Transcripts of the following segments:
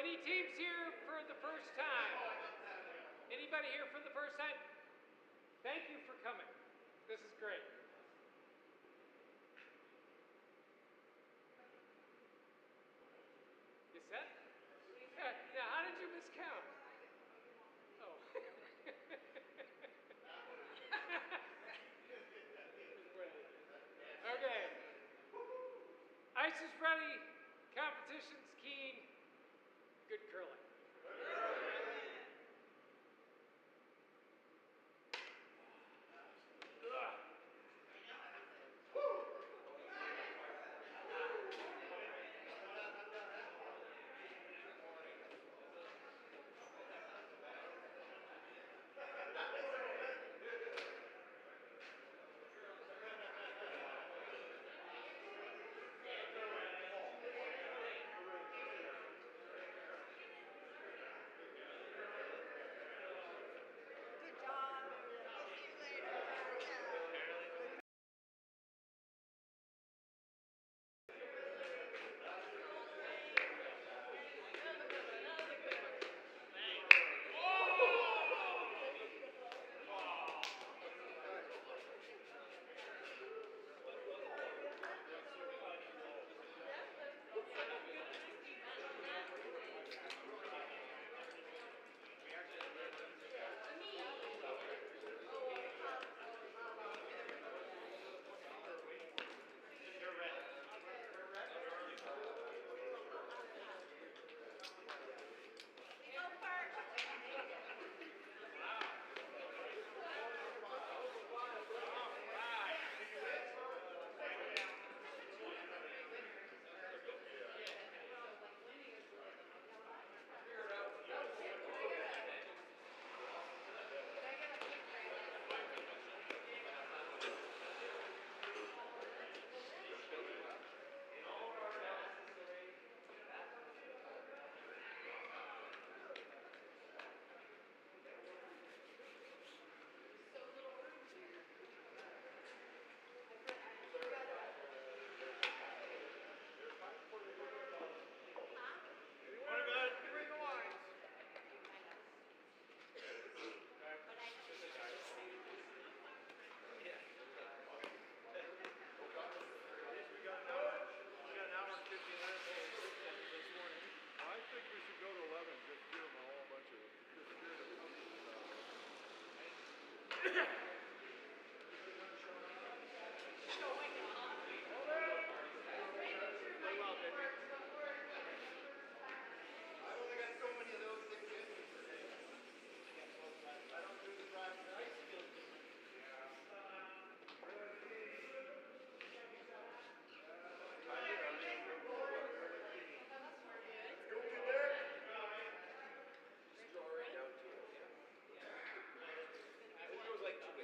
any teams here for the first time? Anybody here for the first time? Thank you for coming. This is great. You set? Yeah, how did you miscount? Oh. Okay. Ice is ready. Competition's keen. Good curling. Like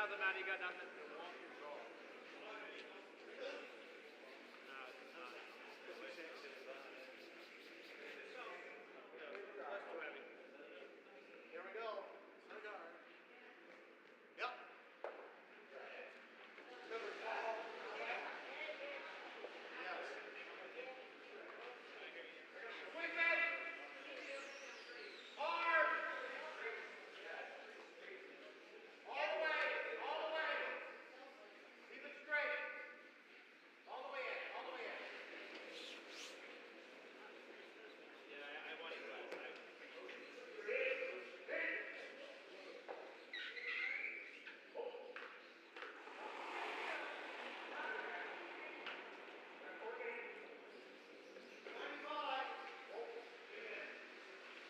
nothing, man. You got nothing. Won't control. That's too heavy. Here we go. Cigar. Yep. Remember, follow. Yes. Quick, man. Hard. All the way. All the way. Keep it straight. All the way in. All the way in. Yeah, I want you last.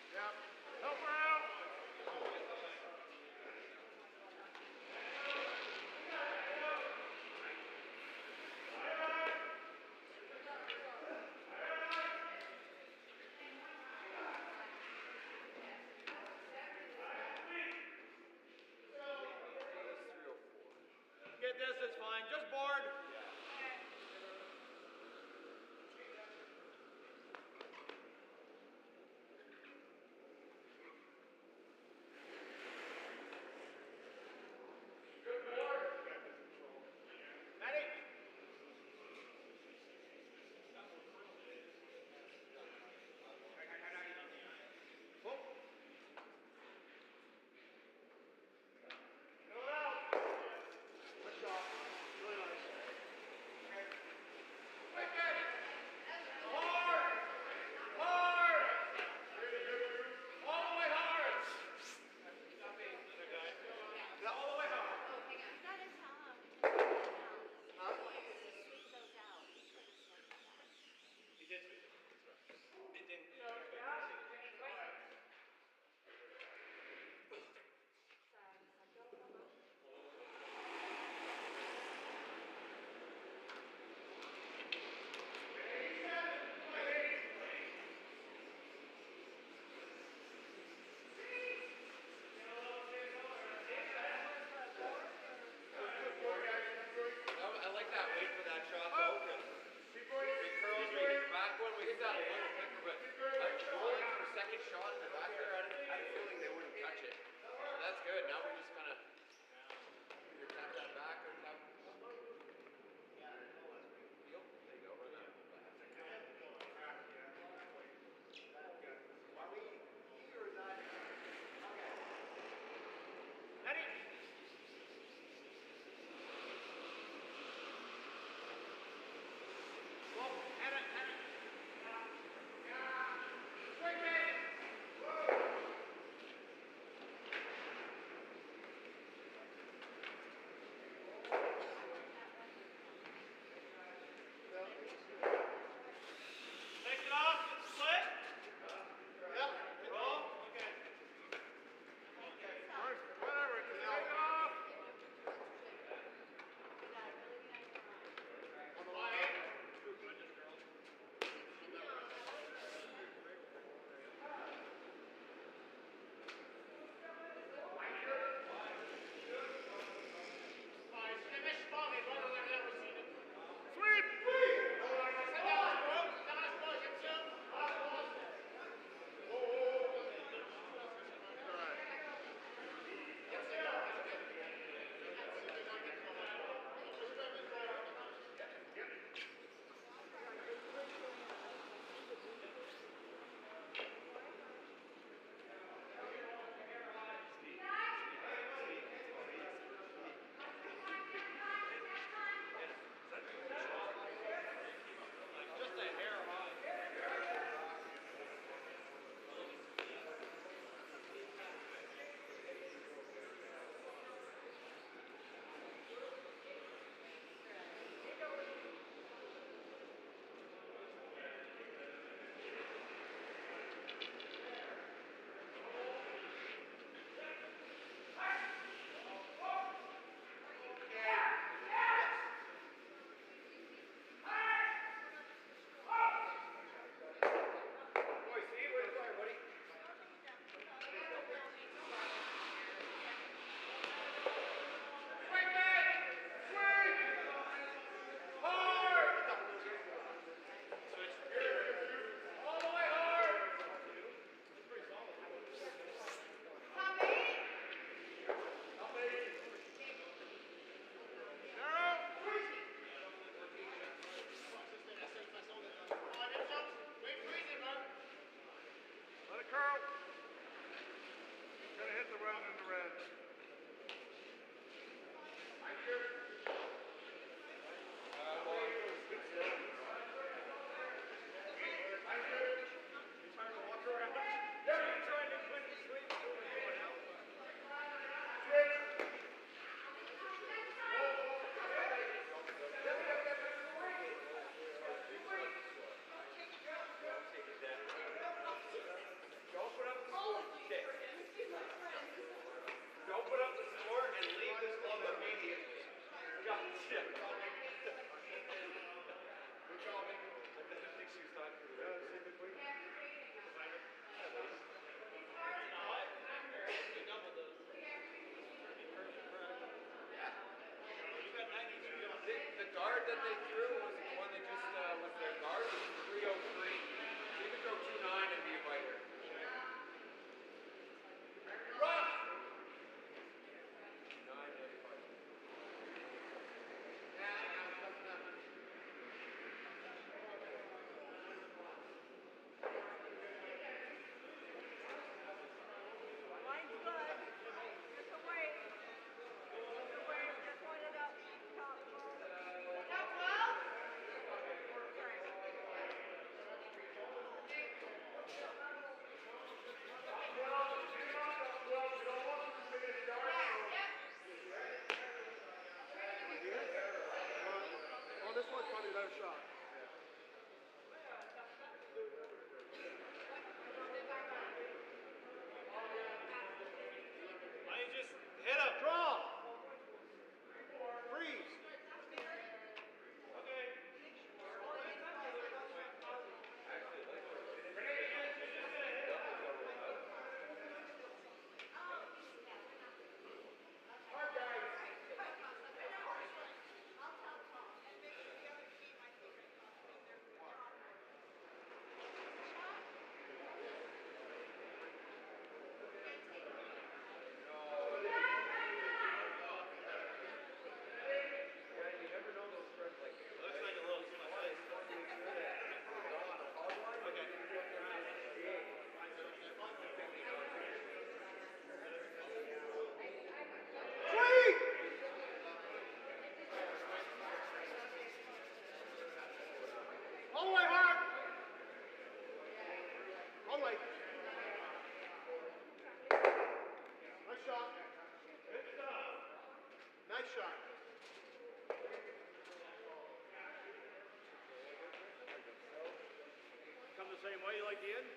Yep. Help her out. Get this, it's fine. Just board. Ready? Pull. Fill it out. Good job. Really nice. that they threw was the one that just was their guard was 303. You could throw 2-9 and be a fighter. Rough! 2-9 and a fighter. Line's good. Just a wave. Just a wave. Just hold it up. Top roll. Top 12? Well, this one's probably a better shot. Why don't you just hit him? Draw! Freeze! Okay. Looks like a little slice. Okay. Sweet! All the way, Hart! All the way. Nice shot. Nice shot. Come the same way you like the end?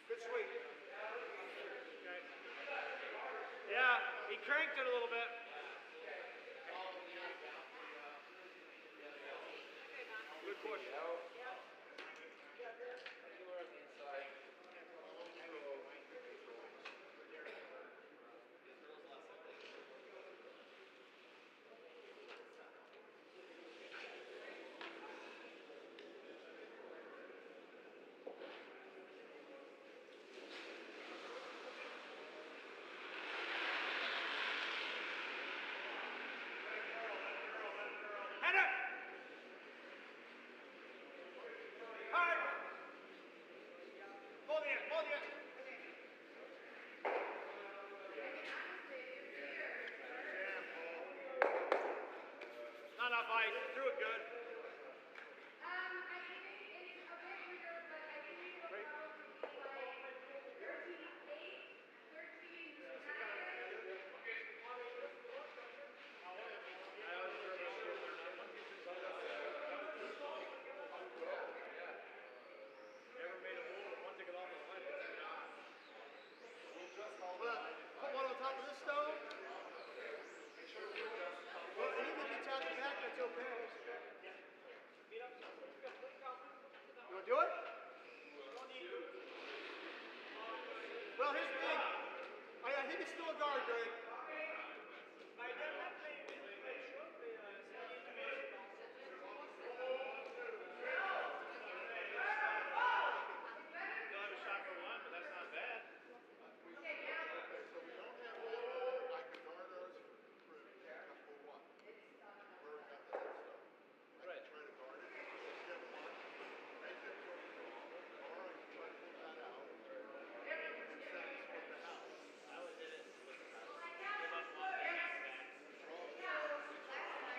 Good sweep. Okay. Yeah, he cranked it a little bit. Good push. Hit it! Hard! Hold it, hold it. Not enough ice. Threw it good. Never made a move. Once it got off the line. Put one on top of this stone. Well, even if you tap it back, that's okay. You want to do it? Well, here's the thing. I think it's still a guard, Greg. Still have a shot for one, but that's not bad.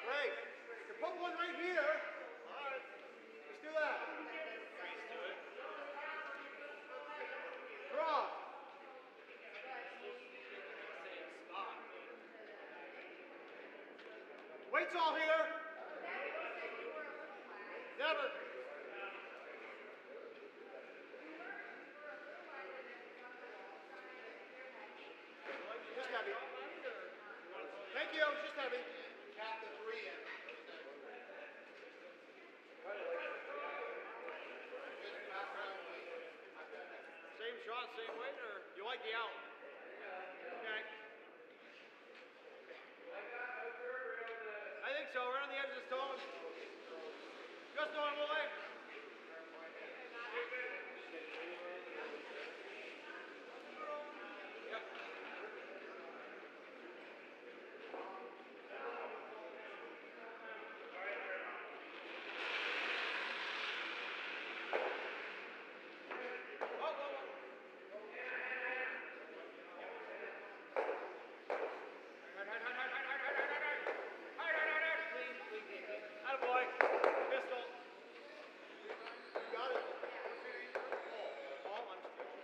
Right. Great. You put one right here. All right. Let's do that. Freeze to it. Draw. Weight's all here. Never. Just heavy. Thank you. Just heavy. Tap the 3 in. Same shot, same weight, or you like the out? Okay. I think think so. Right on the edge of the stone. Just normal way. Attaboy. Pistol. You got it. Paul, I'm still.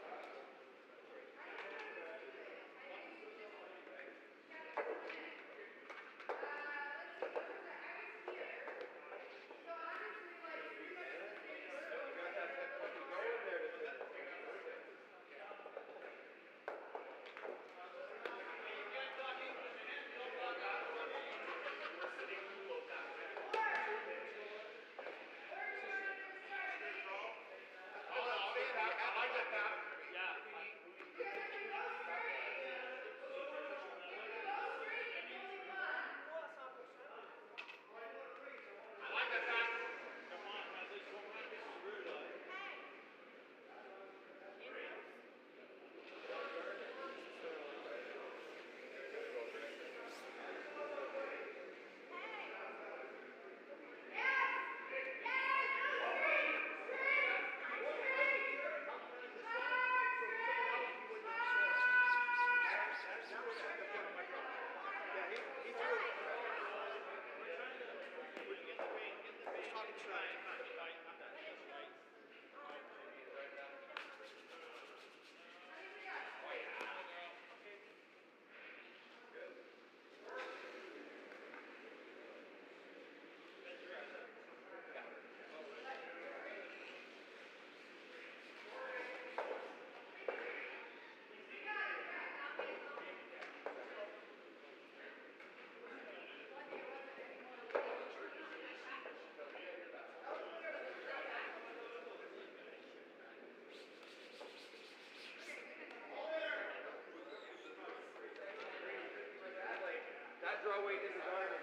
That draw weight is a guard.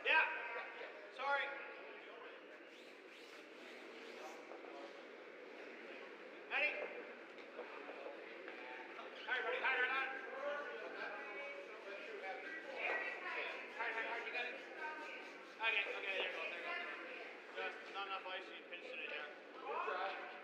Yeah. Sorry. Eddie. Hi, buddy. Hi, right on. Hi, you got it? Okay, there you go. Just not enough ice, you pinch it in here. Good try.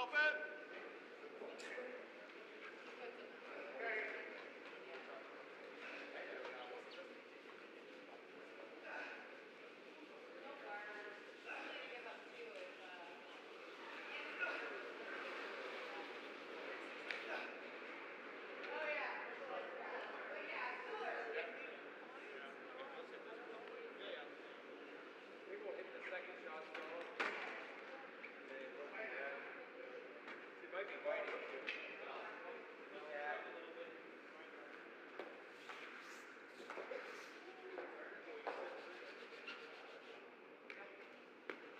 Help it. Maybe we'll hit the second shot solo. It might be biting.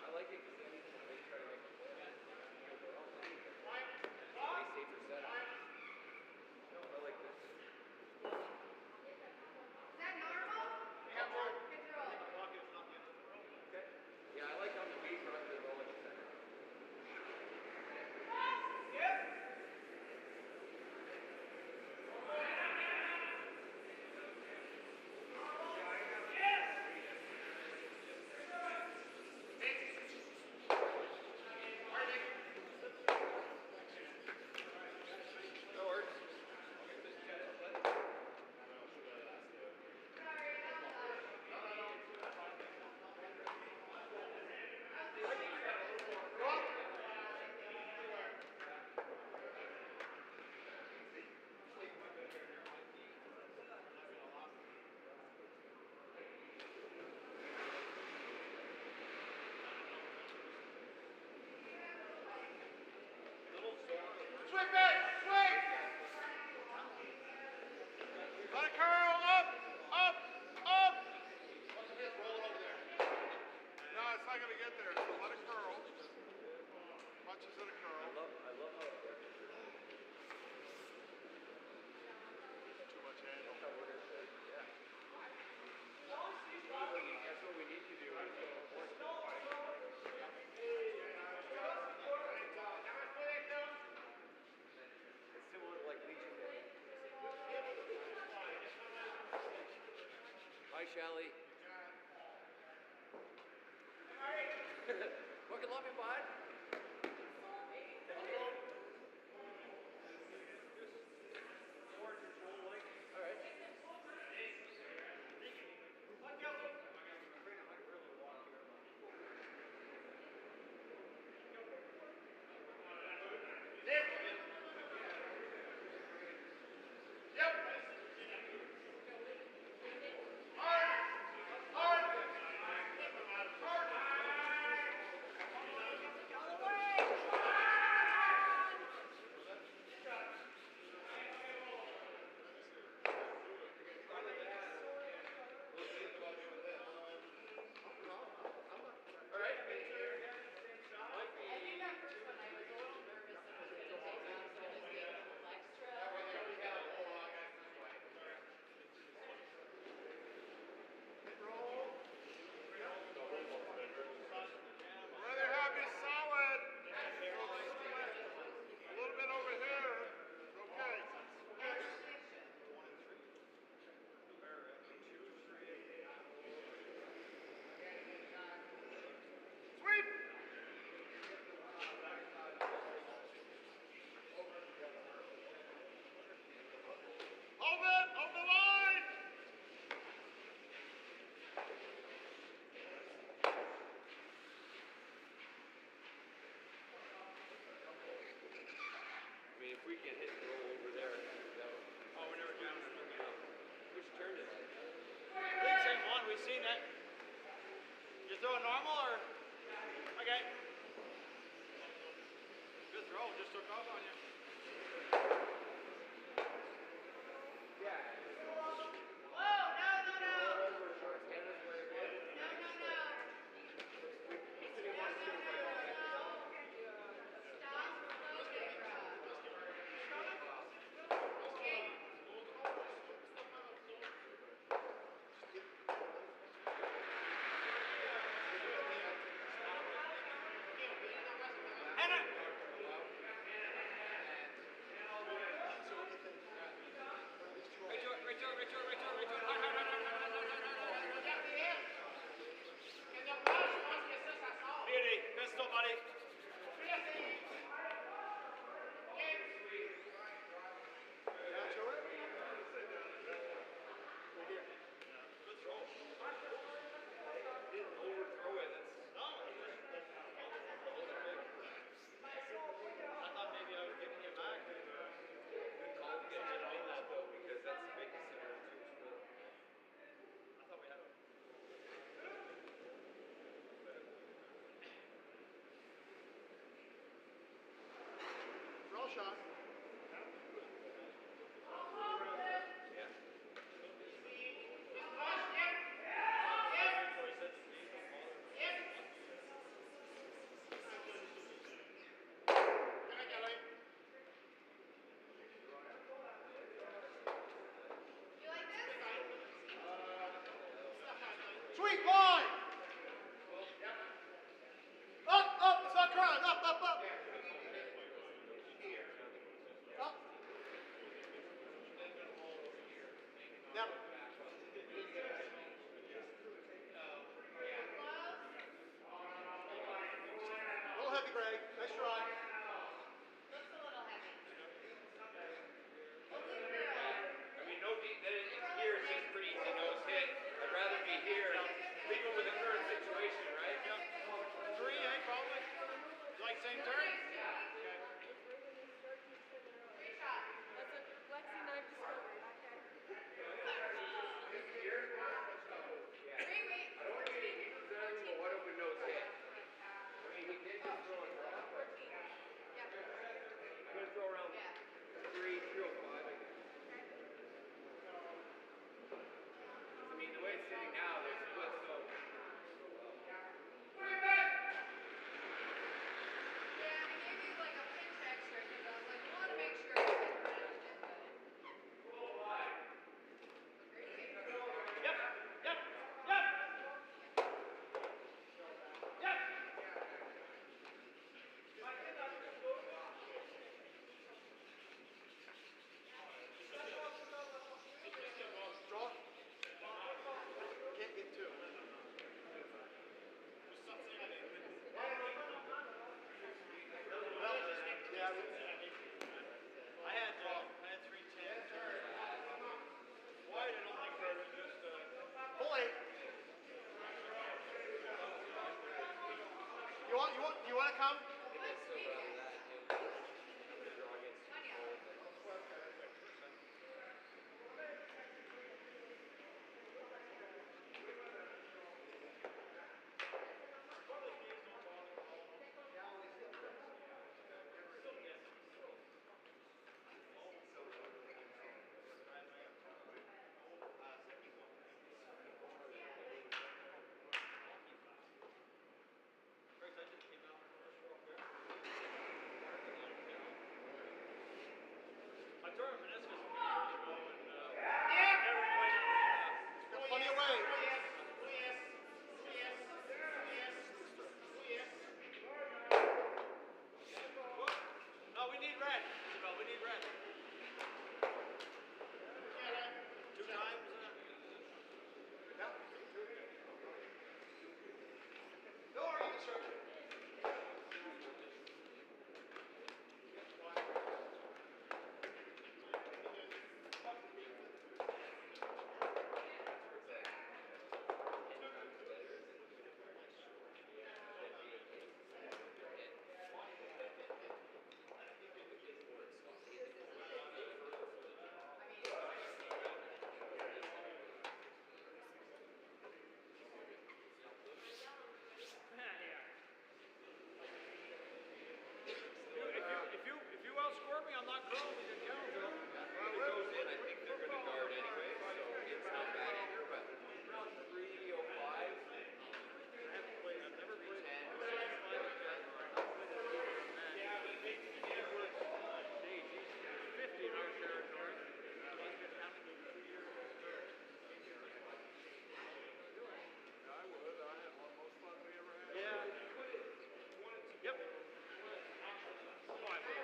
I like it because they try to make a play. Safer setup. No, I like this. Is that normal? Control. Okay. Yeah, I like on the weed run to roll in the center. That works. Sweep it! Sweep! Let it curl up! Up! Up! No, it's not going to get there, so let it curl. Punches in a curl. I love how it works. Too much handle. That's how we're gonna play. Yeah. That's what we need to do. It's similar to like leeching. Bye, Shelly. Fucking love you, bud. All right. Rather happy solid. A little bit over here. Okay. Sweep! Hold it! Hold the line! I mean, if we can hit and roll over there, that would. Oh, we're never down. Which turn is it? I think same one. We've seen that. You throwing normal or? Okay. Good throw. Just took off on you. Yeah. Whoa, no. Hannah! shot. Sweet line! Up, up, it's not crying, up, up, up. Up. Yep. A little heavy, Greg. Nice try. Looks a little heavy. I mean, no, here it's just pretty easy nose hit. I'd rather be here. Leave it with the current situation, right? Yep. 3, probably. You like same turn? Okay. That's a Lexi knife discovery. I don't want to get a wide open nose hit. I mean, he did just throw it around. He's going to throw around 305, I guess. I mean, the way it's sitting now, there's split, so. Draw. Can't get 2. Well, yeah. I had 310. Wide, I don't think for just pull 8. You want to come? I tore a meniscus a few years ago and never played it. Got plenty of weight. No, we need red, Isabel. We need red. 2 times. Yep. Door, you can search it. If you outscore me, I'm not growing. You can count to them. If it goes in, I think they're going to guard anyway, so it's not bad either, but 305. I've never played 50 in our territory. He's been having them 2 years. Yeah, I would. I had one most fun we ever had. Yeah. Yep. Oh, I will.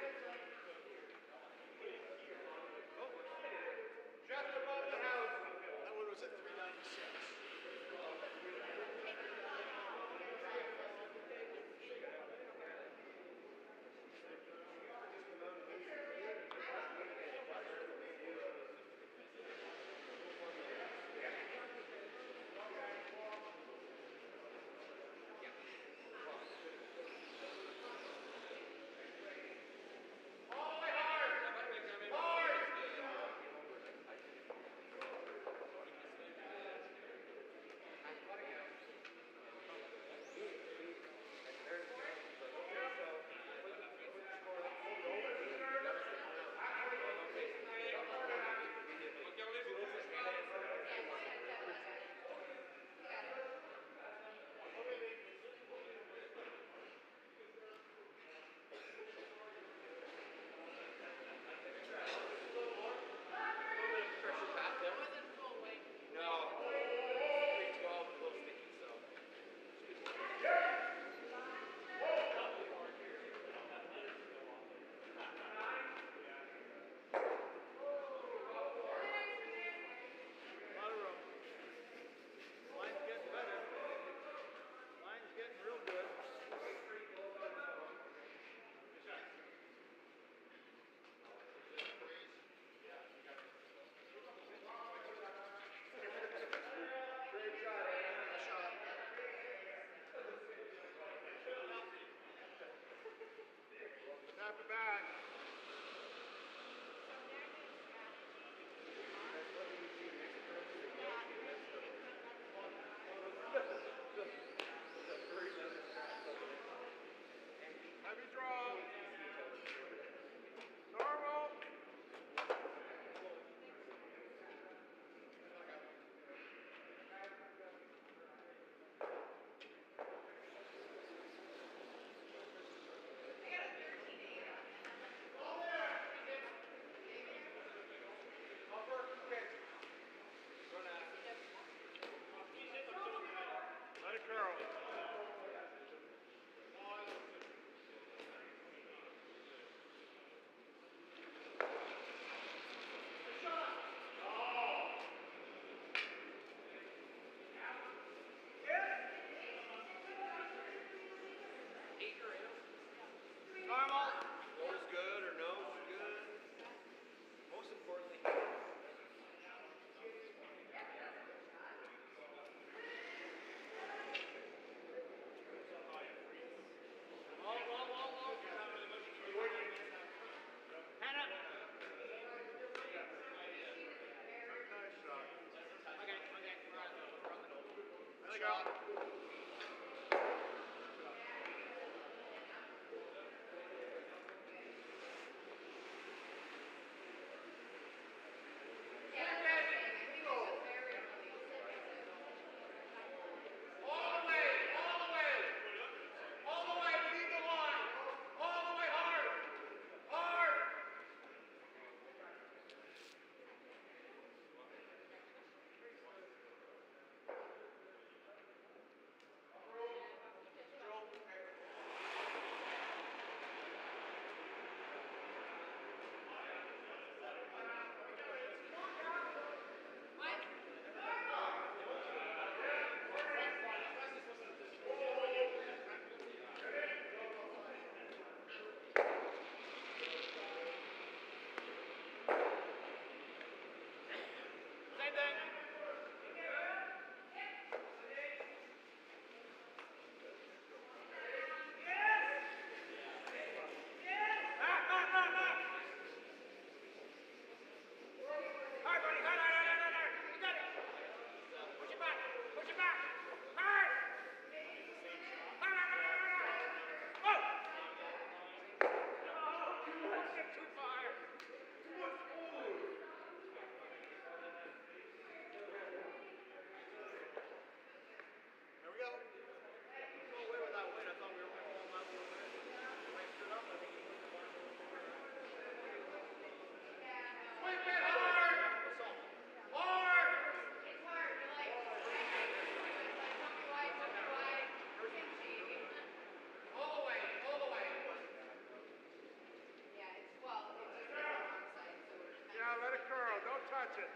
touch it.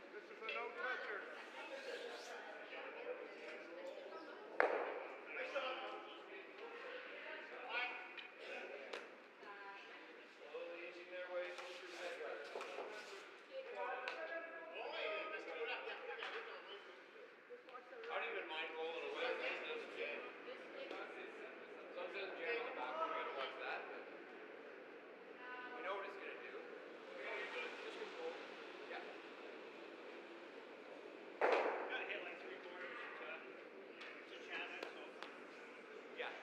This is a no-toucher. Slowly inching their way through the yard. I don't even mind rolling away. This doesn't jam. As long as it doesn't jam on the back, we're gonna watch that. But we know what it's gonna do. Just control. Yeah. Got hit like 3/4 to Shannon, so. Yeah.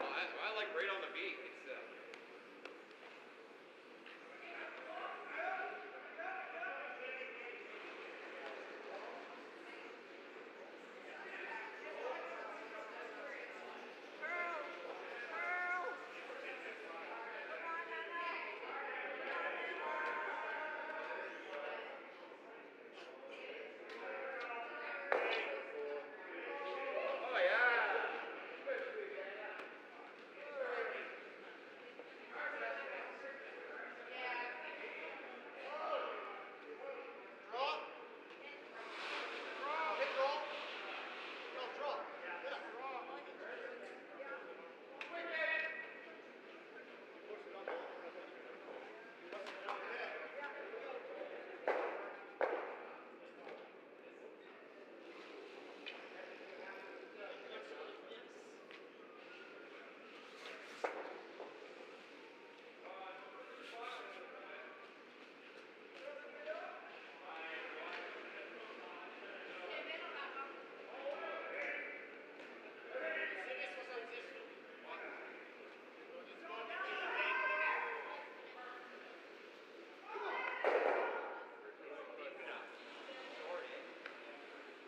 Well, I like right on the beak. It's oh yeah.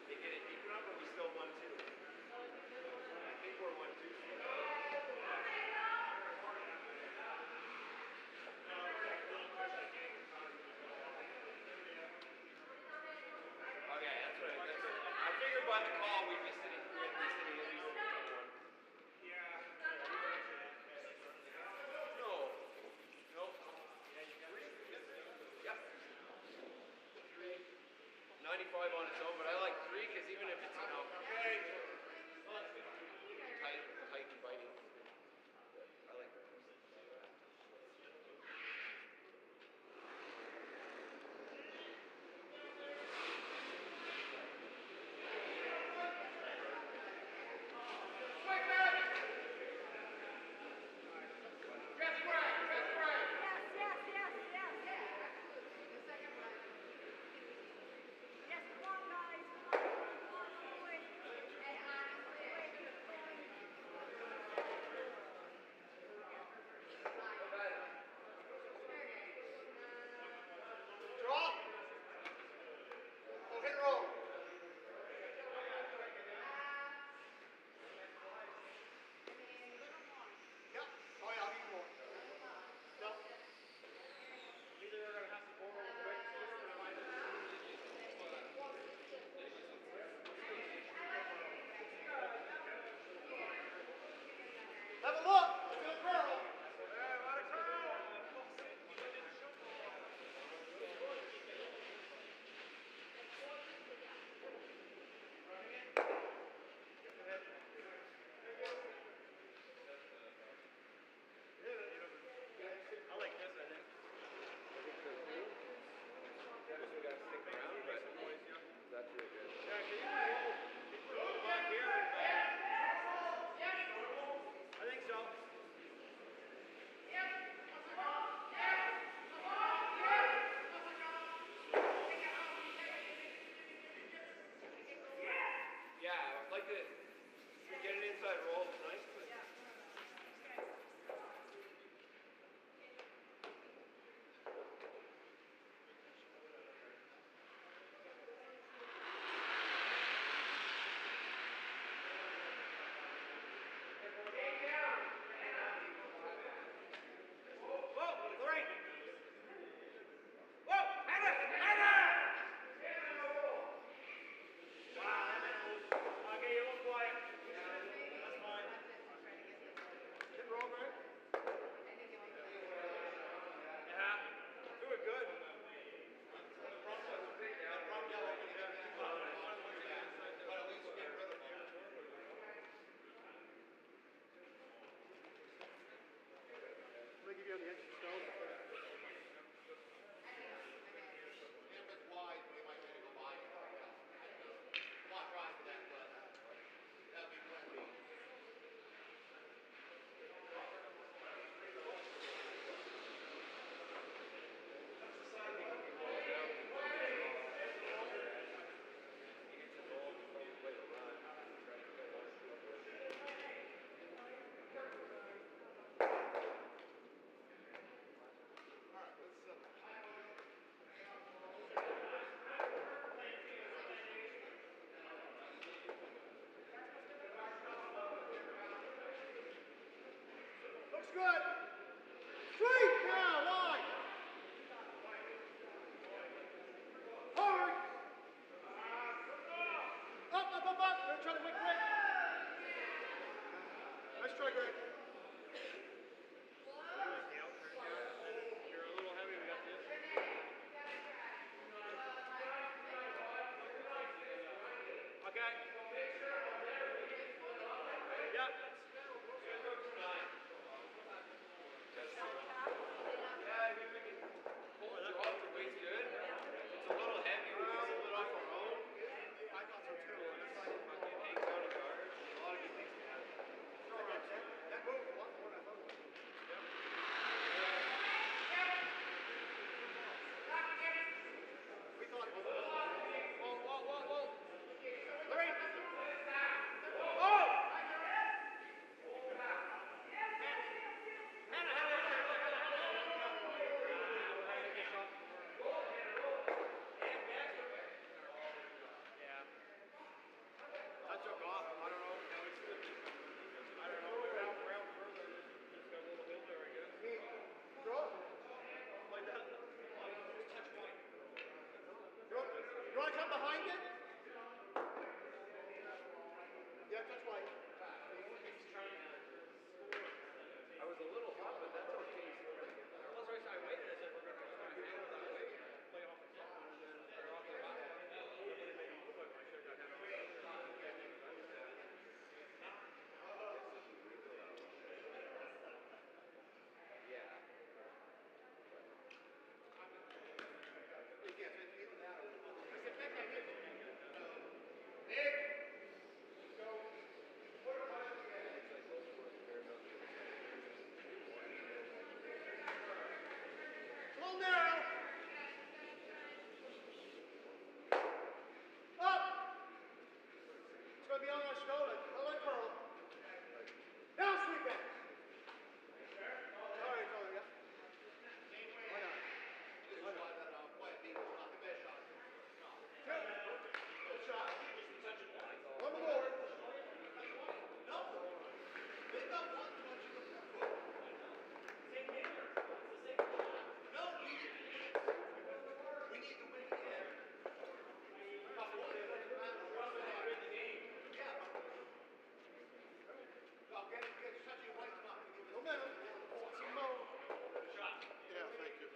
They get it deep enough, but we still 1-2. I think we're 1-2. Okay, that's what I figured by the call we'd be sitting at least one. No. Nope. Yep. 95 on its own, but I like 3 because even if it's, tight and biting. I like that. Okay, you look quiet. Good. Straight now, line. Hard. Up, up, up, up. They're trying to make Greg. Nice try, Greg. You're a little heavy, we got this. Okay. Yeah. Hold your off, your weight's good. It's a little heavy, we can hold it off our own. I thought so too. Fucking hangs out of guard. A lot of good things can happen. That moved a lot more than I thought it would. We thought it was. Whoa, whoa, whoa, whoa. Three. Oh! That took off. I don't know. Round further, just got a little hill there, I guess. Throw it. Like that. You want to come behind it? Yeah, touch right. I was a little hot, but that's okay. Well, that's right, I waited, I said, we're gonna handle that way, play off the front one, and then, or off the back one. Everybody made it look like I should have got handled. Yeah. Slow down. Up. It's going to be on our shoulder. Don't let curl. Now sweep it. All right, Colin, yeah. Why not? Good shot. One more. Momentum. Some more. Yeah, thank you.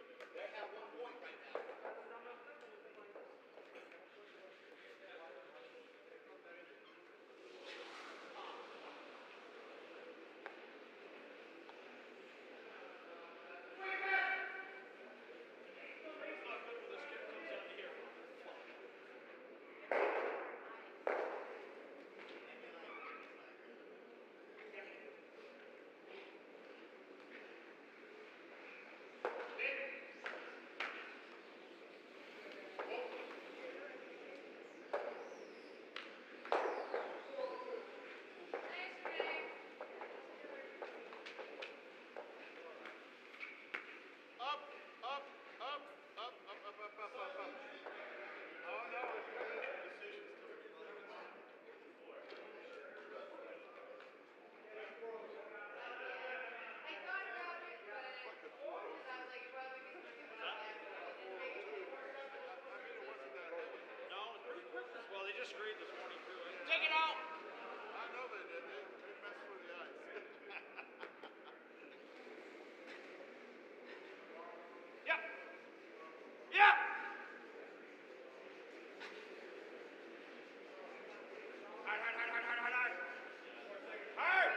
Up, up, up, up, up, up, up, up, up, up. Oh no, it's good. Decisions No, it's pretty quick this, well, they just screened this morning too. Take it out! I know they did. They messed with the ice. Yeah! Yeah! Hard, hard, hard, hard, hard, hard, hard! Hard!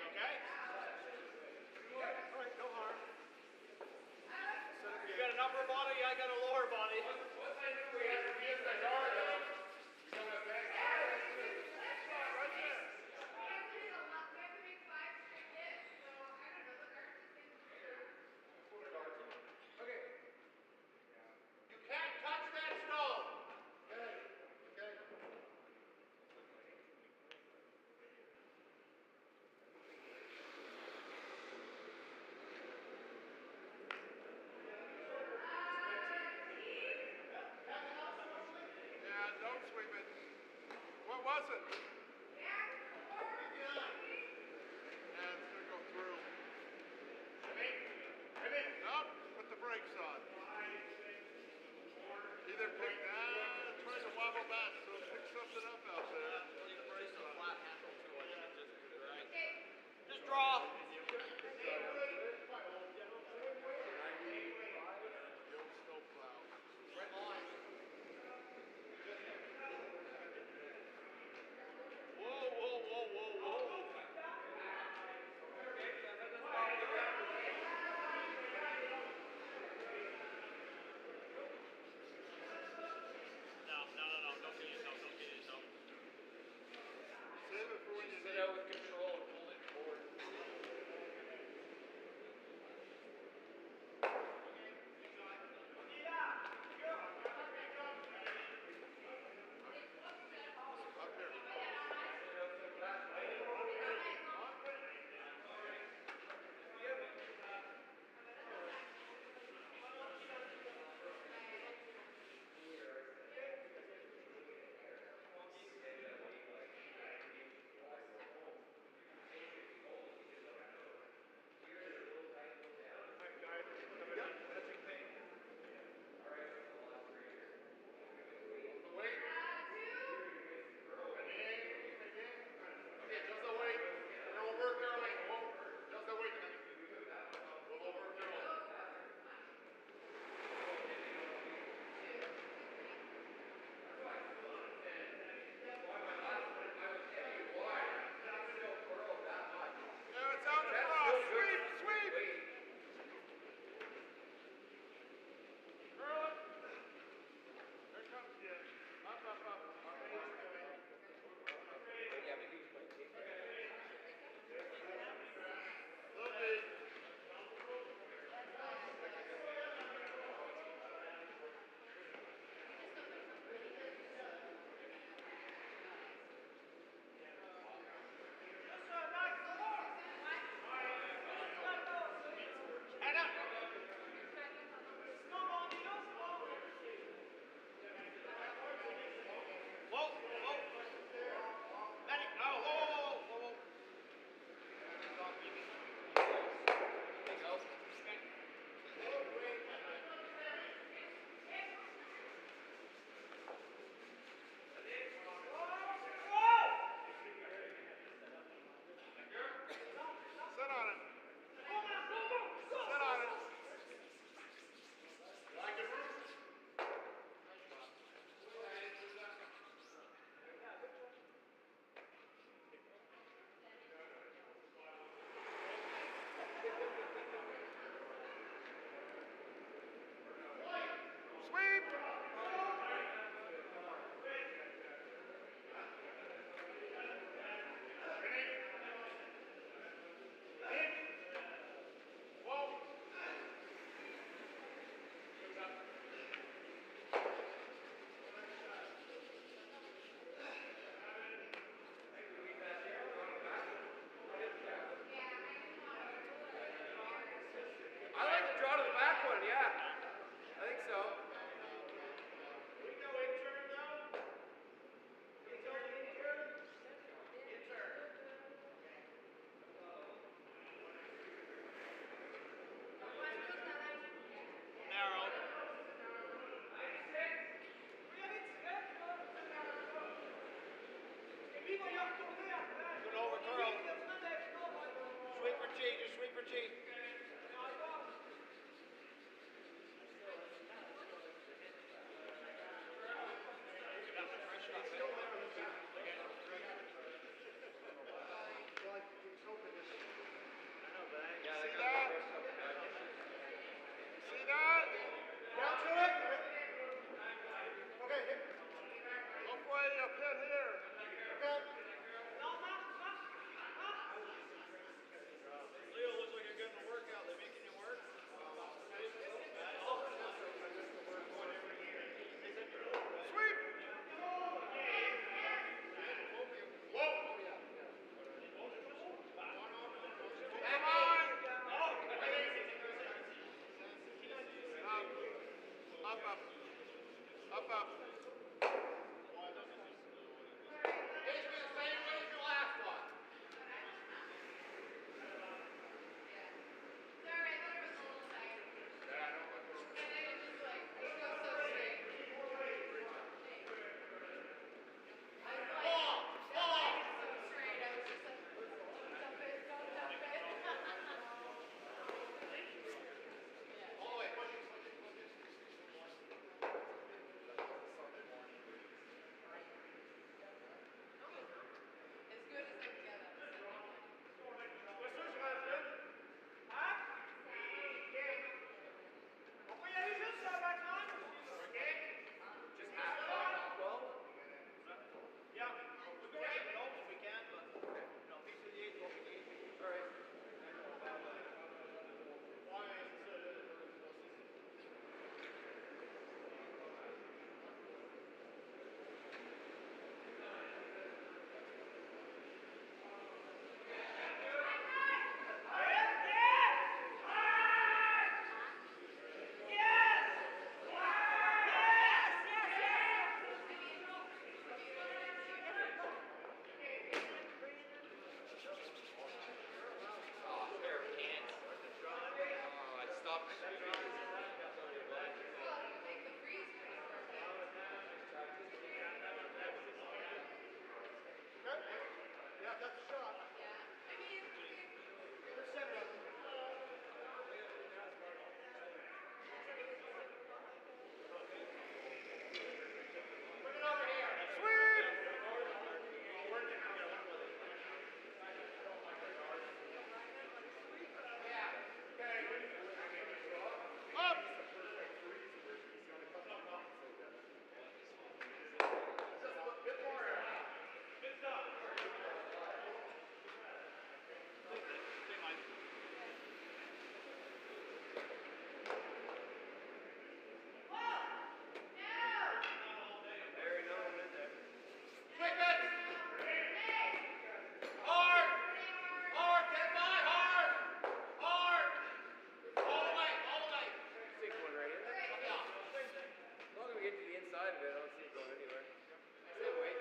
Okay? All right, no harm. You got an upper body, I got a lower body. You can't touch that stone. Okay. Okay. Yeah, don't sweep it. What was it? Come on! Up, up. Up, up. Basically the same way as your last one. Sorry, I thought it was a little tight. Yeah, I know. And it was just like, it goes so straight. I was like, that line is so straight. I was just like, dump it, don't dump it. All the way, push it. As good as I can get us. Just half of 12. Yeah, we're going to get it over if we can, but piece of the eight, what we need. All right. Oh, pair of pants. Oh, I stopped. Make the freeze pretty perfect. Good? Yeah, that's a shot. Yeah. I mean, Let's set it up. Bring it over here. Up. Bit more. Quick it. Hard. Hard. Get by hard. Hard. All the way. All the way. Six one right in there. Yeah. As long as we get to the inside of it, I don't see it going anywhere. Same weight.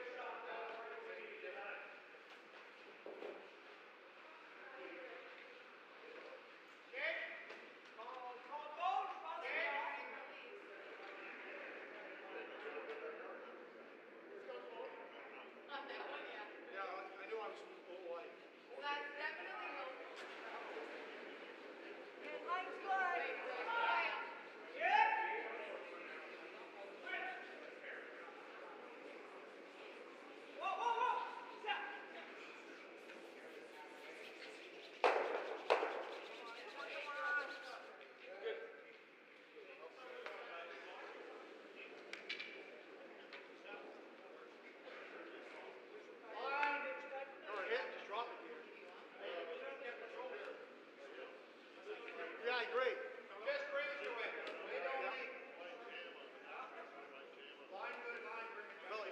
Okay. on that one, yeah. Yeah, I knew I was a little light. That's definitely helpful. And line's good. Wait, wait. No, hit, just drop it here. Yeah, I agree. Just bring it to it. We don't need. Line good, line bring it. Billy.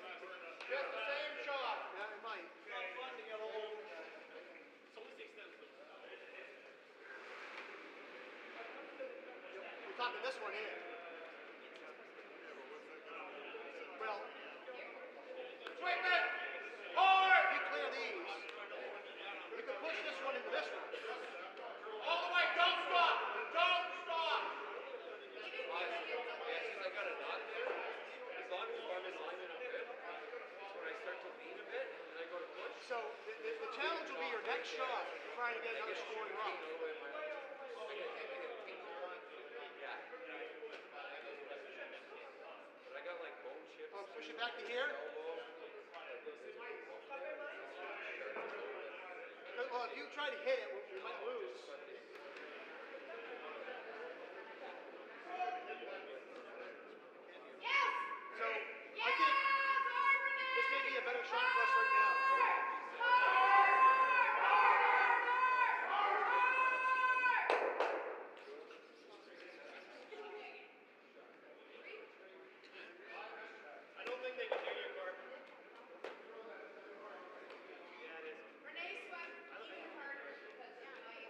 Just the same shot. Yeah, it might. We're talking this one here. Well, Sweep it. Hard. if you clear these, you can push this one into this one. All the way. Don't stop. Don't stop. Yeah, since I got a knot there, as long as my misalignment is good, so when I start to lean a bit and I go to push, So the challenge will be your next shot, trying to get another scoring run. all the way in my arms. Yeah. But I got like bone chips. Oh, push it back to here. Elbow. Well, if you try to hit it, we might lose. Yes! So I Yes! think Hard, Renee! this may be a better shot for us right now. I don't think they can hear you, Clark. Renee swept even harder because tonight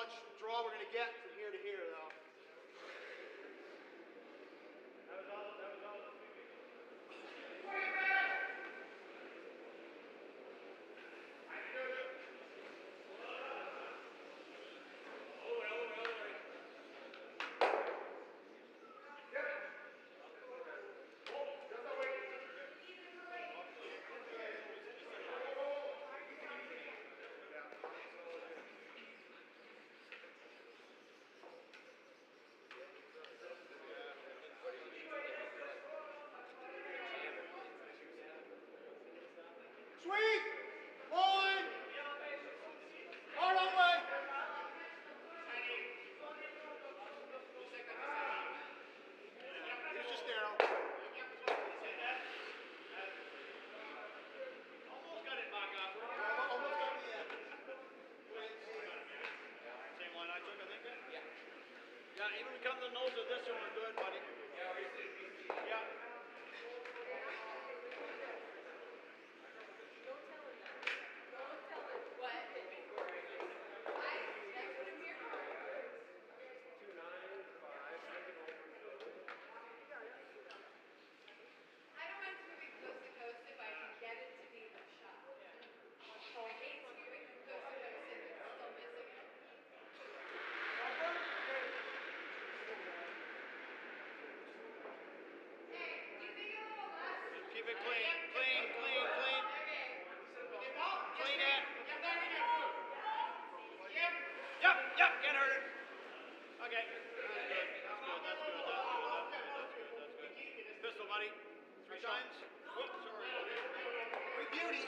much draw we're going to get from here to here, though. Sweet! Line! Hard on way! He was just narrow. Almost got it back up. Almost got me, yeah. Same line I took, I think. Yeah. Yeah, even come to the nose of this one, we're good, buddy. Yeah. What? That's what I'm here for. I don't mind moving coast to coast if I can get it to be the shot. I hate moving from coast to coast and still missing it. Hey, do you think a little less? Keep it clean, clean, clean, clean. Okay. Clean it. Yep, yep, can't hurt it. Okay. That's good. Pistol, buddy. 3 times. Whoops, sorry. 3 beauties.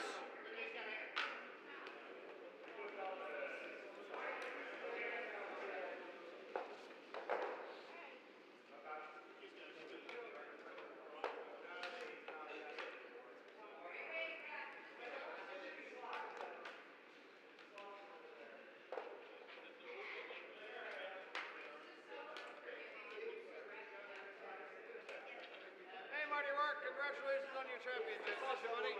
Hey, Marty Rourke, congratulations on your championship. Buddy.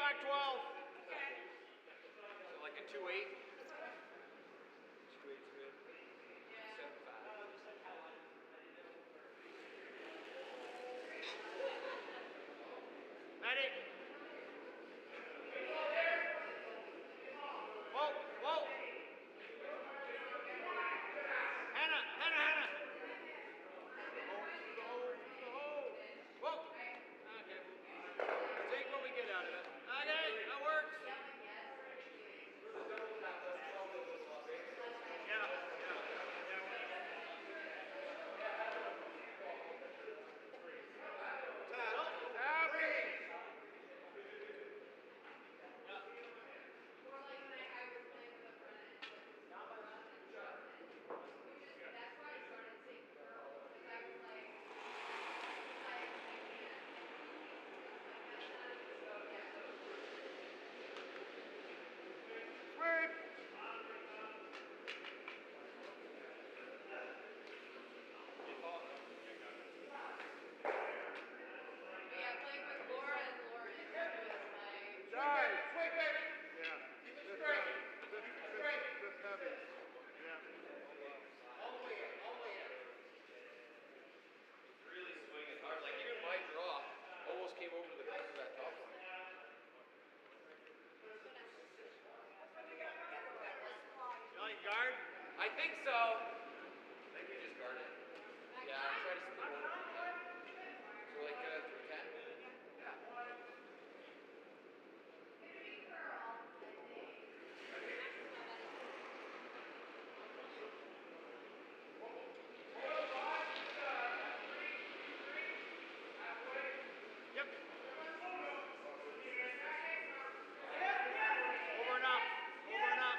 back 12. So like a 2-8. 2-8's good. 2-7-5. Medic. Whoa, whoa. Hannah, Hannah, Hannah. Whoa. Okay. Take what we get out of it. Okay, that works. I think so. I think we just guard it. Yeah, I'll try to split it. So like 3-10. Yeah. Yep. Over and up. Over and up.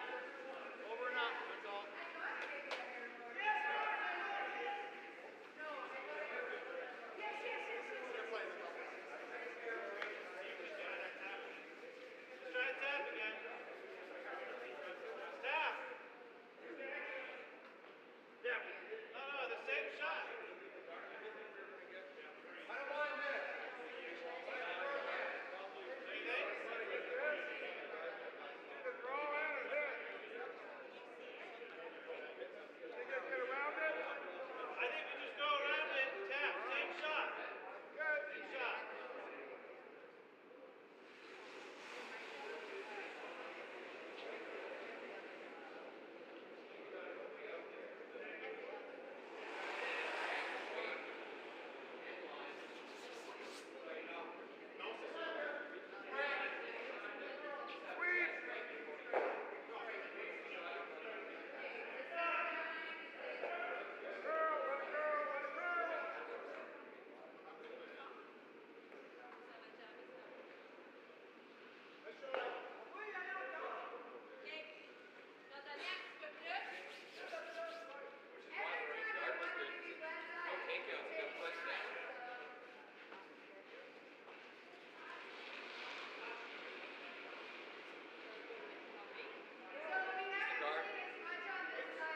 Over and up. That's all. Try tap again. Tap. Yeah. No, the same shot. I don't mind this. I think we just go around it and tap. Same shot. Good. Same shot.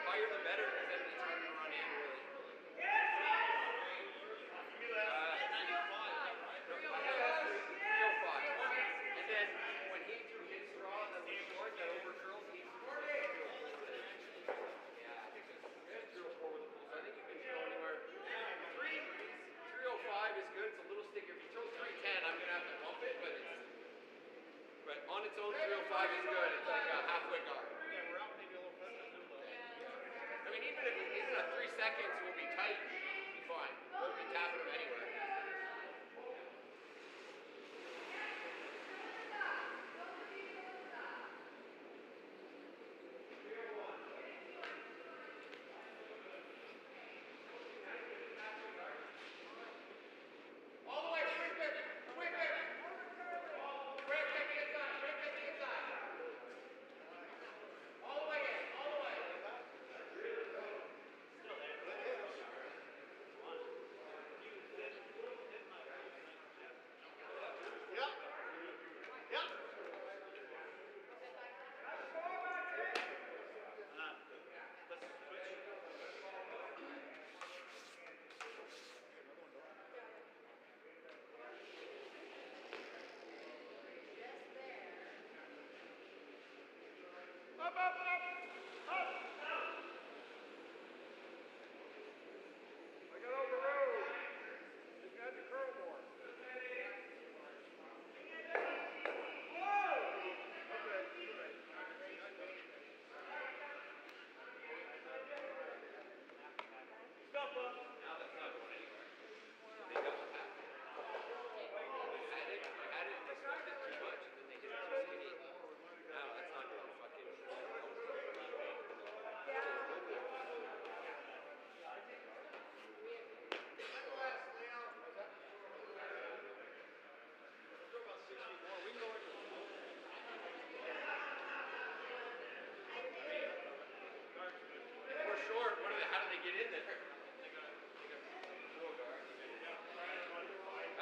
Higher the better, because then it's hard to run in really. 305. And then when he threw his straw that was short, that overcurls, he yeah, I think it's 304 with the pulls. I think you can throw anywhere. 305 is good. It's a little sticky. If you throw 310, I'm gonna have to bump it, but on its own 305 is good. It's like a halfway guard. I mean, even a 3 seconds will be tight, it'll be fine. We'll be tapping them anywhere. All the way, quick it. Quick it. Break at the inside. Break at the inside. All the way in. All the way. Still there.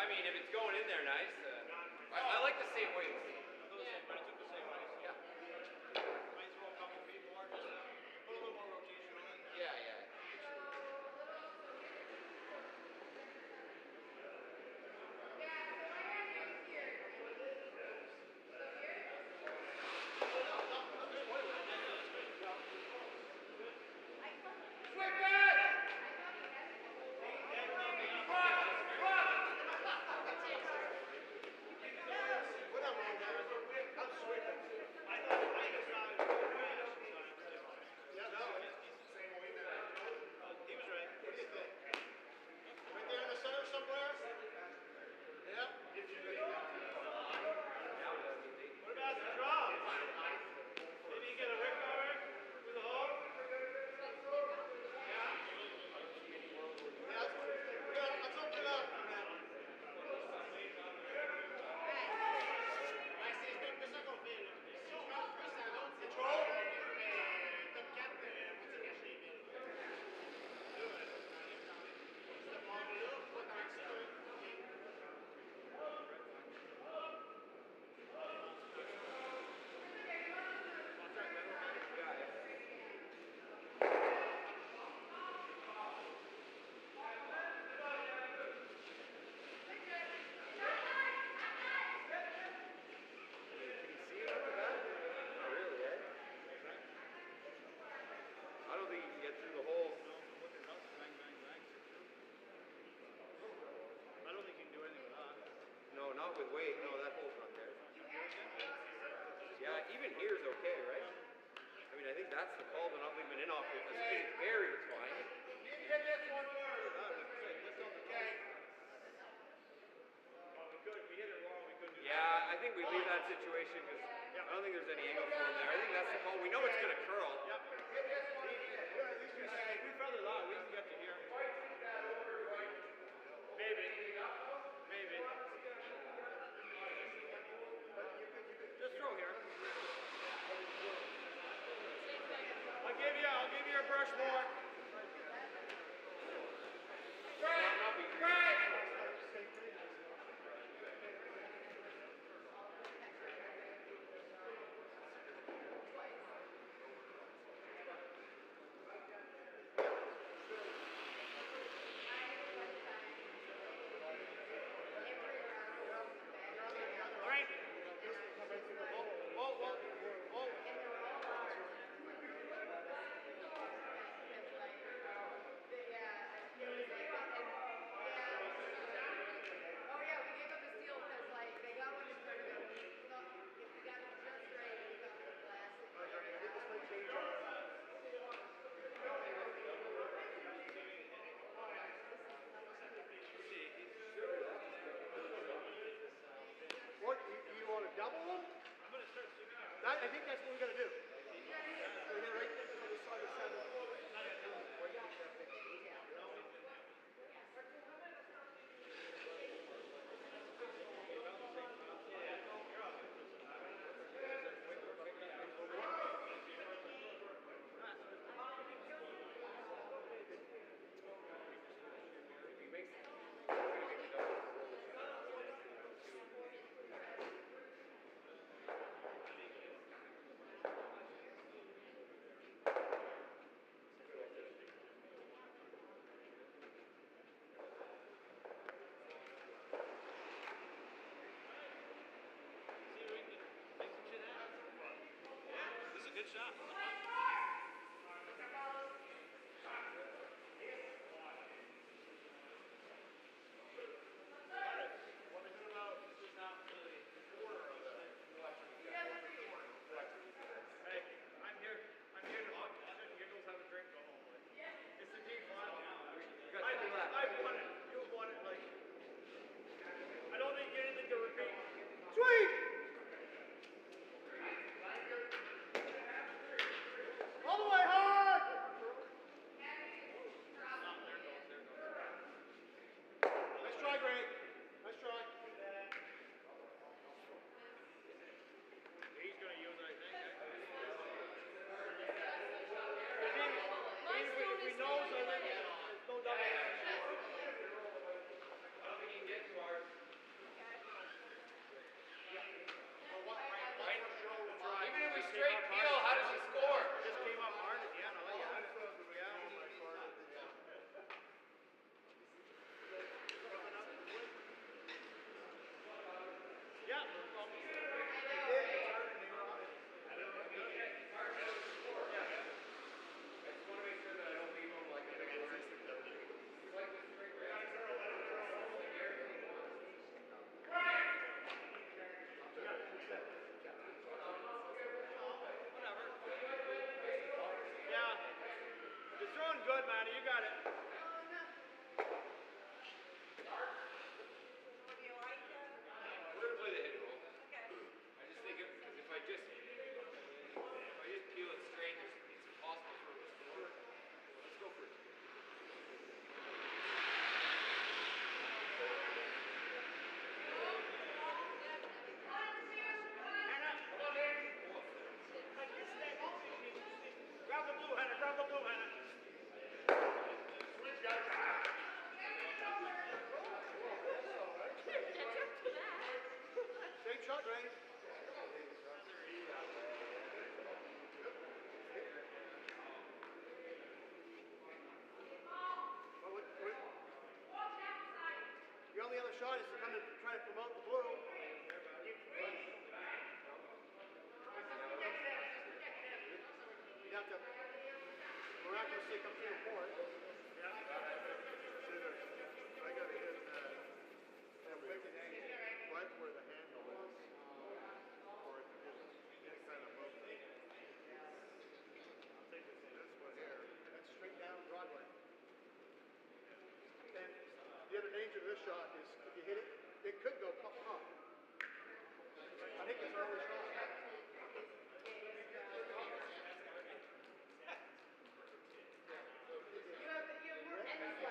I mean, if it's going in there nice, I like the same weights. Yeah, yeah. Not with weight, no, that hole's not there. Yeah, even here is okay, right? I mean, I think that's the call, but not leaving it in off it. As soon as it's buried, it's fine. Hit this one first. Okay. Yeah, I think we leave that situation because I don't think there's any angle for him there. I think that's the call. We know it's going to curl. We further along, we can get to here. Maybe. Maybe. Just throw here. I'll give you a brush more. What, you want to double them? I think that's what we got to do. We're gonna right there to the side of 7. Good shot. Hey, I'm here to shit and giggles, have a drink, go home. Like, it's the team final now. I've won it. You've won it. Like, I don't think anything to repeat. Sweet! All the way hard! Nice try, Greg. Nice try. He's gonna use it, I think. If we know, so I think there's no double. Even if we straight peel, how does he score? Just came up hard at the end. I like it. Yeah. Whatever. Yeah. You're throwing good, man. You got it. Would you like to? We're gonna play the hit roll. Okay. I just think because if I just peel it straight, it's impossible for him to score. Let's go for it. Grab the blue, Hannah. Grab the blue, Hannah. Same shot, Greg. Well, your only other shot is to come and try to promote the blue. You have to miraculously come through the port. I got to hit that wicked angle right where the handle is for it to get kind of moved. This one here. That's straight down Broadway. And the other danger of this shot is if you hit it, it could go pop pop. I think it's early shot. You have more energy.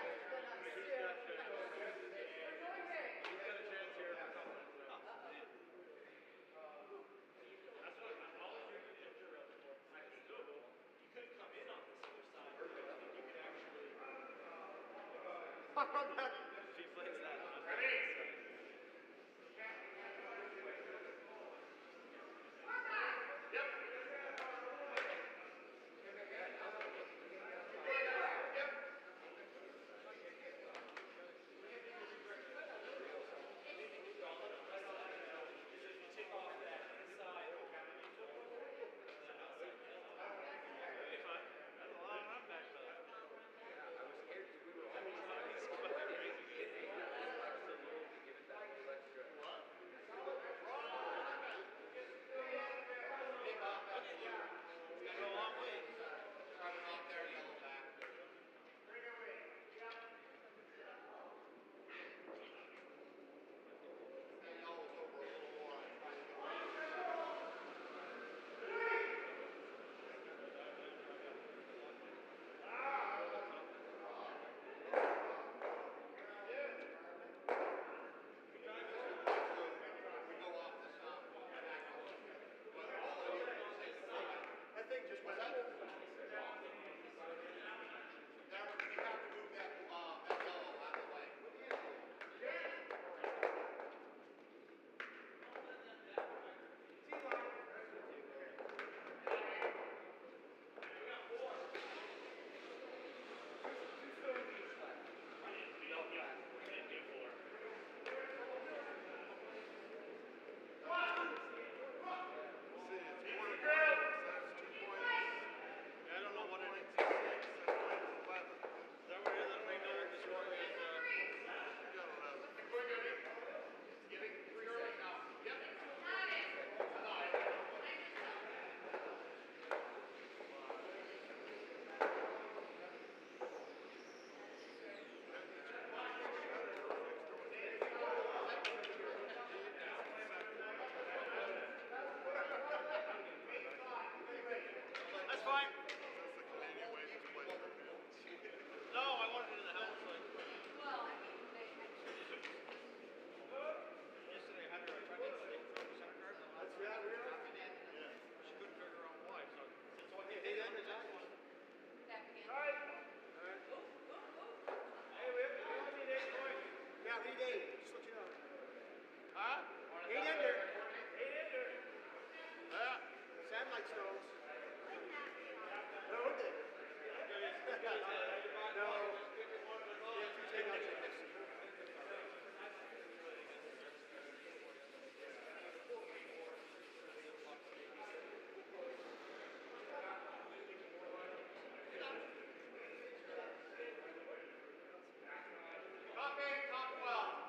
night, Stones. No, who did? No. Yeah, if you take out your hips. Copy, copy well.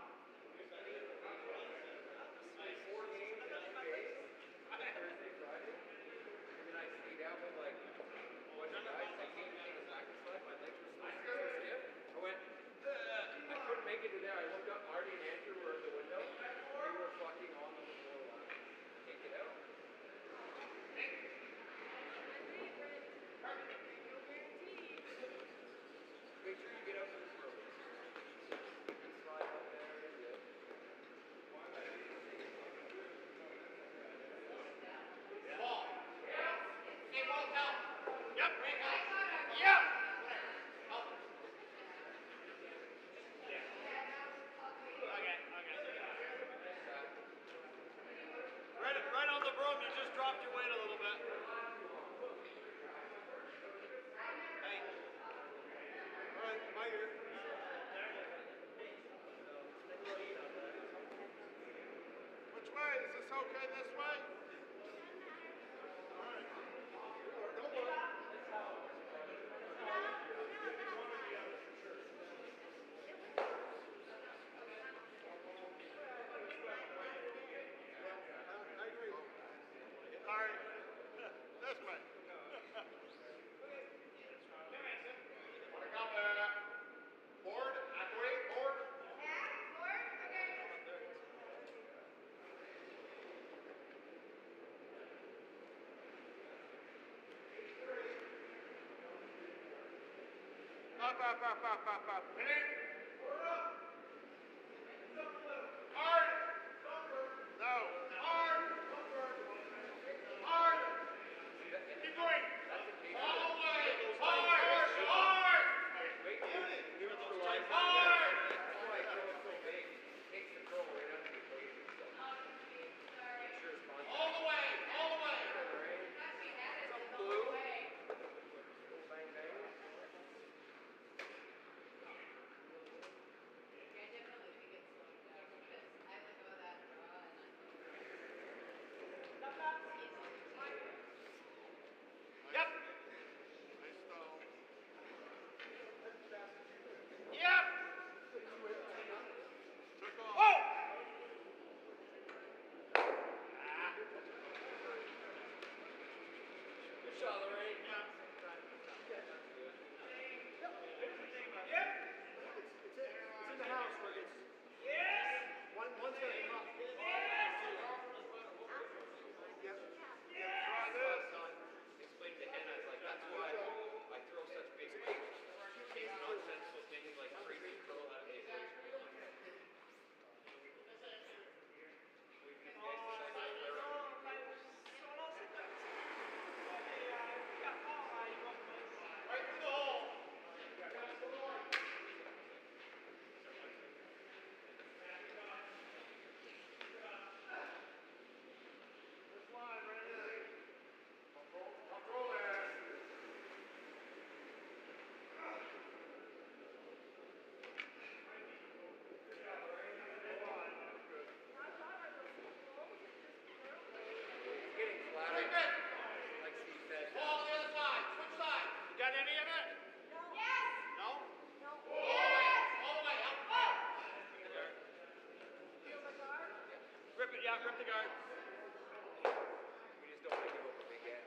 Thursday, Friday, and then I stayed out with like a bunch of guys. I came to take a back slide. My legs were so stiff. I went. I couldn't make it to there. I looked up. Marty and Andrew were at the window. They were fucking on the floor line. Take it out. Make sure you get up to the floor. Slide up there. Yeah. Ball. Hey, ball, help. Yep. Yep. Right on the broom, you just dropped your weight a little bit. Hey. All right, my ear. Which way? Is this okay this way? Don't worry. I agree. All right. This way. Wanna come board? Agree, board? Up. Minute. Hard. No. Hard. Hard. Keep going. All the way. Hard. Hard. Wait, neutralize that. Hard. That's why I throw it so big. It takes control right out of the equation. So make sure it's contact. All the way. All the way. Some blue. Bang bang. Yep. Nice throw. Yep. Took off. Oh! Good shot, Lorraine. It's in the house where it's. One's gonna come up. Yep. Try this. Explained to Hannah, it's like, that's why I throw such big weight. Takes nonsensical things like free control out of the equation. Right through the hole. This line right here. Control there. It's getting flatter. Sweep it. Like Steve said. Ball on the other side. Switch side. You got any of it? No? All the way. Up. Rip it, yeah, rip the guard. We just don't want to give up a big end.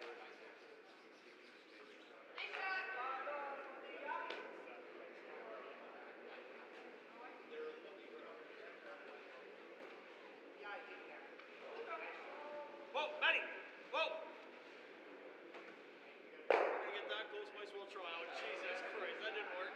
Whoa, Maddie! Whoa! We're gonna get that close, might as well try. Oh, Jesus Christ, that didn't work.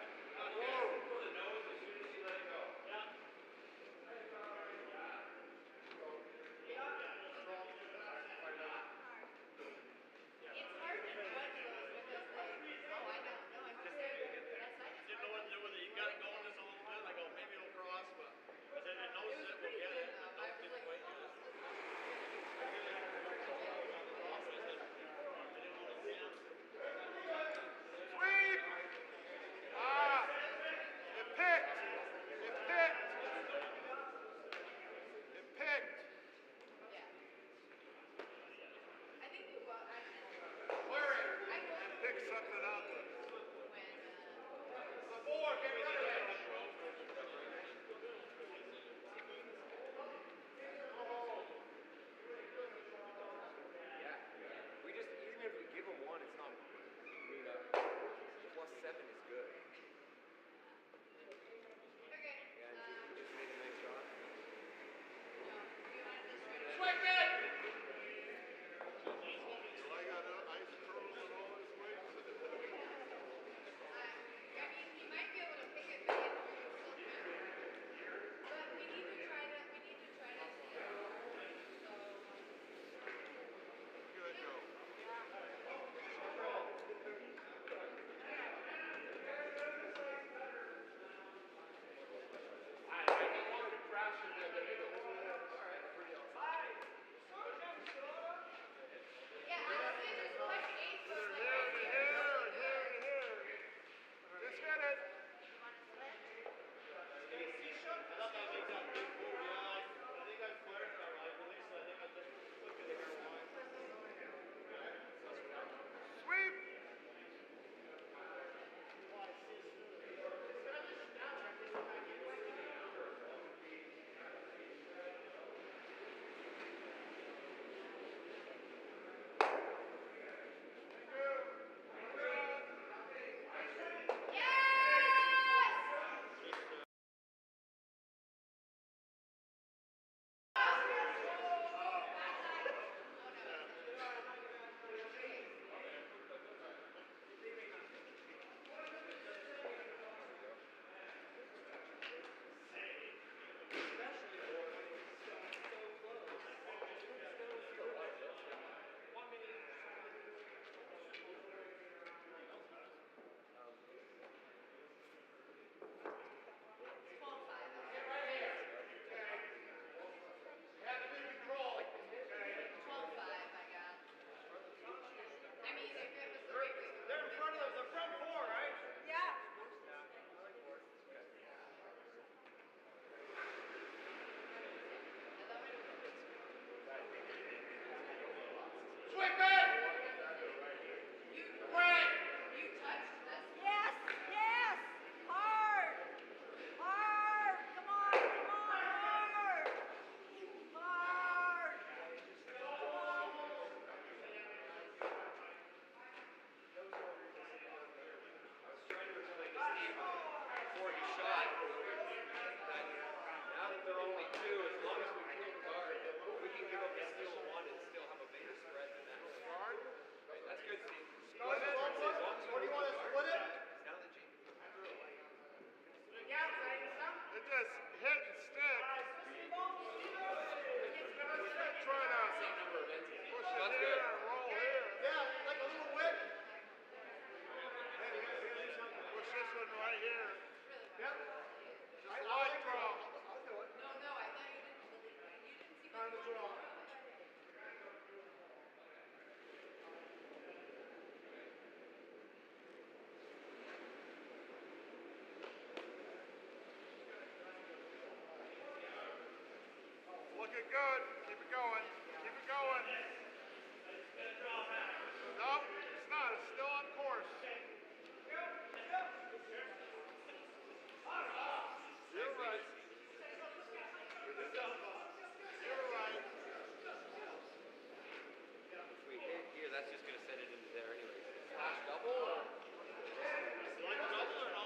Yes, yes. Hard. Hard. Come on, hard. Hard. Come on. I was trying to explain to Steve before he shot that now that they're only two, as long as we kill the guard, we can give up a steal of one and still have a bigger spread than that. Guard? Right, that's good, Steve. Split it? As long as What do you want to split it? now that you It just hit and stick. Try to same number of entities. push it That's here good. and roll here. Yeah, like a little whip. Push this one right here. Yep. Just light draw. I'll do it. No, I thought you didn't see Kind of a draw. Looking good. Keep it going. Keep it going. Nope, it's not. It's still on course. You're right. You're right. If we hit here, that's just gonna send it into there anyway. Slash double or? Like double or no?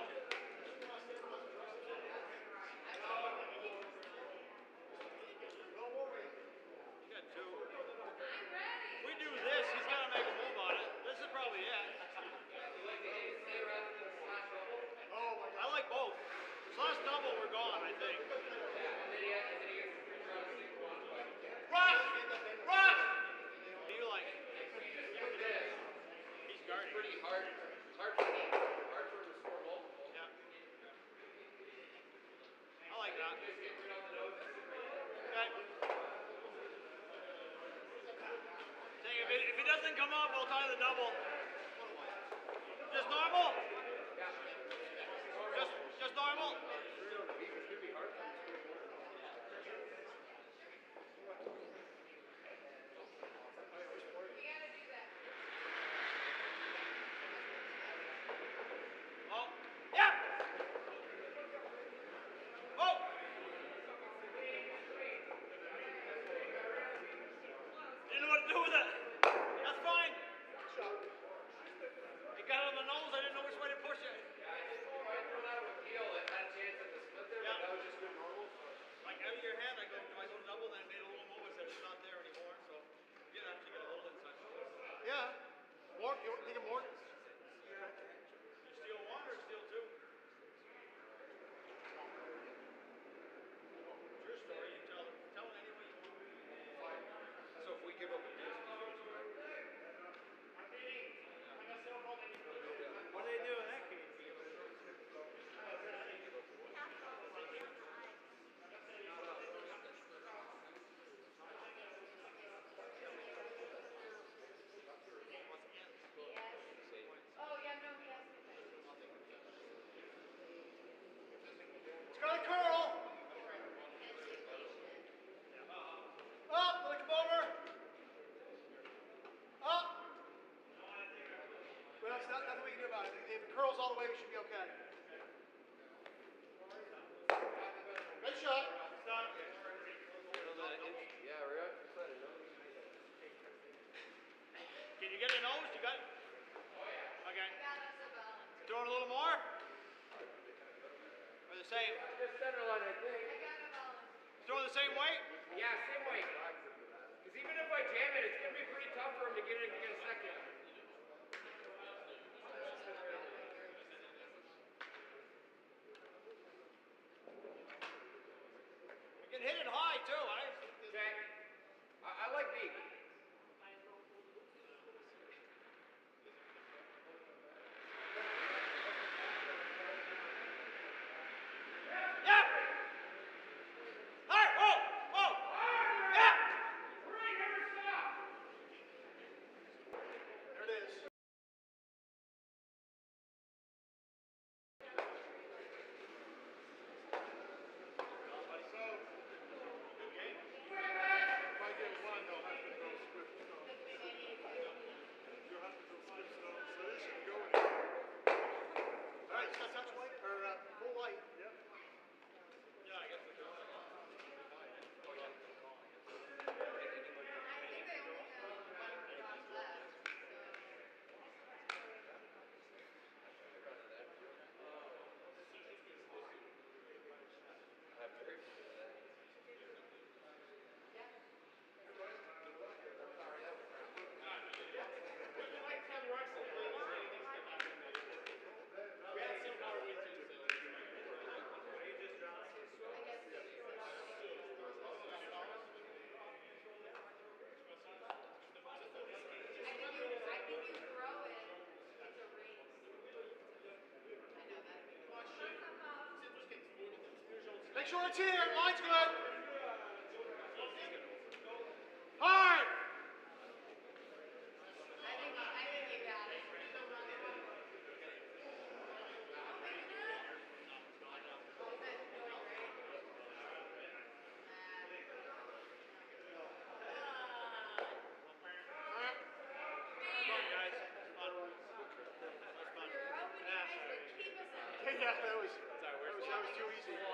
You got two. If we do this, he's got to make a move on it. This is probably it. I like both. Slash double, we're gone, I think. Rush! Rush! What do you like? He's guarding. Pretty hard for him to score multiple. Yeah. I like that. Okay. Saying if it doesn't come up, we'll tie the double. Just normal? Just normal? Oh, yeah! Oh! Didn't know what to do with it. That's fine. It got on the nose. I didn't know which way to push it. Like out of your hand, I go double, then I made a little move. I said it's not there anymore. So you did actually get a little inside. Yeah. More, you think of more? You steal one or steal two? It's your story. You tell it any way you want. So if we give up a deuce, What do they do in that case? Oh, yeah, no, he asked me that. It's got to curl. Up, let it come over. Up. Well, it's nothing we can do about it. If it curls all the way, we should be okay. Good shot. yeah, we're out inside it. Can you get a nose? You got it? Okay. Got us a balance. Throw it a little more? Or the same? Just center line, I think. I got a balance. Throw it the same way? Yeah, same way. Because even if I jam it, it's gonna be pretty tough for him to get it in a second. You can hit it high too. Okay. I like the. Yeah! High! Whoa! Whoa! Yeah! sure it's here. Line's good. Hard. I think you got it. Yeah, that was too easy. I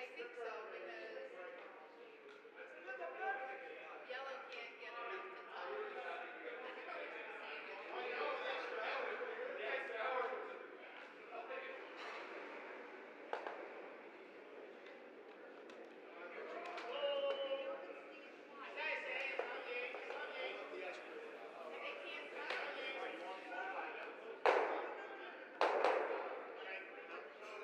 think so, because yellow can't get enough to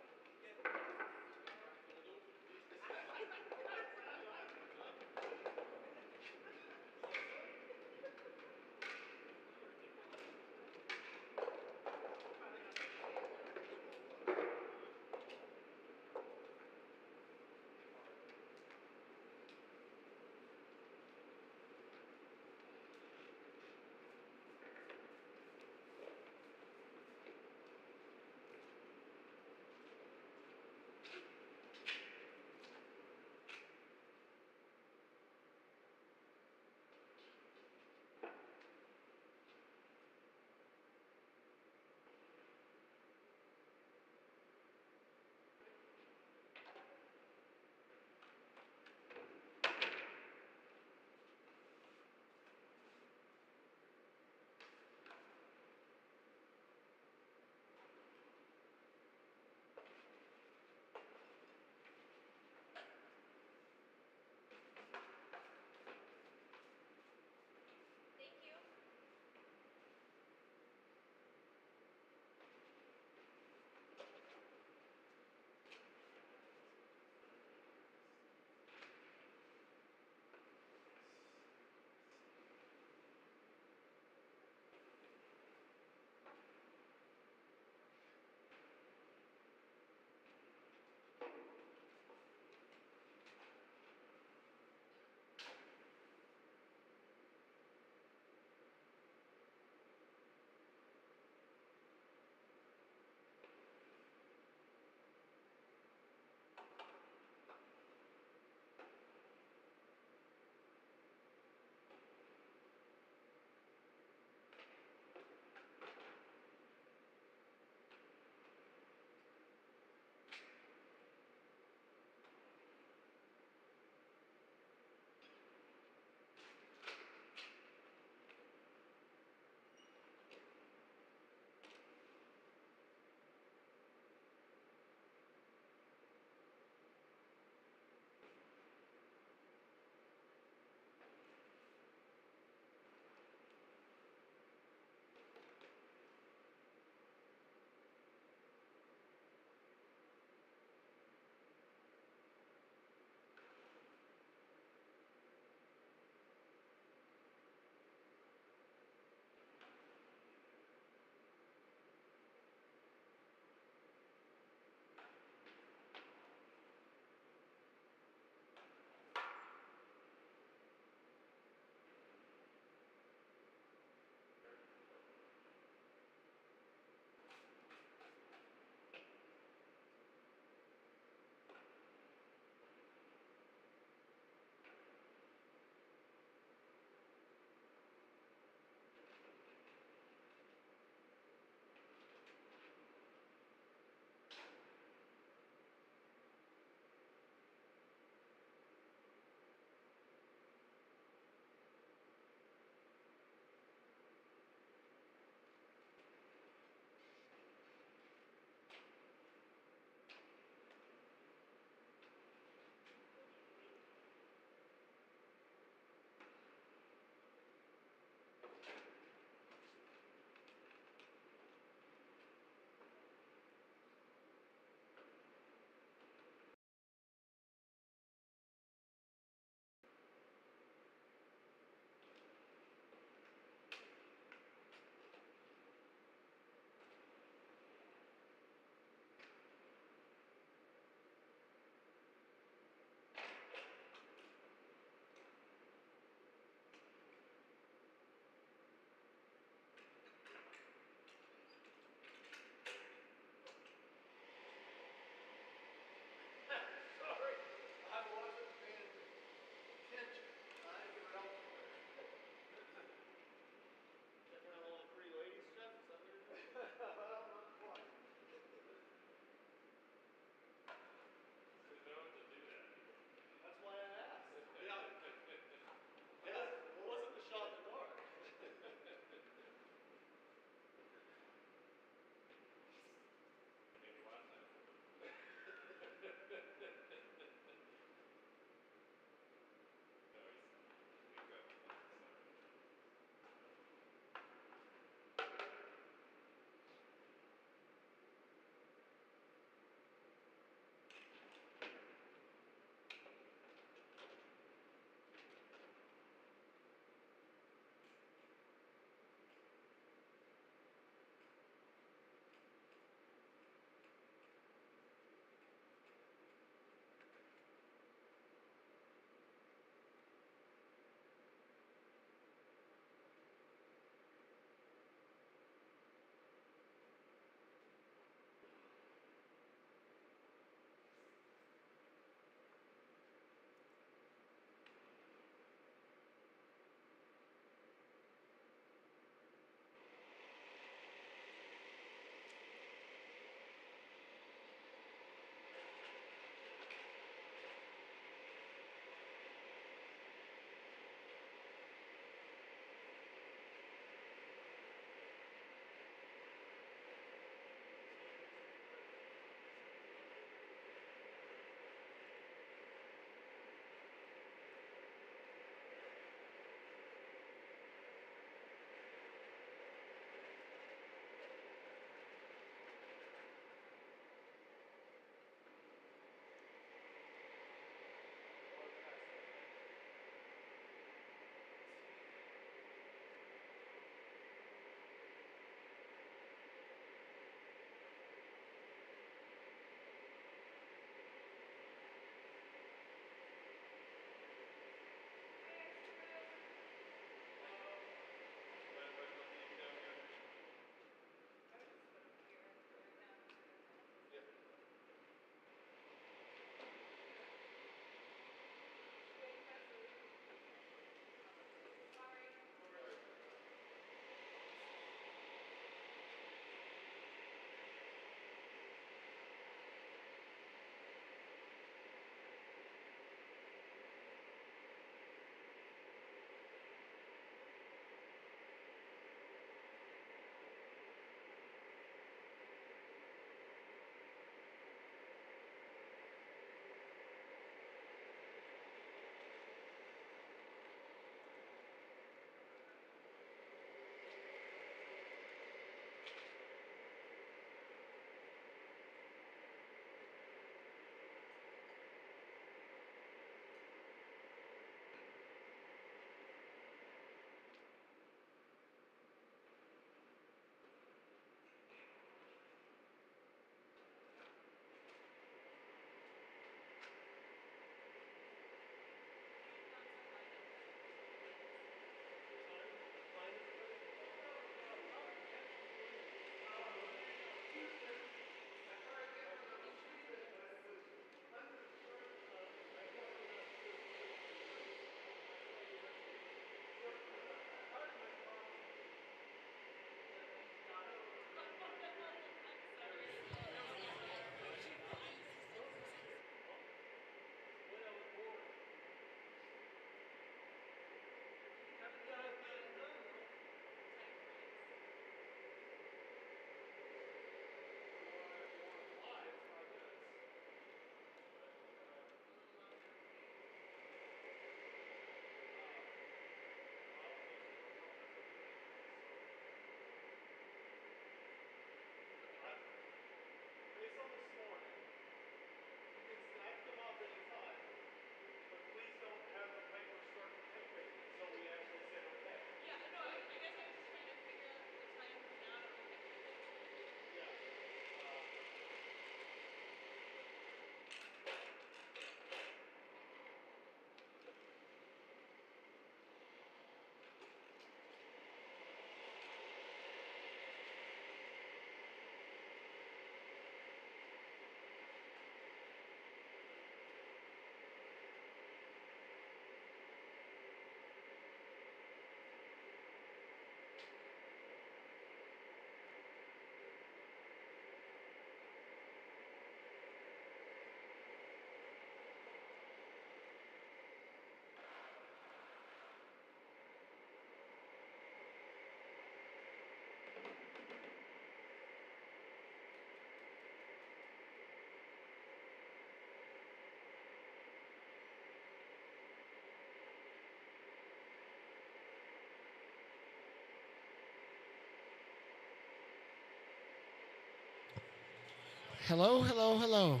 Hello, hello, hello.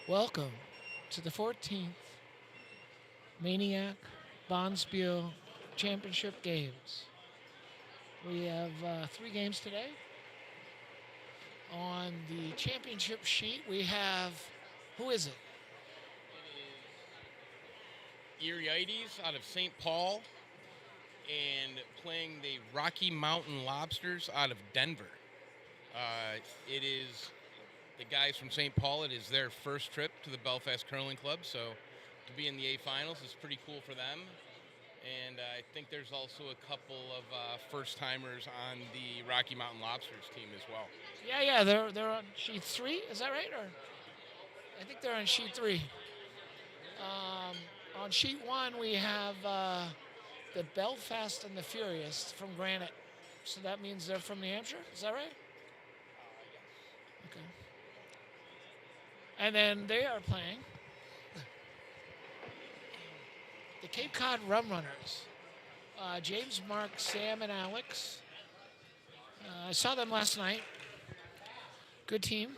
Welcome to the 14th Maine-iac Bonspiel Championship Games. We have 3 games today. On the championship sheet, we have, who is it? Irieites out of St. Paul and playing the Rocky Mountain Lobsters out of Denver. It is the guys from St. Paul. It is their first trip to the Belfast Curling Club, so to be in the A finals is pretty cool for them. And I think there's also a couple of first-timers on the Rocky Mountain Lobsters team as well. Yeah, they're on sheet 3. Is that right? Or I think they're on sheet 3. On sheet 1, we have the Belfast and the Furious from Granite. So that means they're from New Hampshire. Is that right? Yes. Okay. And then they are playing the Cape Cod Rum Runners. James, Mark, Sam, and Alex. I saw them last night. Good team.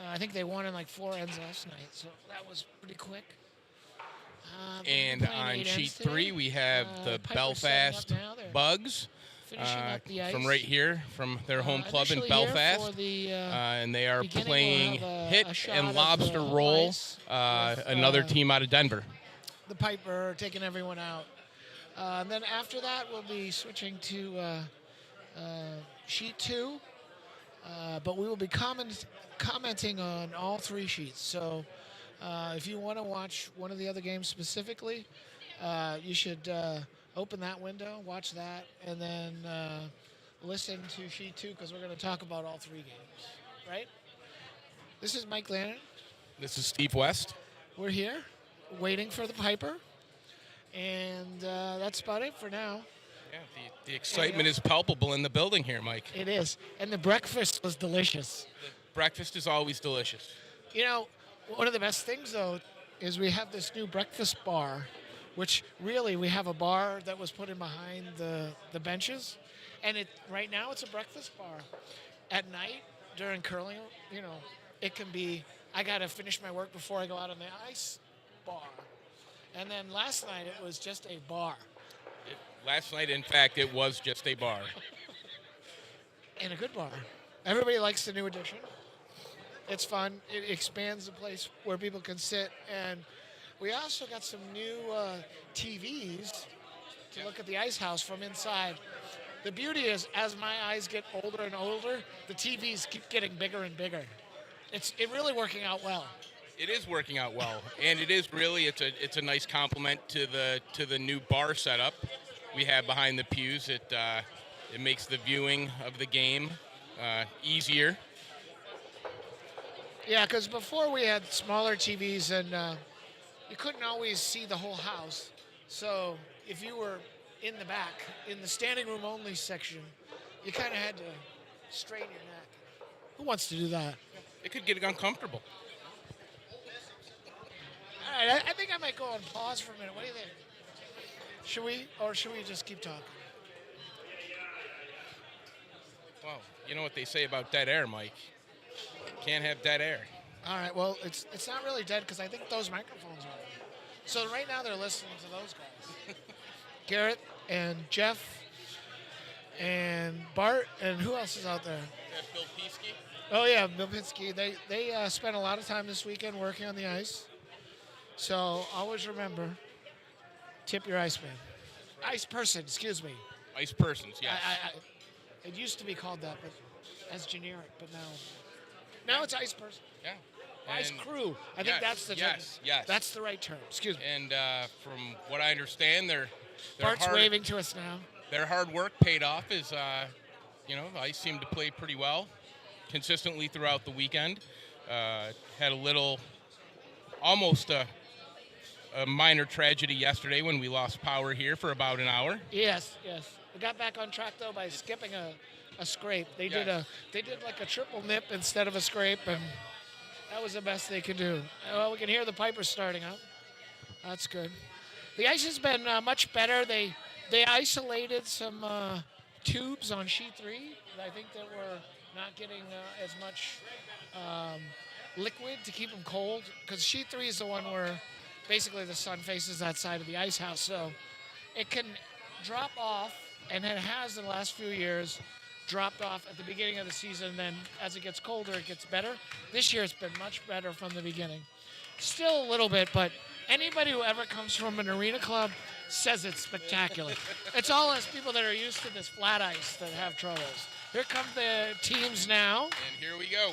I think they won in like 4 ends last night, so that was pretty quick. And on sheet 3, we have the Belfast Bugs from right here, from their home club in Belfast. And they are playing Hit and Lobster Roll, another team out of Denver. The Piper taking everyone out. And then after that, we'll be switching to sheet 2. But we will be commenting on all 3 sheets. So if you want to watch one of the other games specifically, you should open that window, watch that, and then listen to sheet 2 because we're going to talk about all 3 games, right? This is Mike Lannon. This is Steve West. We're here waiting for the Piper, and that's about it for now. Yeah, the excitement is palpable in the building here, Mike. It is, and the breakfast was delicious. The breakfast is always delicious. You know, one of the best things, though, is we have this new breakfast bar, which really we have a bar that was put in behind the benches, and right now it's a breakfast bar. At night, during curling, you know, it can be, I got to finish my work before I go out on the ice bar. And then last night, it was just a bar. Last night, in fact, it was just a bar. And a good bar. Everybody likes the new addition. It's fun. It expands the place where people can sit. And we also got some new TVs to look at the ice house from inside. The beauty is, as my eyes get older and older, the TVs keep getting bigger and bigger. It's really working out well. It is working out well, and it is really it's a nice compliment to the new bar setup we have behind the pews. It makes the viewing of the game easier. Yeah, because before we had smaller TVs and you couldn't always see the whole house. So if you were in the back, in the standing room only section, you kind of had to strain your neck. Who wants to do that? It could get uncomfortable. All right, I think I might go on pause for a minute. What do you think? Should we just keep talking? Well, you know what they say about dead air, Mike. Can't have dead air. All right, well, it's not really dead because I think those microphones are on. So right now they're listening to those guys. Garrett and Jeff and Bart and who else is out there? Bill Piesky. Oh, yeah, Bill Pinsky. They spent a lot of time this weekend working on the ice. So always remember, tip your iceman. Ice person, excuse me. Ice persons, yes. It used to be called that, but as generic. But now it's ice person. Yeah. Ice crew. I think that's the term. Yes. That's the right term. Excuse me. And from what I understand, Bart's waving to us now. Their hard work paid off. The ice seemed to play pretty well, consistently throughout the weekend. Had a little, almost a minor tragedy yesterday when we lost power here for about an hour. Yes. We got back on track though by skipping a scrape. They did like a triple nip instead of a scrape, and that was the best they could do. Well, we can hear the Piper starting up. That's good. The ice has been much better. They isolated some tubes on sheet 3 that I think that were not getting as much liquid to keep them cold. Because sheet 3 is the one where basically the sun faces that side of the ice house, so it can drop off, and it has in the last few years dropped off at the beginning of the season. Then as it gets colder, it gets better. This year it's been much better from the beginning. Still a little bit, but anybody who ever comes from an arena club says it's spectacular. It's all us people that are used to this flat ice that have troubles. Here come the teams now. And here we go.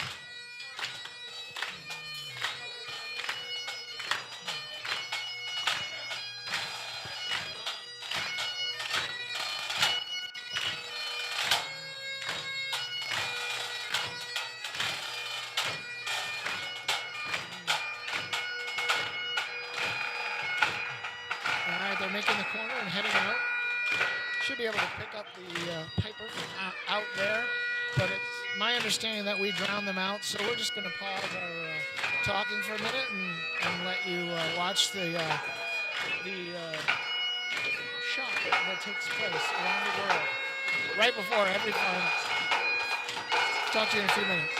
All right, they're making the corner and heading out. Should be able to pick up the Piper from out there, but it's my understanding that we drowned them out, so we're just going to pause our talking for a minute and let you watch the shot that takes place around the world right before every finals. Talk to you in a few minutes.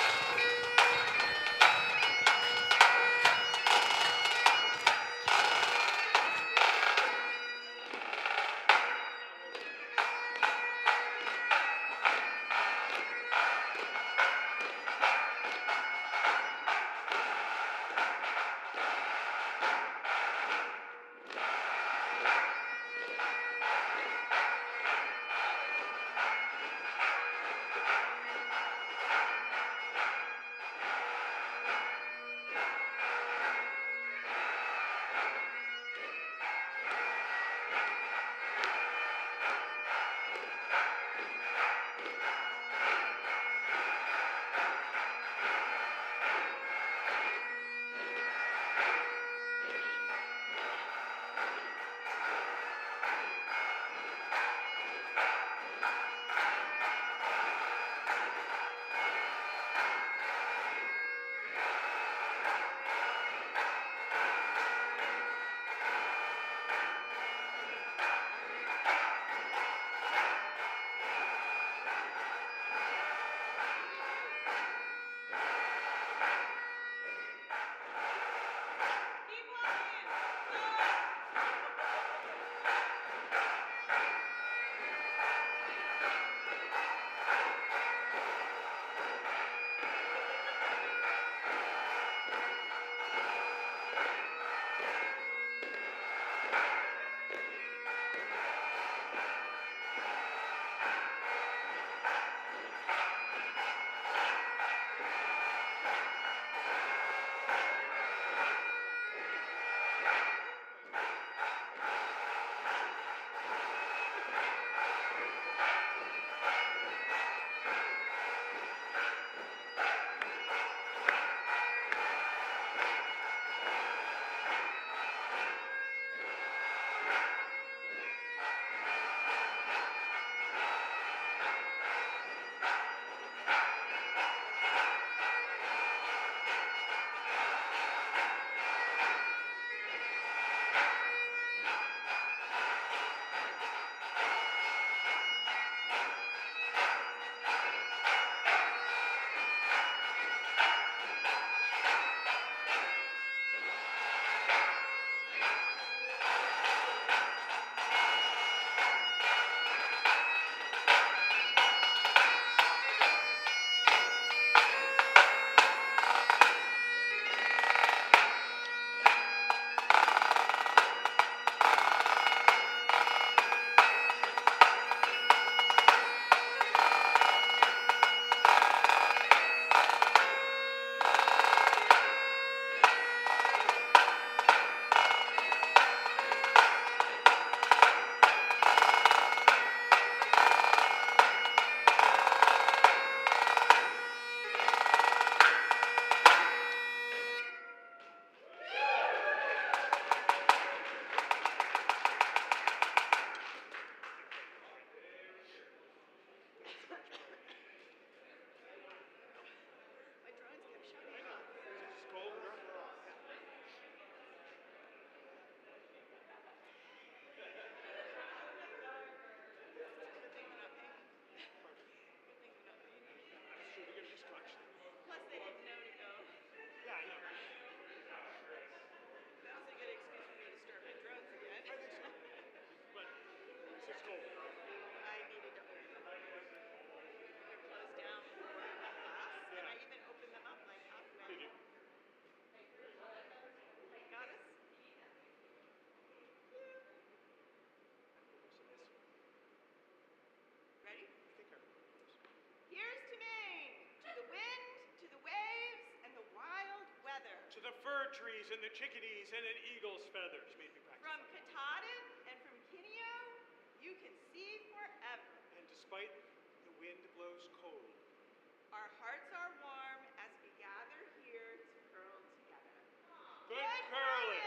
and the chickadees and an eagle's feathers made me practice. From Katahdin and from Kineo, you can see forever. And despite the wind blows cold, Our hearts are warm as we gather here to curl together. good curling.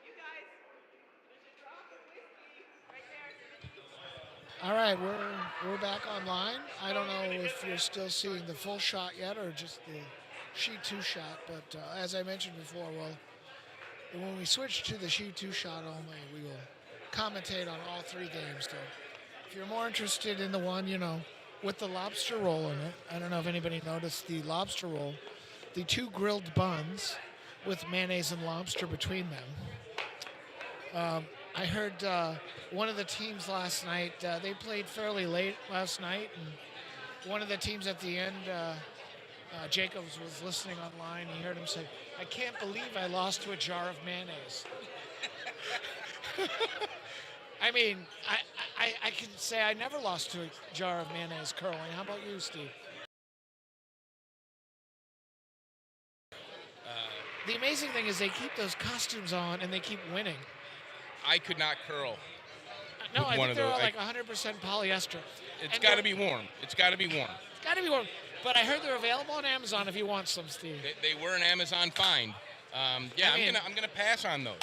You guys, there's a drop of whiskey right there. All right, we're back online. I don't know if you're still seeing the full shot yet or just the sheet 2 shot, but as I mentioned before, when we switch to the sheet 2 shot only, we will commentate on all 3 games. So if you're more interested in the one, with the lobster roll in it, I don't know if anybody noticed the lobster roll, the 2 grilled buns with mayonnaise and lobster between them. I heard one of the teams last night, they played fairly late last night, and one of the teams at the end, Jacobs was listening online. He heard him say, "I can't believe I lost to a jar of mayonnaise." I mean, I can say I never lost to a jar of mayonnaise curling. How about you, Steve? The amazing thing is they keep those costumes on and they keep winning. I could not curl. No, with I one think of they're those. all like 100% polyester. It's And got to they're- be warm. It's got to be warm. It's got to be warm. But I heard they're available on Amazon if you want some, Steve. They were an Amazon find. Yeah, I mean- I'm gonna pass on those.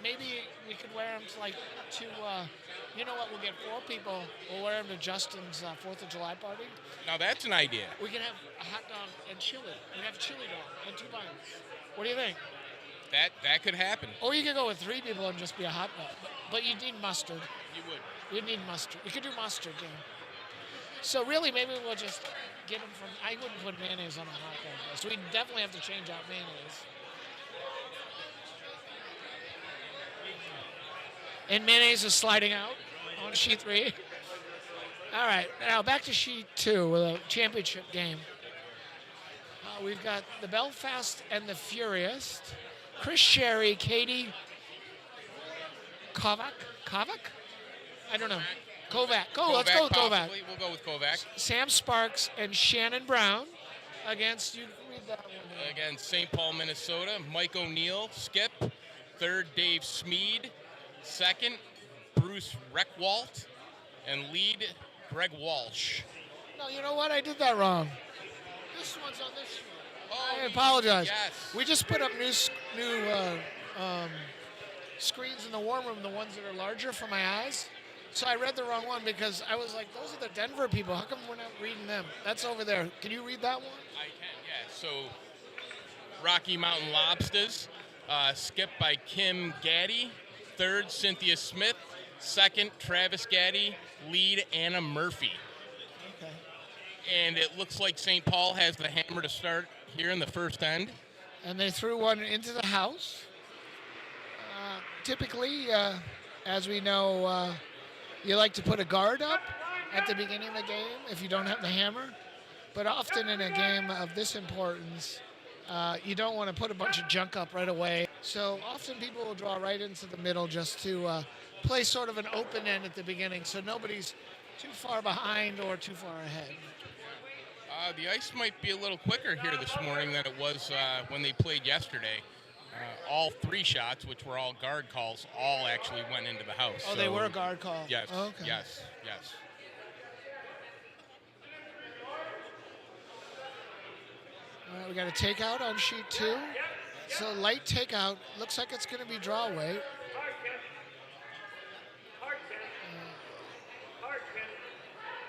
Maybe we could wear them to you know what? We'll get 4 people. We'll wear them to Justin's 4th of July party. Now that's an idea. We can have a hot dog and chili. We have chili dog and 2 buns. What do you think? That could happen. Or you could go with 3 people and just be a hot dog. But you'd need mustard. You would. We'd need mustard. We could do mustard, yeah. So really, maybe we'll just get them from. I wouldn't put mayonnaise on a hot dog. So we definitely have to change out mayonnaise. And mayonnaise is sliding out on sheet 3. All right, now back to sheet 2 with a championship game. We've got the Belfast and the Furious. Chris Sherry, Katie Kovac? I don't know. Kovac. Let's go with Kovac. Possibly. We'll go with Kovac. Sam Sparks and Shannon Brown against, you can read that one. Against St. Paul, Minnesota, Mike O'Neill, skip. 3rd, Dave Smead. 2nd, Bruce Reckwalt. And lead, Greg Walsh. No, you know what? I did that wrong. This one's on this sheet. Oh, I apologize. Yes. We just put up new screens in the warm room, the ones that are larger for my eyes. So I read the wrong one because I was like, those are the Denver people. How come we're not reading them? That's over there. Can you read that one? I can, yeah. So, Rocky Mountain Lobstahs, skipped by Kim Gaddy. 3rd, Cynthia Smith. 2nd, Travis Gaddy. Lead, Anna Murphy. Okay. And it looks like St. Paul has the hammer to start here in the first end. And they threw one into the house. Typically, as we know, you like to put a guard up at the beginning of the game if you don't have the hammer. But often in a game of this importance, you don't want to put a bunch of junk up right away. So often people will draw right into the middle just to play sort of an open end at the beginning so nobody's too far behind or too far ahead. The ice might be a little quicker here this morning than it was when they played yesterday. All 3 shots, which were all guard calls, all actually went into the house. Oh, so they were a guard call? Yes, Okay. yes. All right, we got a takeout on sheet 2. So light takeout. Looks like it's going to be draw weight.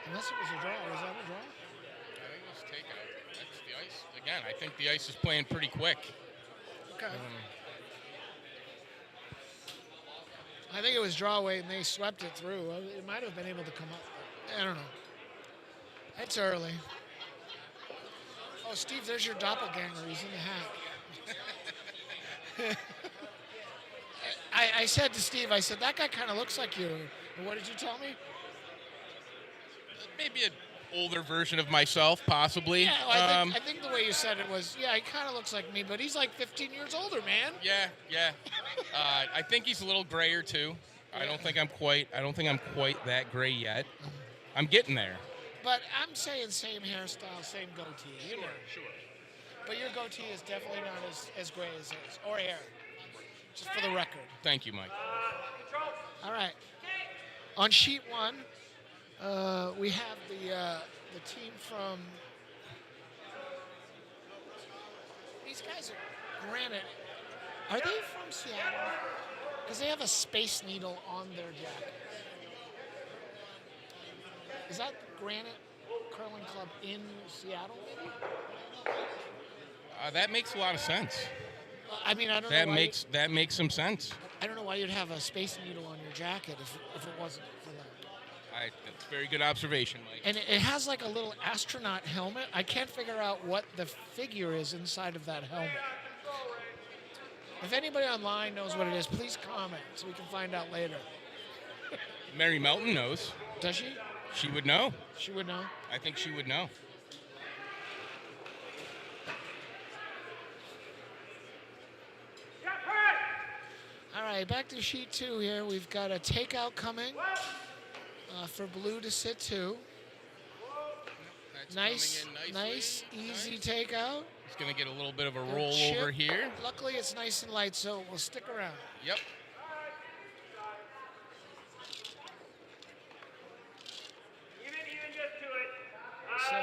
Unless it was a draw. Was that a draw? I think it was takeout. That's the ice. Again, I think the ice is playing pretty quick. Okay. I think it was draw weight and they swept it through. It might have been able to come up. I don't know. It's early. Oh, Steve, there's your doppelganger. He's in the hat. I said to Steve, I said, that guy kind of looks like you. And what did you tell me? Maybe older version of myself, possibly. Yeah, well, I think the way you said it was, yeah, he kind of looks like me, but he's like 15 years older, man. Yeah. I think he's a little grayer too. I don't think I'm quite that gray yet. I'm getting there. But I'm saying same hairstyle, same goatee. You know. Sure. But your goatee is definitely not as gray as his, or hair. Just for the record. Thank you, Mike. All right. On sheet 1, we have the team from. These guys are Granite. Are they from Seattle? Because they have a Space Needle on their jacket. Is that Granite Curling Club in Seattle, maybe? That makes a lot of sense. I mean, I don't know That why that makes some sense. I don't know why you'd have a Space Needle on your jacket if it wasn't for that. That's a very good observation, Mike. And it has like a little astronaut helmet. I can't figure out what the figure is inside of that helmet. If anybody online knows what it is, please comment so we can find out later. Mary Melton knows. Does she? She would know. She would know. I think she would know. All right, back to sheet 2 here. We've got a takeout coming for Blue to sit 2. That's Nice, coming in nice, nicely. easy takeout. He's going to get a little bit of a Good roll chip. over here. Luckily, it's nice and light, so we'll stick around. Yep. Even just to it. So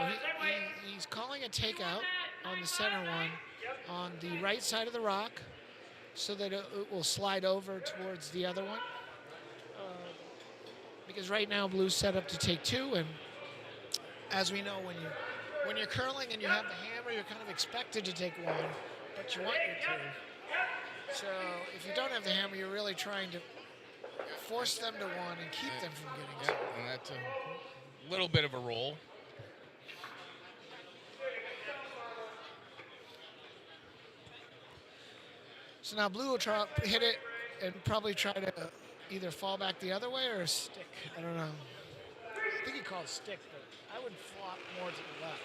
he's calling a takeout on the center one on the right side of the rock so that it will slide over towards the other one. Because right now Blue's set up to take 2, and as we know, when you're curling and you have the hammer, you're kind of expected to take 1, but you want your 2. So if you don't have the hammer, you're really trying to force them to 1 and keep them from getting 2. And that's a little bit of a roll. So now Blue will hit it and probably try to either fall back the other way or stick. I don't know. I think he called stick, but I would flop more to the left.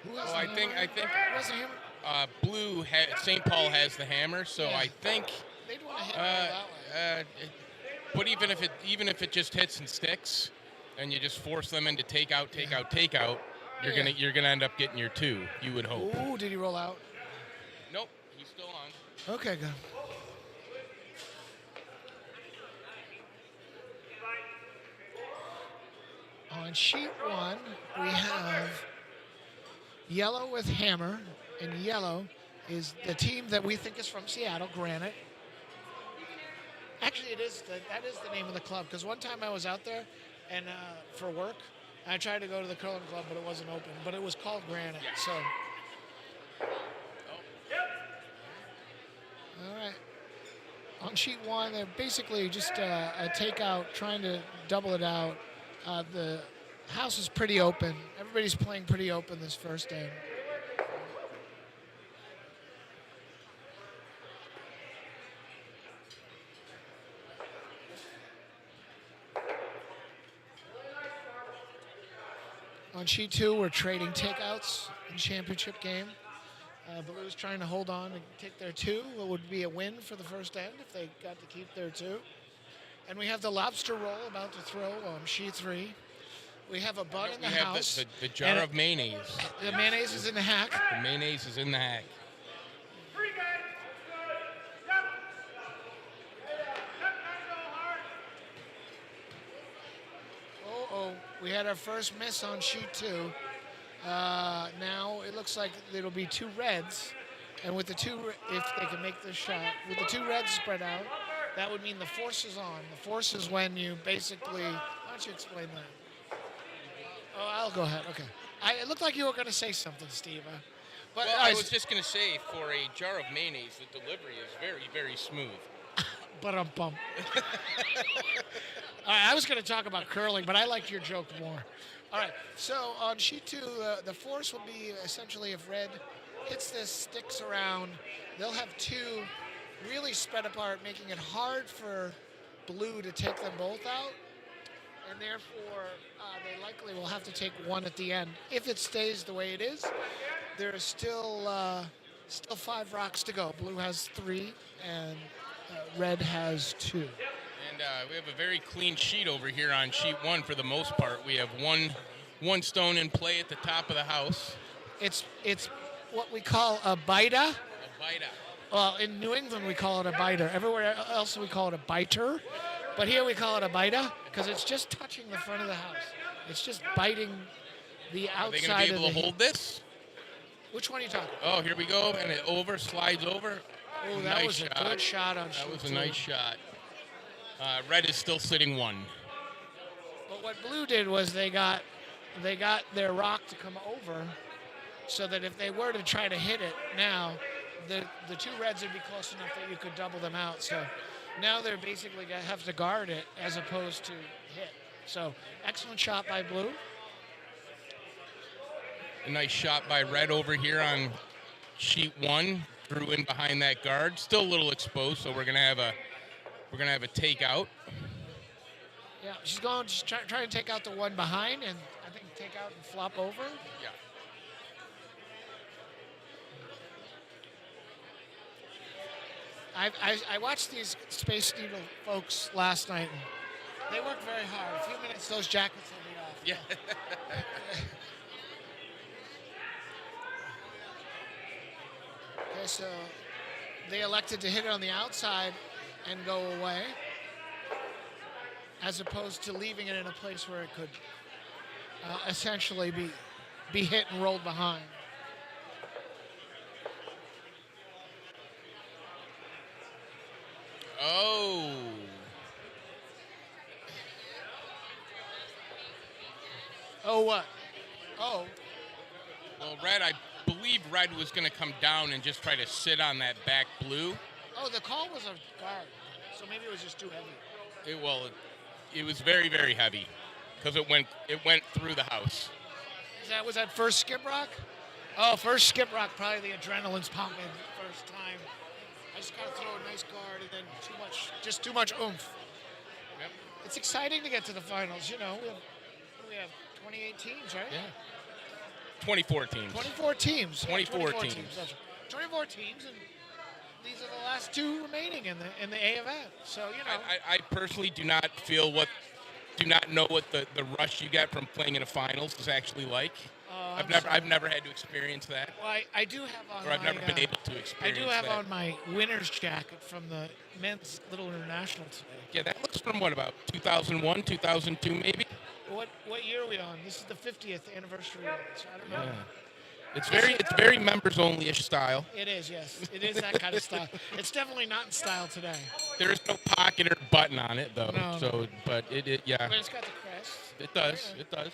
Who has the I think Who has the hammer? Blue St. Paul has the hammer, so Yeah. I think. They'd want to hit it that way. But even if it just hits and sticks, and you just force them into take out, you're gonna end up getting your 2. You would hope. Ooh, did he roll out? Nope, he's still on. Okay, good. On sheet 1, we have yellow with hammer, and yellow is the team that we think is from Seattle, Granite. Actually, that is the name of the club, because one time I was out there and for work, I tried to go to the curling club, but it wasn't open. But it was called Granite, so. All right. On sheet 1, they're basically just a takeout, trying to double it out. The house is pretty open. Everybody's playing pretty open this first day. On sheet 2, we're trading takeouts in championship game. Blue's trying to hold on and take their 2. It would be a win for the first end if they got to keep their 2. And we have the lobster roll about to throw on sheet 3. We have a bun in the house. The jar of mayonnaise. The mayonnaise is in the hack. The mayonnaise is in the hack. We had our first miss on sheet 2. Now it looks like it'll be 2 reds. And with the 2, if they can make this shot, with the 2 reds spread out, that would mean the force is on. The force is when you basically, why don't you explain that? Oh, I'll go ahead, okay. It looked like you were going to say something, Steve. But Well, I was just going to say, for a jar of mayonnaise, the delivery is very, very smooth. But I'm bummed. All right, I was going to talk about curling, but I liked your joke more. All right, so on sheet 2, the force will be essentially if red hits this, sticks around, they'll have 2 really spread apart, making it hard for blue to take them both out. and therefore they likely will have to take one at the end. If it stays the way it is, there is still 5 rocks to go. Blue has 3, and red has 2. And we have a very clean sheet over here on sheet 1 for the most part. We have one stone in play at the top of the house. It's what we call a bita. A bita. Well, in New England we call it a biter. Everywhere else we call it a biter. But here we call it a bita because it's just touching the front of the house. It's just biting the outside of the... Are they going to be able to hold this? Which one are you talking about? Oh, here we go, and it slides over. Oh, that was a good shot on sheet 2. That was a nice shot. Red is still sitting 1. But what blue did was they got their rock to come over so that if they were to try to hit it now, the 2 reds would be close enough that you could double them out. So now they're basically going to have to guard it as opposed to hit. So excellent shot by blue. A nice shot by red over here on sheet 1. Threw in behind that guard. Still a little exposed, so we're gonna have a takeout. Yeah, she's going to try to take out the one behind, and I think take out and flop over. Yeah. I watched these Space Needle folks last night, and they work very hard. A few minutes, those jackets will be off. Yeah. Okay, so they elected to hit it on the outside and go away, as opposed to leaving it in a place where it could essentially be hit and rolled behind. Oh. Oh, what? Oh. Well, red, I believe red was going to come down and just try to sit on that back blue. Oh, the call was a guard, so maybe it was just too heavy. It was very, very heavy because it went through the house. Was that first skip rock? Oh, first skip rock, probably the adrenaline's pumping first time. I just got to throw a nice guard and then too much oomph. Yep. It's exciting to get to the finals. You know, we have 28 teams, right? Yeah. 24 teams. 24 teams. 24 teams. That's right. 24 teams, and these are the last 2 remaining in the A event. So, you know. I personally do not know what the rush you get from playing in a finals is actually like. I've never had to experience that. Well, I do have on. Or I've never been able to experience that. I do have on my winner's jacket from the men's Little International today. Yeah, that looks from what, about 2001, 2002 maybe? What year are we on? This is the 50th anniversary. So I don't know. Yeah. It's very members only-ish style. It is, yes. It is that kind of style. It's definitely not in style today. There is no pocket or button on it though. No. So, but yeah. But it's got the crest. It does. It does.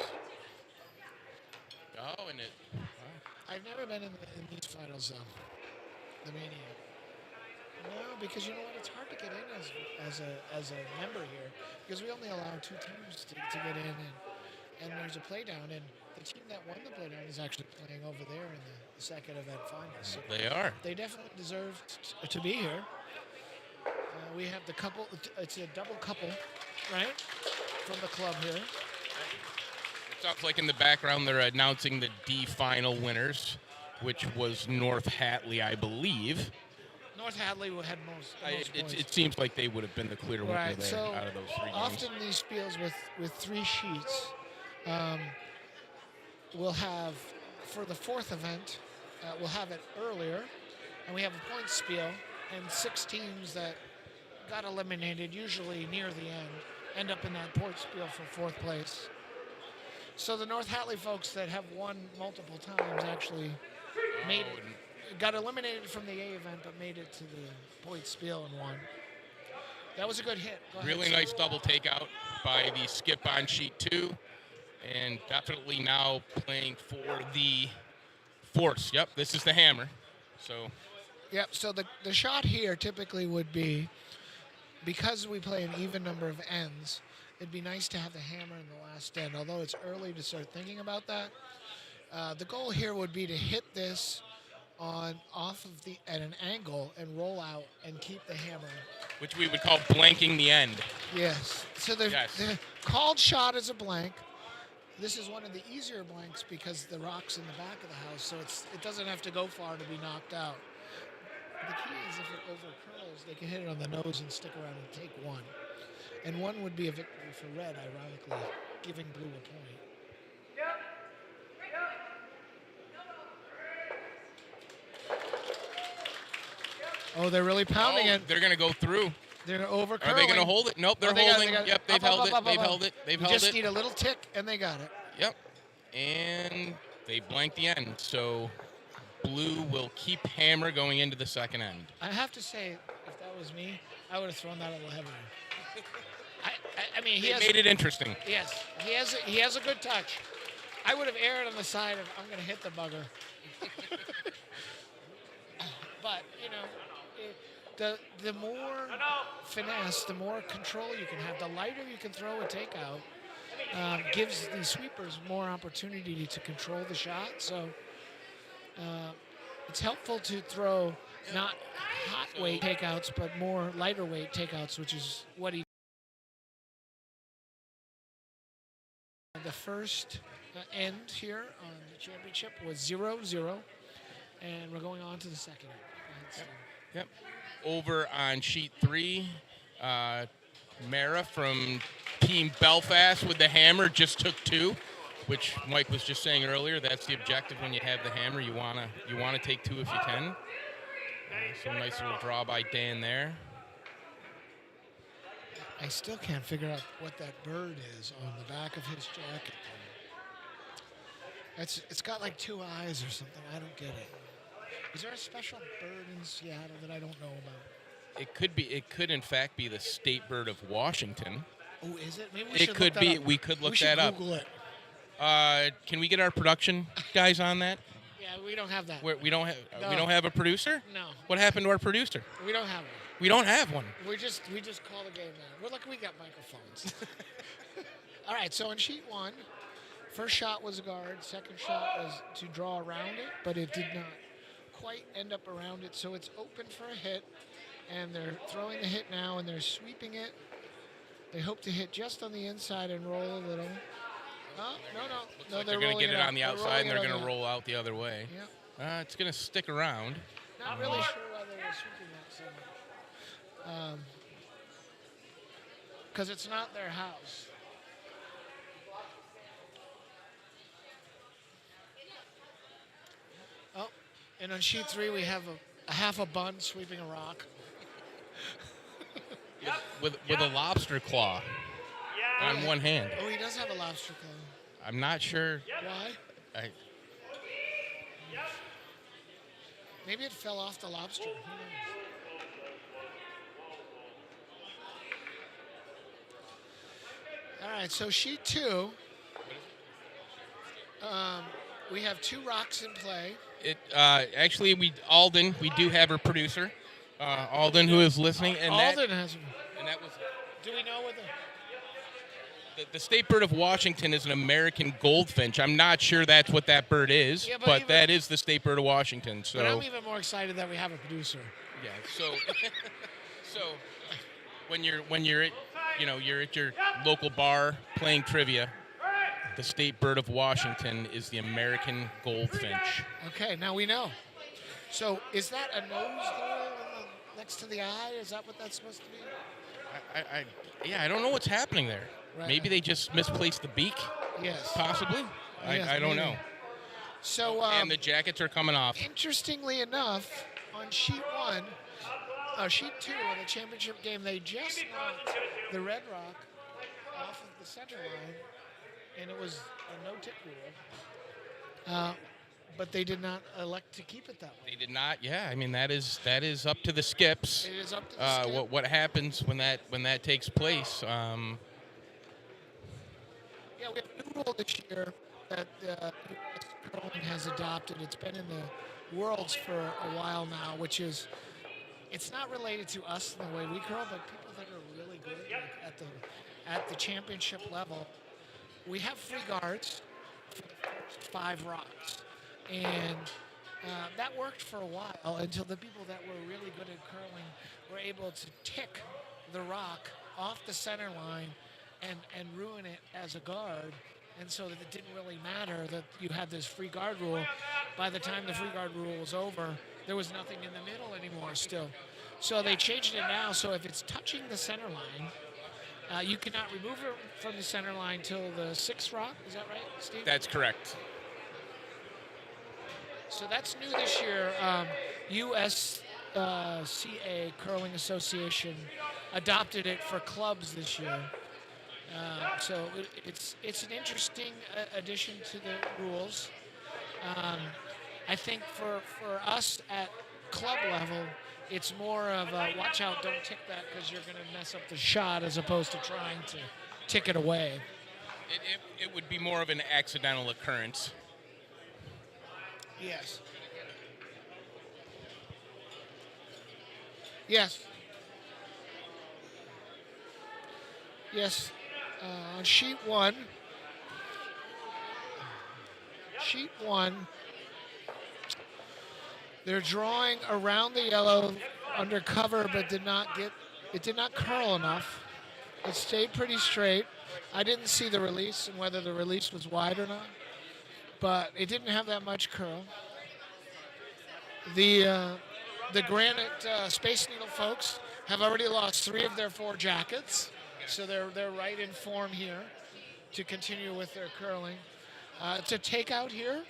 Oh, and it. Wow. I've never been in these finals though. The Maine-iac. No, because you know what? It's hard to get in as a member here because we only allow 2 teams to get in, and there's a playdown, and the team that won the playdown is actually playing over there in the second event finals. So they are. They definitely deserve to be here. We have the couple. It's a double couple, right, from the club here. It sounds like in the background they're announcing the D final winners, which was North Hatley, I believe. North Hatley had most points. It seems like they would have been the clear winner right, there so out of those 3 games. Often these spiels with 3 sheets, we'll have, for the 4th event, we'll have it earlier, and we have a point spiel, and 6 teams that got eliminated, usually near the end up in that point spiel for 4th place. So the North Hatley folks that have won multiple times actually got eliminated from the A event, but made it to the point spiel and won. That was a good hit. Really nice double takeout by the skip on sheet 2, and definitely now playing for the force. Yep, this is the hammer. So. Yep. So the shot here typically would be, because we play an even number of ends, it'd be nice to have the hammer in the last end. Although it's early to start thinking about that, the goal here would be to hit this off of at an angle and roll out and keep the hammer. Which we would call blanking the end. Yes. So the called shot is a blank. This is one of the easier blanks because the rock's in the back of the house, so it doesn't have to go far to be knocked out. The key is if it over curls, they can hit it on the nose and stick around and take one. And one would be a victory for red, ironically, giving blue a point. Oh, they're really pounding it. They're going to go through. They're over curling. Are they going to hold it? Nope, they're holding. Yep, they've held it. They've held it. They've held it. You just need a little tick, and they got it. Yep. And they blank the end. So blue will keep hammer going into the second end. I have to say, if that was me, I would have thrown that a little heavier. I mean, he made it interesting. Yes, he has a good touch. I would have erred on the side of I'm going to hit the bugger. But you know, the more finesse, the more control you can have. The lighter you can throw a takeout gives the sweepers more opportunity to control the shot. So it's helpful to throw not hot weight takeouts, but more lighter weight takeouts, which is what he. The first end here on the championship was 0-0, and we're going on to the second end. Yep. Over on sheet 3, Mara from Team Belfast with the hammer just took 2, which Mike was just saying earlier. That's the objective when you have the hammer. You wanna take 2 if you can. So nice little draw by Dan there. I still can't figure out what that bird is on the back of his jacket. It's got like 2 eyes or something. I don't get it. Is there a special bird in Seattle that I don't know about? It could be. It could in fact be the state bird of Washington. Oh, is it? Maybe we should It could look be. that up. We could look that up. Google it. Can we get our production guys on that? Yeah, we don't have that. We don't have. No. We don't have a producer. No. What happened to our producer? We don't have one. We don't have one. We just call the game now. We're lucky we got microphones. All right, so in sheet 1, first shot was a guard. Second shot was to draw around it, but it did not quite end up around it. So it's open for a hit, and they're throwing the hit now, and they're sweeping it. They hope to hit just on the inside and roll a little. Oh, no. Like they're going to get it on the outside, and they're going to roll out the other way. Yeah. It's going to stick around. Not really sure why they were sweeping that so much. Because it's not their house. Oh, and on sheet 3 we have a half a bun sweeping a rock. with a lobster claw on one hand. Oh, he does have a lobster claw. I'm not sure. Why? Maybe it fell off the lobster. Who knows? All right, so sheet 2, we have 2 rocks in play. Actually, Alden, we do have a producer, Alden, who is listening, and Alden has. And that was. Do we know what the state bird of Washington is an American goldfinch. I'm not sure that's what that bird is, but that is the state bird of Washington. So. But I'm even more excited that we have a producer. Yeah. So when you're at you're at your local bar playing trivia, the state bird of Washington is the American goldfinch. Okay, now we know. So is that a nose hole next to the eye? Is that what that's supposed to be? I don't know what's happening there. Right. Maybe they just misplaced the beak. Yes. Possibly. Yes, I don't maybe. know. So and the jackets are coming off. Interestingly enough, on sheet 1, sheet 2 of the championship game, they just knocked the red rock off of the center line, and it was a no-tip rule. But they did not elect to keep it that way. They did not. Yeah, I mean that is up to the skips. It is up to the skip. What happens when that takes place? Yeah, we have a new rule this year that U.S. curling has adopted. It's been in the worlds for a while now, which is it's not related to us in the way we curl, but people that are really good like at the championship level. We have free guards for the first 5 rocks, and That worked for a while until the people that were really good at curling were able to tick the rock off the center line and ruin it as a guard. And so that it didn't really matter that you had this free guard rule. By the time the free guard rule was over, there was nothing in the middle anymore still. So they changed it now, so if it's touching the center line, you cannot remove it from the center line till the sixth rock. Is that right, Steve? That's correct. So that's new this year. USCA Curling Association adopted it for clubs this year. So it's an interesting addition to the rules. I think for us at club level, it's more of a watch out, don't tick that because you're going to mess up the shot as opposed to trying to tick it away. It would be more of an accidental occurrence. Yes. Yes. Yes. On sheet one, they're drawing around the yellow under cover, but did not curl enough. It stayed pretty straight. I didn't see the release and whether the release was wide or not, but it didn't have that much curl. The Granite Space Needle folks have already lost 3 of their 4 jackets, so they're right in form here to continue with their curling. It's a takeout here.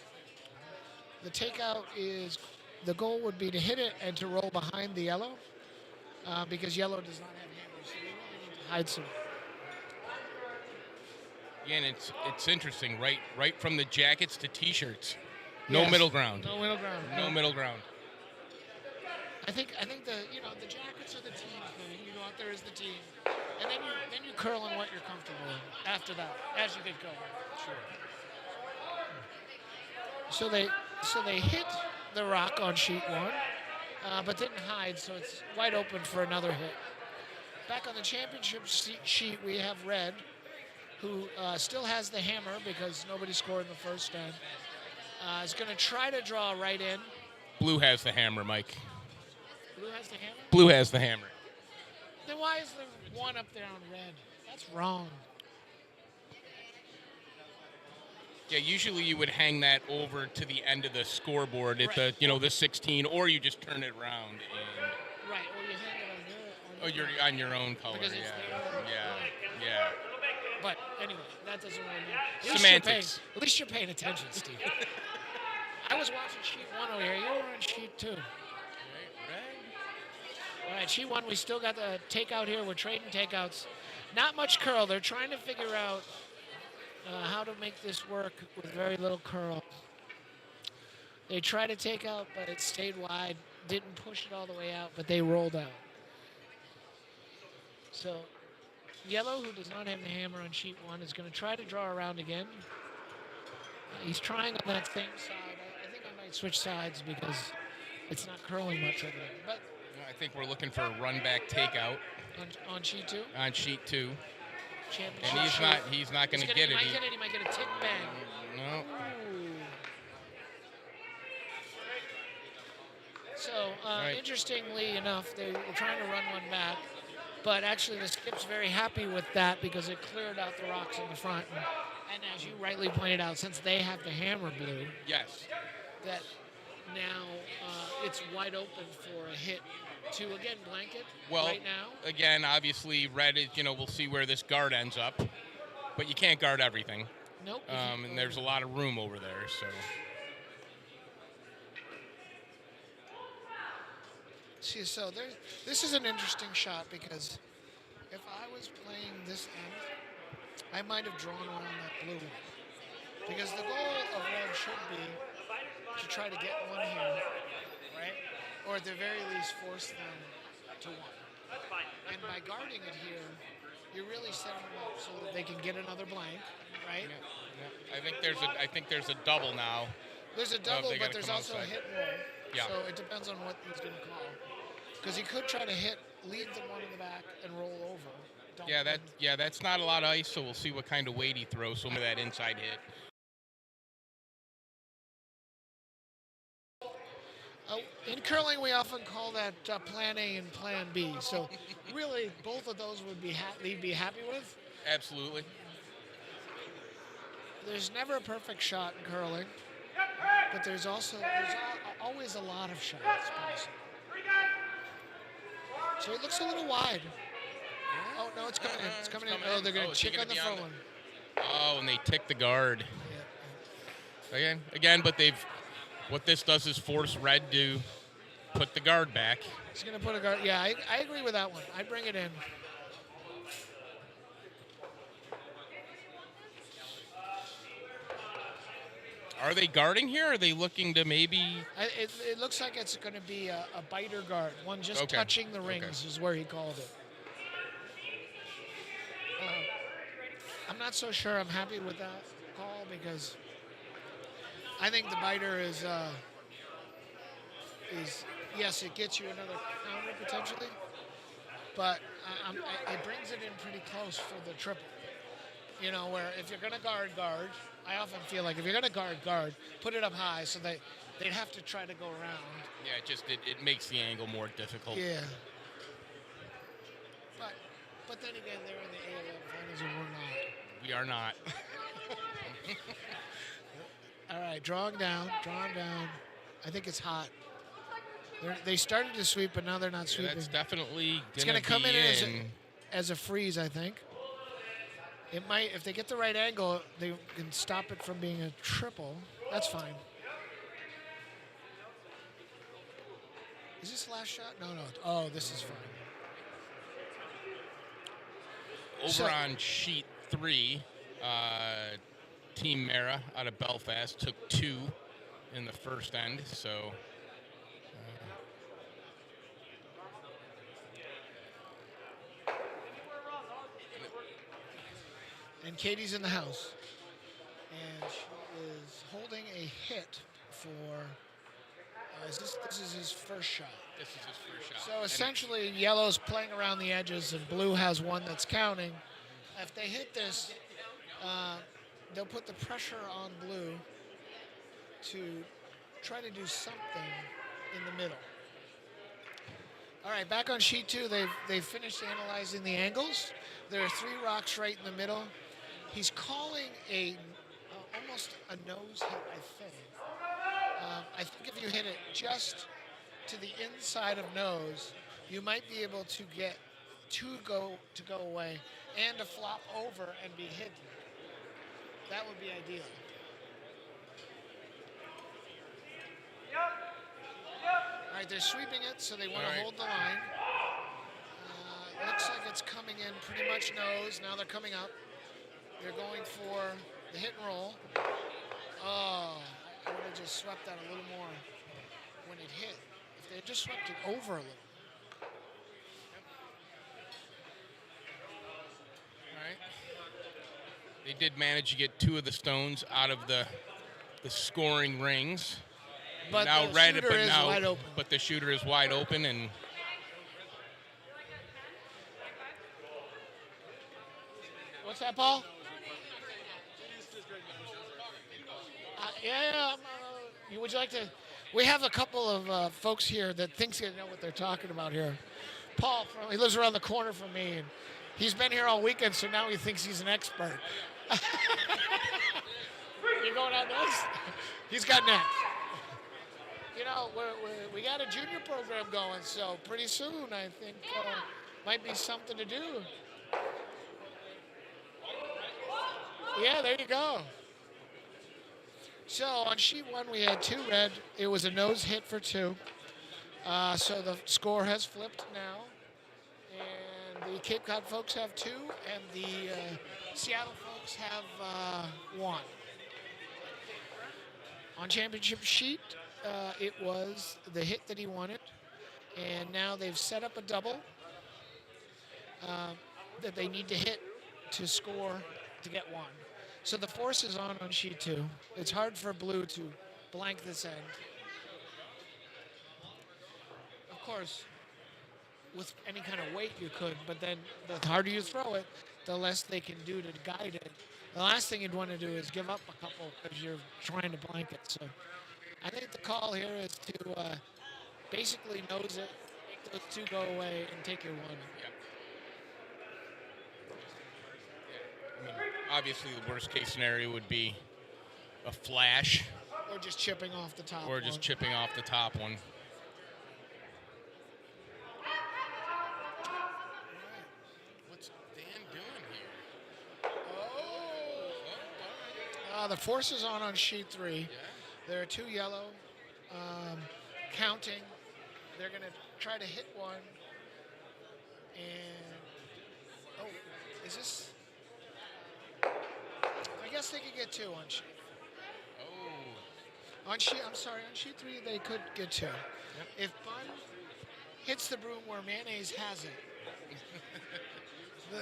The takeout is, the goal would be to hit it and to roll behind the yellow because yellow does not have hammers, so we really need to hide some. Yeah, and it's interesting, right from the jackets to T-shirts. No Yes. middle ground. No middle ground. No middle ground. I think the jackets are the team thing. You go out there as the team, and then you curl in what you're comfortable in. After that, as you get going. Sure. So they hit the rock on sheet 1, but didn't hide, so it's wide open for another hit. Back on the championship sheet, we have Red, who still has the hammer because nobody scored in the first end. Is going to try to draw right in. Blue has the hammer, Mike. Blue has the hammer? Blue has the hammer. Then why is there one up there on red? That's wrong. Yeah, usually you would hang that over to the end of the scoreboard at Right. the 16, or you just turn it around and Right, or you hang it on your you're on your own color. Because it's there. Yeah. But anyway, that doesn't really matter. Semantics. At least you're paying attention, Steve. I was watching sheet 1 over here. You were on sheet 2. All right, sheet 1, we still got the takeout here. We're trading takeouts. Not much curl. They're trying to figure out how to make this work with very little curl. They tried to take out, but it stayed wide. Didn't push it all the way out, but they rolled out. So yellow, who does not have the hammer on sheet 1, is going to try to draw around again. He's trying on that same side. I think I might switch sides because it's not curling much over there. But I think we're looking for a run back takeout on sheet 2? on sheet 2. Championship And sheet. he's not going to get it. He might get a tick bang. No. Ooh. So, Right. interestingly enough, they were trying to run one back, but actually the skip's very happy with that because it cleared out the rocks in the front. And as you rightly pointed out, since they have the hammer blue, Yes. that now it's wide open for a hit to, again, blanket Well, right now. again, obviously, red is, we'll see where this guard ends up, but you can't guard everything. Nope. And there's a lot of room over there, so. See, so this is an interesting shot because if I was playing this end, I might have drawn around that blue one. Because the goal of red should be to try to get one here, right? Or at the very least force them to one. And by guarding it here, you're really setting them up so that they can get another blank, right? Yeah. I think there's a double now. There's a they double, gotta but there's come also a outside. hit and roll. Yeah. So it depends on what he's going to call. Because he could try to lead the one in the back and roll over. That's not a lot of ice, so we'll see what kind of weight he throws. Some of that inside hit. In curling, we often call that Plan A and Plan B. So, really, both of those would be they'd be happy with. Absolutely. There's never a perfect shot in curling, but there's always a lot of shots possible. So it looks a little wide. Oh no, it's coming in. It's coming in. Oh, they're going to chick on the front one. Oh, and they tick the guard. Again, but what this does is force red to put the guard back. He's going to put a guard. Yeah, I agree with that one. I'd bring it in. Are they guarding here? Or are they looking to maybe... It looks like it's going to be a biter guard. One just touching the rings is where he called it. I'm not so sure I'm happy with that call because I think the biter is yes, it gets you another counter potentially, but it brings it in pretty close for the triple. You know, where if you're going to guard, I often feel like if you're going to guard, put it up high so they'd have to try to go around. Yeah, it makes the angle more difficult. Yeah. But then again, they're in the ALM finals and we're not. We are not. All right, drawing down. I think it's hot. They started to sweep, but now they're not sweeping. That's definitely it's going to come in as a freeze, I think. It might, if they get the right angle, they can stop it from being a triple. That's fine. Is this last shot? No. Oh, this is fine. Over on sheet 3, Team Mara out of Belfast took 2 in the first end, so... And Katie's in the house. And she is holding a hit for... this is his first shot. This is his first shot. So essentially, yellow's playing around the edges, and blue has one that's counting. If they hit this, they'll put the pressure on blue to try to do something in the middle. All right, back on sheet 2, they've finished analyzing the angles. There are 3 rocks right in the middle. He's calling almost a nose hit, I think. I think if you hit it just to the inside of nose, you might be able to get 2 to go away and to flop over and be hidden. That would be ideal. All right, they're sweeping it, so they want to hold the line. Looks like it's coming in pretty much nose. Now they're coming up. They're going for the hit and roll. Oh, I would have just swept that a little more when it hit. If they had just swept it over a little. All right. They did manage to get 2 of the stones out of the scoring rings. But now the red, shooter is wide open. But the shooter is wide open, and what's that, Paul? Would you like to? We have a couple of folks here that thinks they know what they're talking about here. Paul, he lives around the corner from me, and he's been here all weekend, so now he thinks he's an expert. You going on this? He's got next. You know, we got a junior program going, so pretty soon I think might be something to do. Yeah, there you go. So on sheet 1 we had 2 red. It was a nose hit for 2. So the score has flipped now. And the Cape Cod folks have 2, and the Seattle folks have 1. On championship sheet, it was the hit that he wanted. And now they've set up a double that they need to hit to score to get 1. So the force is on sheet 2. It's hard for blue to blank this end. Of course, with any kind of weight you could, but then the harder you throw it, the less they can do to guide it. The last thing you'd want to do is give up a couple because you're trying to blank it. So I think the call here is to basically nose it, make those two go away, and take your one. Yep. I mean, obviously, the worst case scenario would be a flash. Or just chipping off the top Or just one. chipping off the top one. What's Dan doing here? The force is on sheet 3. Yeah. There are 2 yellow. Counting. They're going to try to hit one. And, is this? I guess they could get 2 on sheet. Oh. On sheet 3 they could get 2. Yep. If Bun hits the broom where Mayonnaise has it,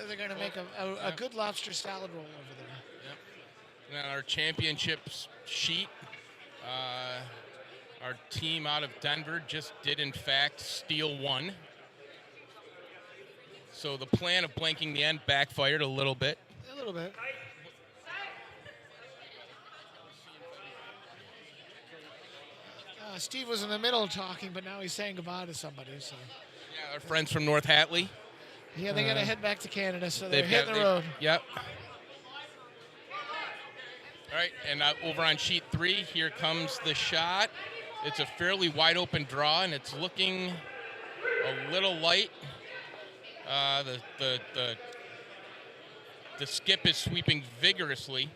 they're going to make a good lobster salad roll over there. Yep. Now our championships sheet, our team out of Denver just did in fact steal 1. So the plan of blanking the end backfired a little bit. A little bit. Steve was in the middle talking, but now he's saying goodbye to somebody. So. Yeah, our friends from North Hatley. Yeah, they got to head back to Canada, so they're hitting the road. Yep. All right, and over on sheet 3, here comes the shot. It's a fairly wide open draw, and it's looking a little light. The skip is sweeping vigorously.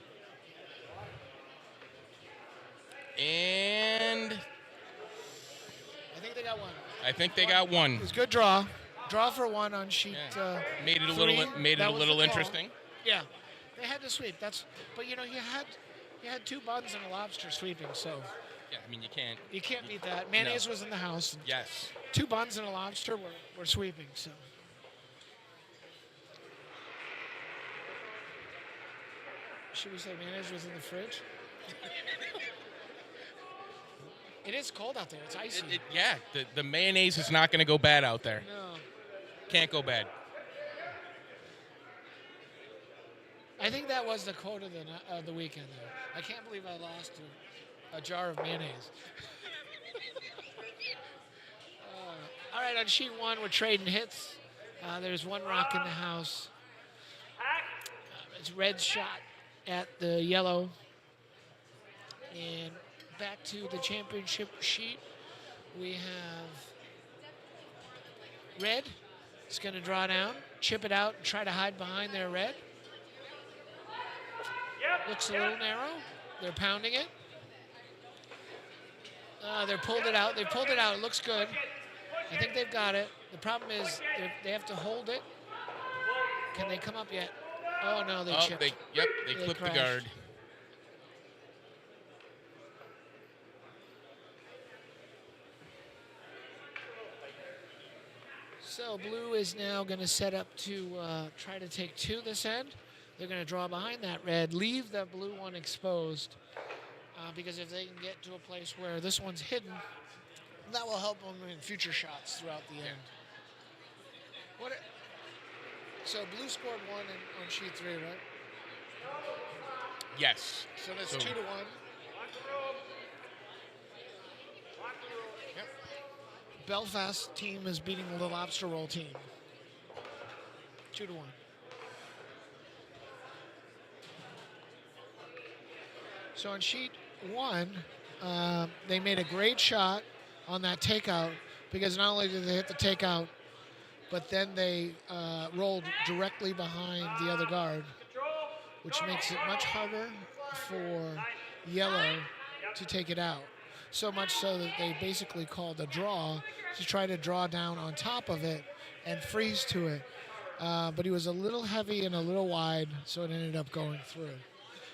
And I think they got 1. I think they got 1. It was a good draw. Draw for 1 on sheet. Made it a 3. little interesting. Yeah, they had to sweep. But you had 2 buns and a lobster sweeping, so. Yeah, I mean you can't beat that. Mayonnaise was in the house. Yes. 2 buns and a lobster were sweeping, so. Should we say mayonnaise was in the fridge? It is cold out there. It's icy. The mayonnaise is not going to go bad out there. No. Can't go bad. I think that was the quote of the weekend, though. I can't believe I lost a jar of mayonnaise. All right, on sheet 1, we're trading hits. There's 1 rock in the house. It's red shot at the yellow. And back to the championship sheet, we have red. It's going to draw down, chip it out, and try to hide behind their red. Looks a little narrow. They're pounding it. They pulled it out. They pulled it out. It looks good. I think they've got it. The problem is they have to hold it. Can they come up yet? Oh, no, they chipped. They clipped crashed. the guard. So blue is now going to set up to try to take 2 this end. They're going to draw behind that red, leave the blue one exposed, because if they can get to a place where this one's hidden, that will help them in future shots throughout the end. So blue scored 1 on sheet 3, right? Yes. So that's 2-1. Yep. Belfast team is beating the lobster roll team. 2-1. So on sheet 1, they made a great shot on that takeout, because not only did they hit the takeout, but then they rolled directly behind the other guard, which makes it much harder for yellow to take it out. So much so that they basically called a draw to try to draw down on top of it and freeze to it. But he was a little heavy and a little wide, so it ended up going through.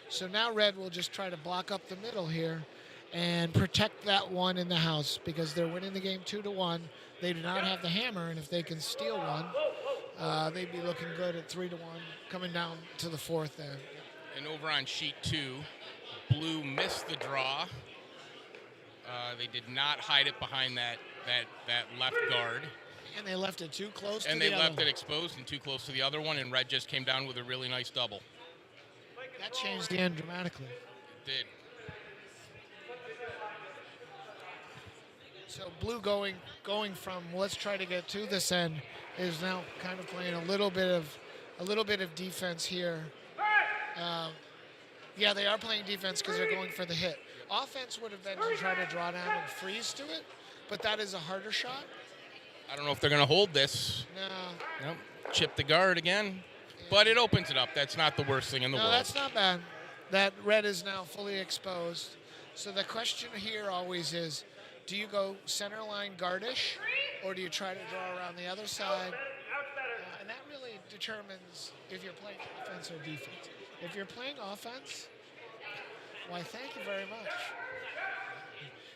So now red will just try to block up the middle here and protect that one in the house, because they're winning the game 2-1. They do not have the hammer, and if they can steal one, they'd be looking good at 3-1, coming down to the 4th end. And over on sheet 2, blue missed the draw. They did not hide it behind that left guard. And they left it too close to and the they other left one. it exposed and too close to the other one, and red just came down with a really nice double. That changed the end dramatically. It did. So blue going from let's try to get to this end is now kind of playing a little bit of defense here. Yeah, they are playing defense because they're going for the hit. Offense would have been to try to draw down and freeze to it, but that is a harder shot. I don't know if they're going to hold this. No. Nope. Chip the guard again. But it opens it up. That's not the worst thing in the world. No, that's not bad. That red is now fully exposed. So the question here always is, do you go center line guardish, or do you try to draw around the other side? And that really determines if you're playing offense or defense. If you're playing offense, why, thank you very much.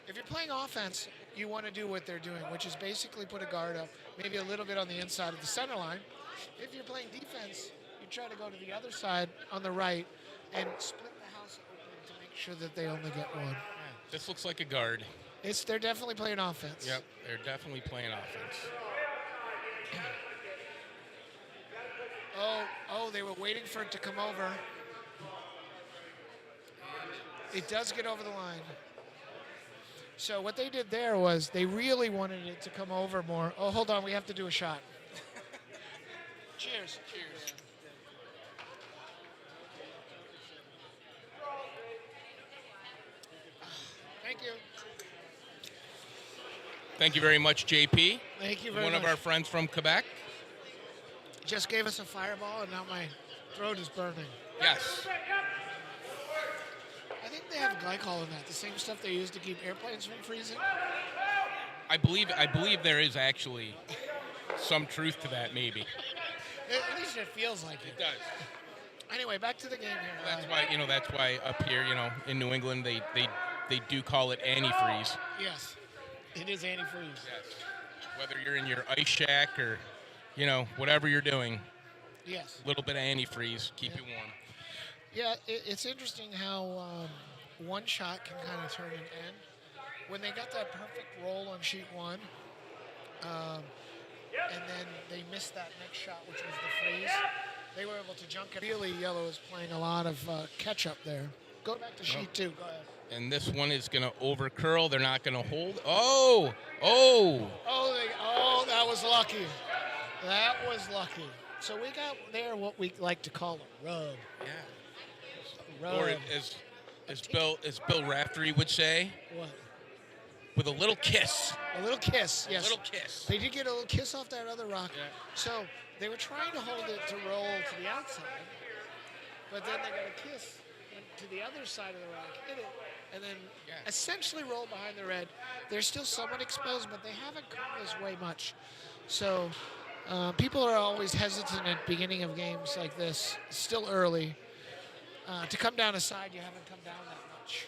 If you're playing offense, you want to do what they're doing, which is basically put a guard up, maybe a little bit on the inside of the center line. If you're playing defense, you try to go to the other side on the right and split the house open to make sure that they only get one. This looks like a guard. They're definitely playing offense. Yep, they're definitely playing offense. They were waiting for it to come over. It does get over the line. So what they did there was they really wanted it to come over more. Oh, hold on, we have to do a shot. Cheers. Cheers. Thank you. Thank you very much, JP. Thank you very much. One of our friends from Quebec. Just gave us a fireball, and now my throat is burning. Yes. I think they have glycol in that, the same stuff they use to keep airplanes from freezing. I believe there is actually some truth to that, maybe. At least it feels like it. It does. Anyway, back to the game here. That's why up here, in New England, they do call it antifreeze. Yes, it is antifreeze. Yes. Whether you're in your ice shack or, whatever you're doing. Yes. A little bit of antifreeze, keep you warm. Yeah, it's interesting how one shot can kind of turn an end. When they got that perfect roll on sheet one, and then they missed that next shot, which was the freeze, they were able to junk it. Really, yellow is playing a lot of catch-up there. Go back to sheet two. Go ahead. And this one is going to over-curl. They're not going to hold. Oh, that was lucky. That was lucky. So we got there what we like to call a rub. Yeah. Rub. Or as Bill Raftery would say, What? with a little kiss. A little kiss, yes. A little kiss. They did get a little kiss off that other rock. Yeah. So they were trying to hold it to roll to the outside, but then they got a kiss to the other side of the rock, hit it, and then essentially roll behind the red. They're still somewhat exposed, but they haven't come this way much. So people are always hesitant at the beginning of games like this, still early, to come down a side you haven't come down that much.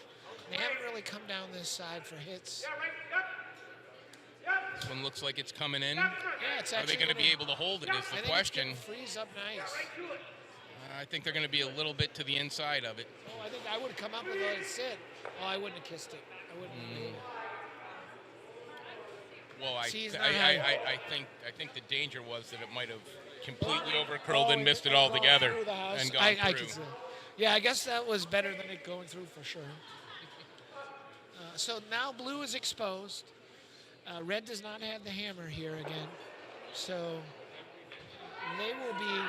They haven't really come down this side for hits. This one looks like it's coming in. Yeah, it's Are actually they going to be able to hold it is the question. It's gonna freeze up nice. I think they're going to be a little bit to the inside of it. Oh, I think I would have come up and let it sit. Oh, I wouldn't have kissed it. I wouldn't have. Well, I think the danger was that it might have completely overcurled and missed it altogether and gone I through. could see. Yeah, I guess that was better than it going through for sure. So now blue is exposed. Red does not have the hammer here again. So they will be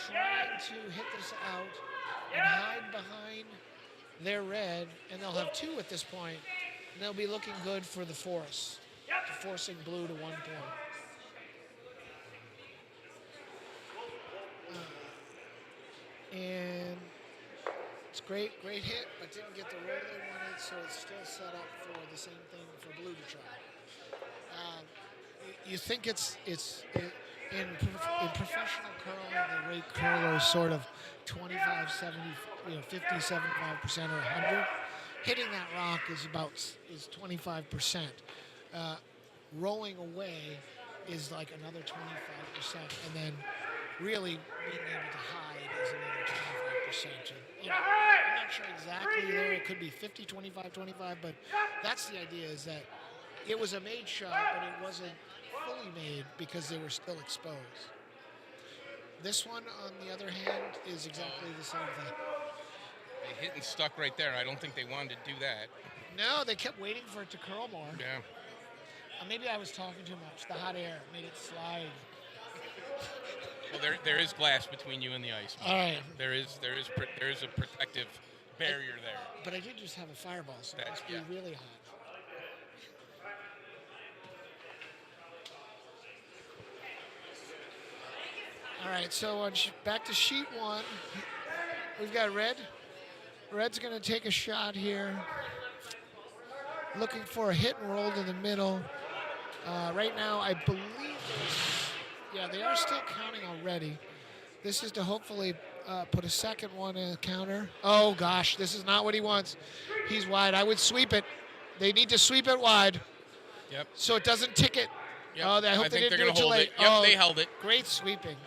trying to hit this out and hide behind their red, and they'll have two at this point, and they'll be looking good for the force, forcing blue to 1 point. And it's great hit, but didn't get the roll they wanted, so it's still set up for the same thing for blue to try. You think it's in professional curling, the rate curler is sort of 25, 70, 50, 75% or 100. Hitting that rock is 25%. Rolling away is like another 25%, and then really being able to hide is another 25%. I'm not sure exactly there. It could be 50, 25, 25, but that's the idea, is that it was a made shot, but it wasn't fully made because they were still exposed. This one, on the other hand, is exactly the same thing. They hit and stuck right there. I don't think they wanted to do that. No, they kept waiting for it to curl more. Yeah. Maybe I was talking too much. The hot air made it slide. Well, there is glass between you and the ice. All right. There is a protective barrier there. But I did just have a fireball, so it must be really hot. All right, so back to sheet 1. We've got Red. Red's going to take a shot here. Looking for a hit and roll to the middle. Right now, I believe, they are still counting already. This is to hopefully put a second one in the counter. Oh, gosh, this is not what he wants. He's wide. I would sweep it. They need to sweep it wide. Yep. So it doesn't ticket. Yep. Oh, I hope they didn't do it too late. Yep, they held it. Great sweeping.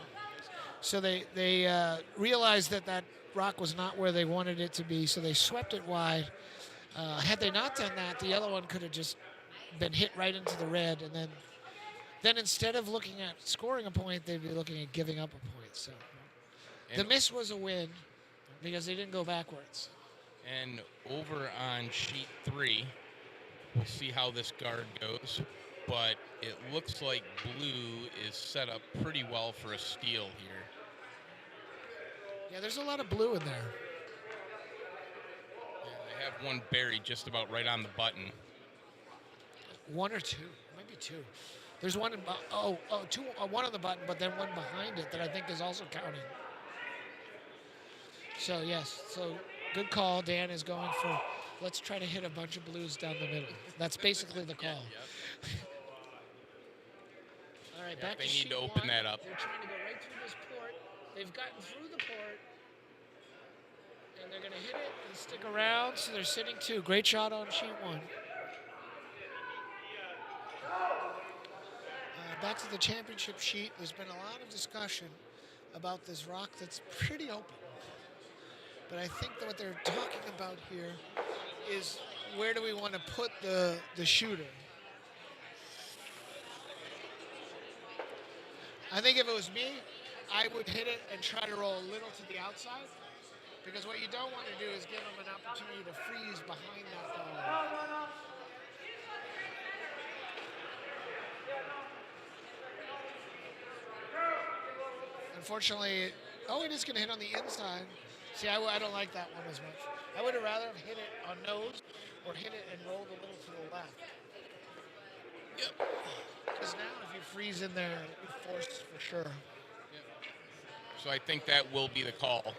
So they realized that rock was not where they wanted it to be, so they swept it wide. Had they not done that, the yellow one could have just been hit right into the red, and then instead of looking at scoring a point, they'd be looking at giving up a point. So the miss was a win because they didn't go backwards. And over on sheet 3, we'll see how this guard goes, but it looks like blue is set up pretty well for a steal here. Yeah, there's a lot of blue in there. Yeah, they have one buried just about right on the button. One or two, maybe two. There's one two, one on the button, but then one behind it that I think is also counting. So yes, good call. Dan is going for, let's try to hit a bunch of blues down the middle. That's basically the call. All right, back to sheet 1. They need to open that up. They're trying to go right through this port. They've gotten through the port, and they're going to hit it and stick around, so they're sitting 2. Great shot on sheet 1. Back to the championship sheet. There's been a lot of discussion about this rock that's pretty open. But I think that what they're talking about here is where do we want to put the shooter? I think if it was me, I would hit it and try to roll a little to the outside, because what you don't want to do is give them an opportunity to freeze behind that ball. Unfortunately, it is going to hit on the inside. See, I don't like that one as much. I would have rather have hit it on nose or hit it and rolled a little to the left. Yep. Because now if you freeze in there, you're forced for sure. Yep. So I think that will be the call.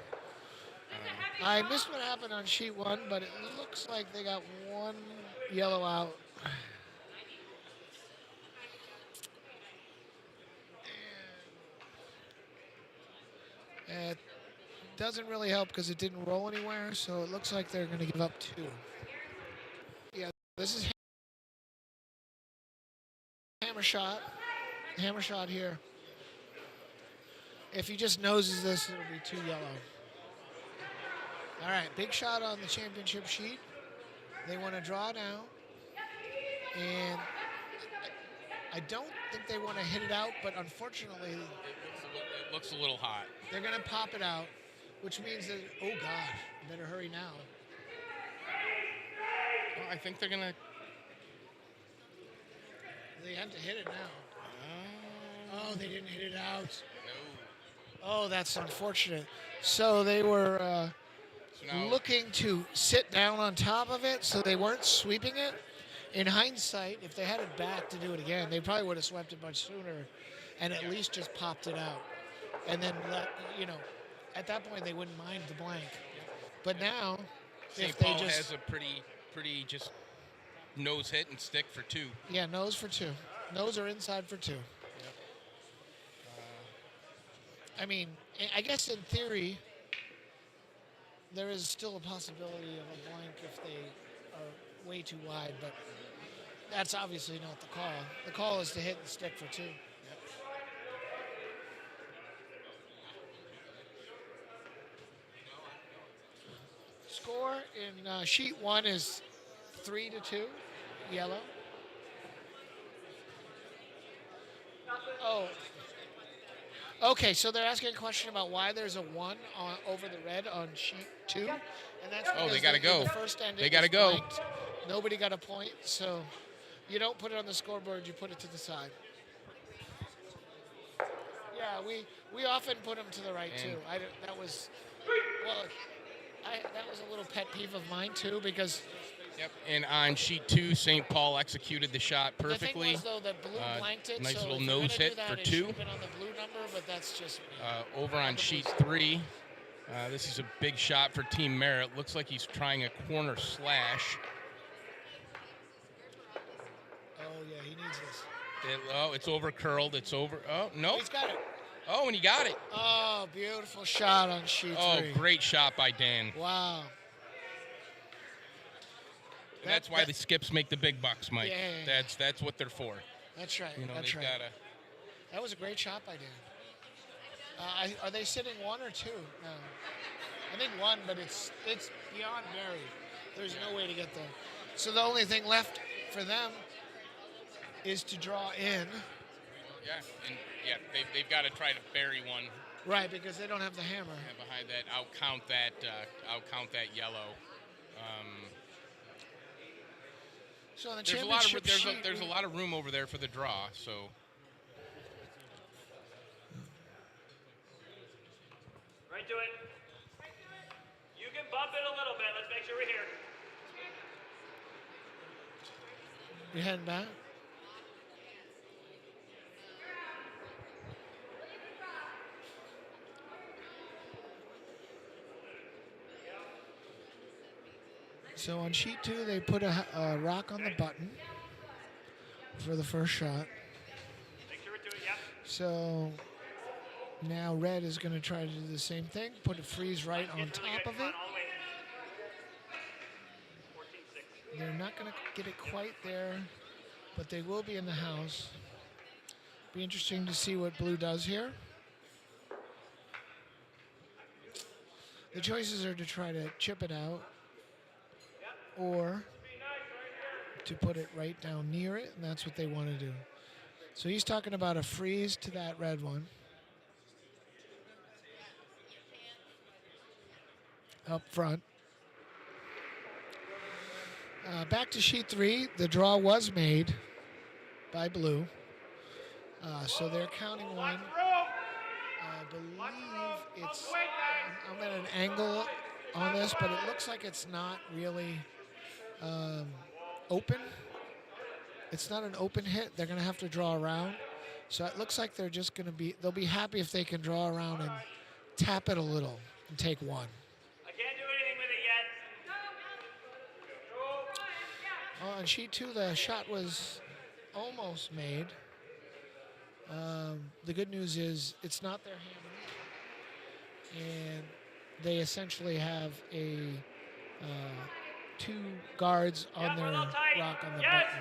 I missed what happened on sheet 1, but it looks like they got one yellow out. It doesn't really help because it didn't roll anywhere, so it looks like they're going to give up 2. Yeah, this is hammer shot. Hammer shot here. If he just noses this, it'll be 2 yellow. All right, big shot on the championship sheet. They want to draw now. And I don't think they want to hit it out, but unfortunately, it looks a little hot. They're going to pop it out, which means that, oh, God, better hurry now. Well, I think they're going to... They have to hit it now. Oh, they didn't hit it out. No. Oh, that's unfortunate. So they were looking to sit down on top of it, so they weren't sweeping it. In hindsight, if they had it back to do it again, they probably would have swept it much sooner and at least just popped it out. And then, at that point, they wouldn't mind the blank. But now, St. Paul has a pretty just nose hit and stick for 2. Yeah, nose for 2. Nose or inside for 2. Yep. I mean, I guess in theory, there is still a possibility of a blank if they are way too wide, but that's obviously not the call. The call is to hit and stick for 2. Score in sheet 1 is 3-2, yellow. Oh. Okay, so they're asking a question about why there's a 1 over the red on sheet 2, and that's because they got to go. The first end they got to go. Blanked. Nobody got a point, so You don't put it on the scoreboard. You put it to the side. Yeah, we often put them to the right too. That was a little pet peeve of mine too because. Yep. And on sheet 2, St. Paul executed the shot perfectly. The thing was though that blue blanked it. Nice so little if you're nose gonna hit do that, for it 2. should have been on the blue number, but that's just me. Over on sheet 3, this is a big shot for Team Merritt. Looks like he's trying a corner slash. Oh yeah, he needs this. It's over curled. It's over. Oh no. He's got it. Oh, and he got it. Oh, beautiful shot on sheet 3. Oh, great shot by Dan. Wow. And that's why the skips make the big bucks, Mike. Yeah. That's what they're for. That's right. You know, that's they've right. gotta. That was a great shot by Dan. Are they sitting 1 or 2? No. I think 1, but it's beyond buried. There's no way to get there. So the only thing left for them is to draw in. Yeah, and they've got to try to bury one. Right, because they don't have the hammer. And behind that, outcount that yellow. So in the there's a lot of room over there for the draw. So. Right to it. You can bump it a little bit. Let's make sure we're here. You heading back? So on sheet 2, they put a rock on the button for the first shot. Make sure we're doing it, yep. So now red is going to try to do the same thing, put a freeze right on top of it. They're not going to get it quite there, but they will be in the house. Be interesting to see what blue does here. The choices are to try to chip it out or to put it right down near it, and that's what they want to do. So he's talking about a freeze to that red one. Up front. Back to sheet 3. The draw was made by blue. So they're counting one. I believe it's... I'm at an angle on this, but it looks like it's not really open. It's not an open hit. They're going to have to draw around. So it looks like they're just going to be... They'll be happy if they can draw around and tap it a little and take one. On sheet 2, the shot was almost made. The good news is it's not their hammer, and they essentially have a 2 guards on their rock on the button.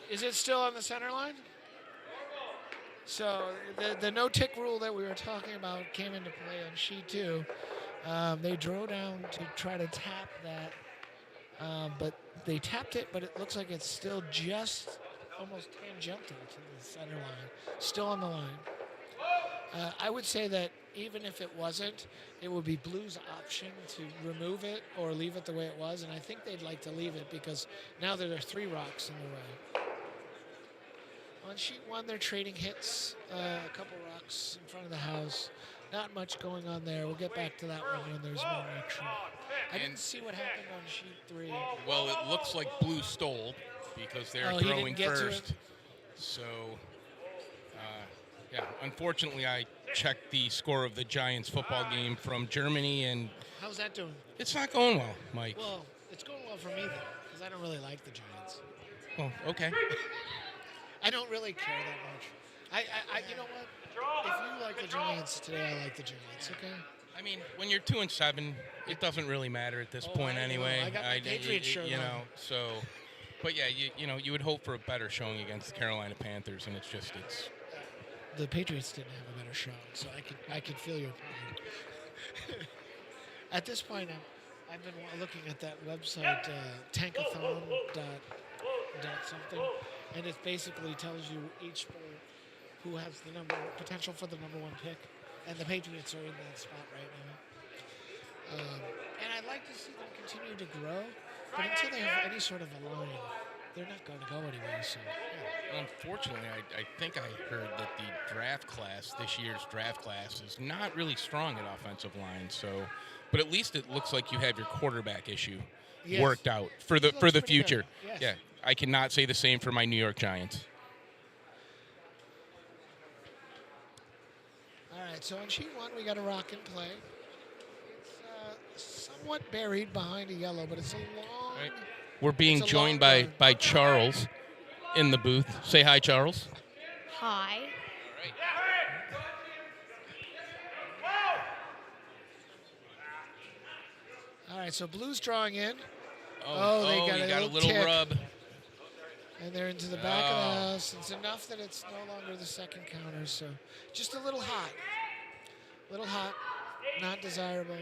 Is it still on the center line? So the no-tick rule that we were talking about came into play on sheet 2. They drove down to try to tap that, but they tapped it, but it looks like it's still just almost tangential to the center line, still on the line. I would say that even if it wasn't, it would be Blue's option to remove it or leave it the way it was, and I think they'd like to leave it because now there are 3 rocks in the way. On sheet 1, they're trading hits, a couple rocks in front of the house. Not much going on there. We'll get back to that one when there's more action. I didn't see what happened on sheet 3. Well, it looks like blue stole because they're throwing first. So, yeah, unfortunately, I checked the score of the Giants football game from Germany, and how's that doing? It's not going well, Mike. Well, it's going well for me, though, because I don't really like the Giants. Well, okay. I don't really care that much. You know what? If you like the Giants today, I like the Giants. Okay. I mean, when you're 2-7, it doesn't really matter at this point anyway. I got my Patriots shirt you on. know, so. But yeah, you would hope for a better showing against the Carolina Panthers, and it's. The Patriots didn't have a better shot, so I could feel your point. At this point, I've been looking at that website, tankathon dot something, and it basically tells you each sport who has the potential for the number one pick, and the Patriots are in that spot right now. And I'd like to see them continue to grow, but until they have any sort of a line, they're not going to go anywhere. So, yeah. Unfortunately, I think I heard that the draft class, this year's draft class, is not really strong at offensive line. So, but at least it looks like you have your quarterback issue worked out for the future. Yes. Yeah, I cannot say the same for my New York Giants. All right, so on sheet 1, we got a rock and play. It's somewhat buried behind a yellow, but it's a long... Right. We're being joined by Charles in the booth. Say hi, Charles. Hi. All right, so blue's drawing in. They got a little tick. rub. And they're into the back of the house. It's enough that it's no longer the second counter, so just a little hot. Not desirable.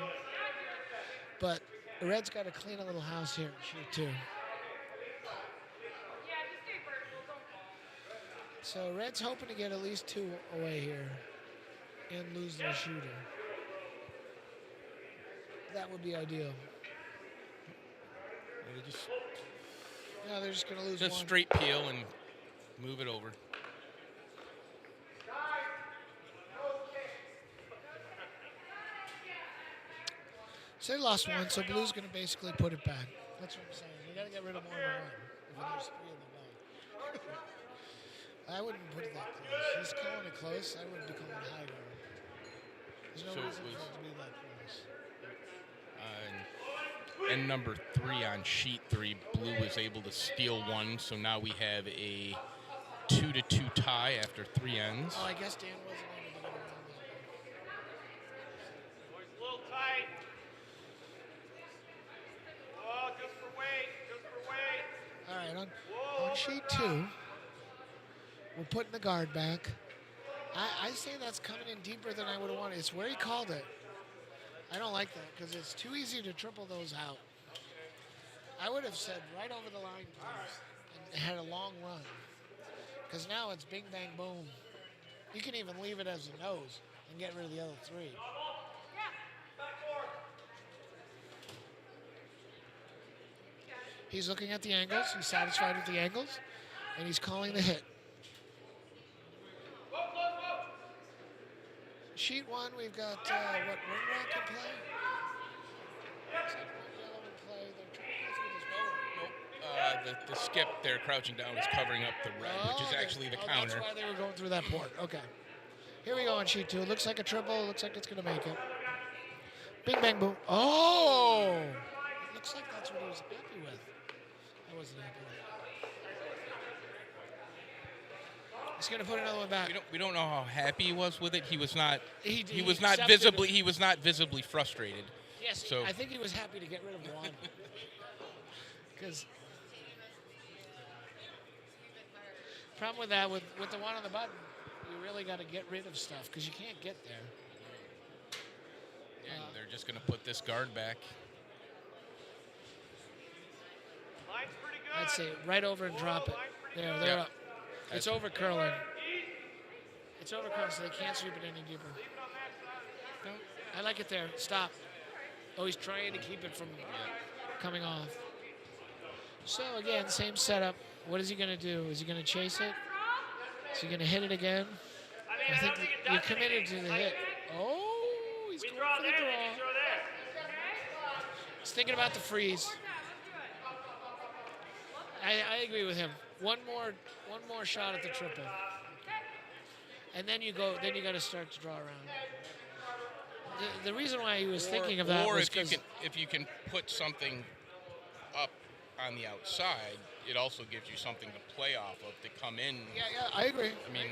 But the Reds got to clean a little house here in shoot 2. So Reds hoping to get at least 2 away here and lose their shooter. That would be ideal. No, they're just going to lose Just one. straight peel and move it over. So they lost one, so Blue's going to basically put it back. That's what I'm saying. You got to get rid of more than one. If there's 3 in the bag. I wouldn't put it that close. He's calling it close. I wouldn't be calling it high guard. There's no reason for it to be that close. And number 3 on sheet 3, Blue was able to steal 1, so now we have a 2-2 tie after 3 ends. Oh, I guess Dan wasn't able to get around that. Boys, a little tight. Oh, just for weight. All right, on sheet 2, we're putting the guard back. I say that's coming in deeper than I would have wanted. It's where he called it. I don't like that because it's too easy to triple those out. I would have said right over the line, please, and had a long run. Because now it's bing, bang, boom. You can even leave it as a nose and get rid of the other 3. He's looking at the angles. He's satisfied with the angles. And he's calling the hit. Sheet 1, we've got, ring rock in play? Yellow in play. They're trying to go through this The skip there crouching down is covering up the red, which is actually the counter. That's why they were going through that port. Okay. Here we go on sheet 2. It looks like a triple. It looks like it's going to make it. Bing, bang, boom. Oh! It looks like that's what he was happy with. I wasn't happy with it. He's going to put another one back. We don't know how happy he was with it. He was not. He was not visibly. He was not visibly frustrated. Yes. So I think he was happy to get rid of one. Because problem with that, with the one on the button, you really got to get rid of stuff because you can't get there. Yeah, they're just going to put this guard back. Line's pretty good. I'd say right over and drop it. There, they're up. It's over curling. It's over curling, so they can't sweep it any deeper. No, I like it there. Stop. Oh, he's trying to keep it from coming off. So again, same setup. What is he going to do? Is he going to chase it? Is he going to hit it again? I think you're committed to the hit. Oh, he's going for the draw. He's thinking about the freeze. I agree with him. One more shot at the triple, and then you go. Then you got to start to draw around. The reason why he was thinking of that was because if you can put something up on the outside, it also gives you something to play off of to come in. Yeah, I agree. I mean,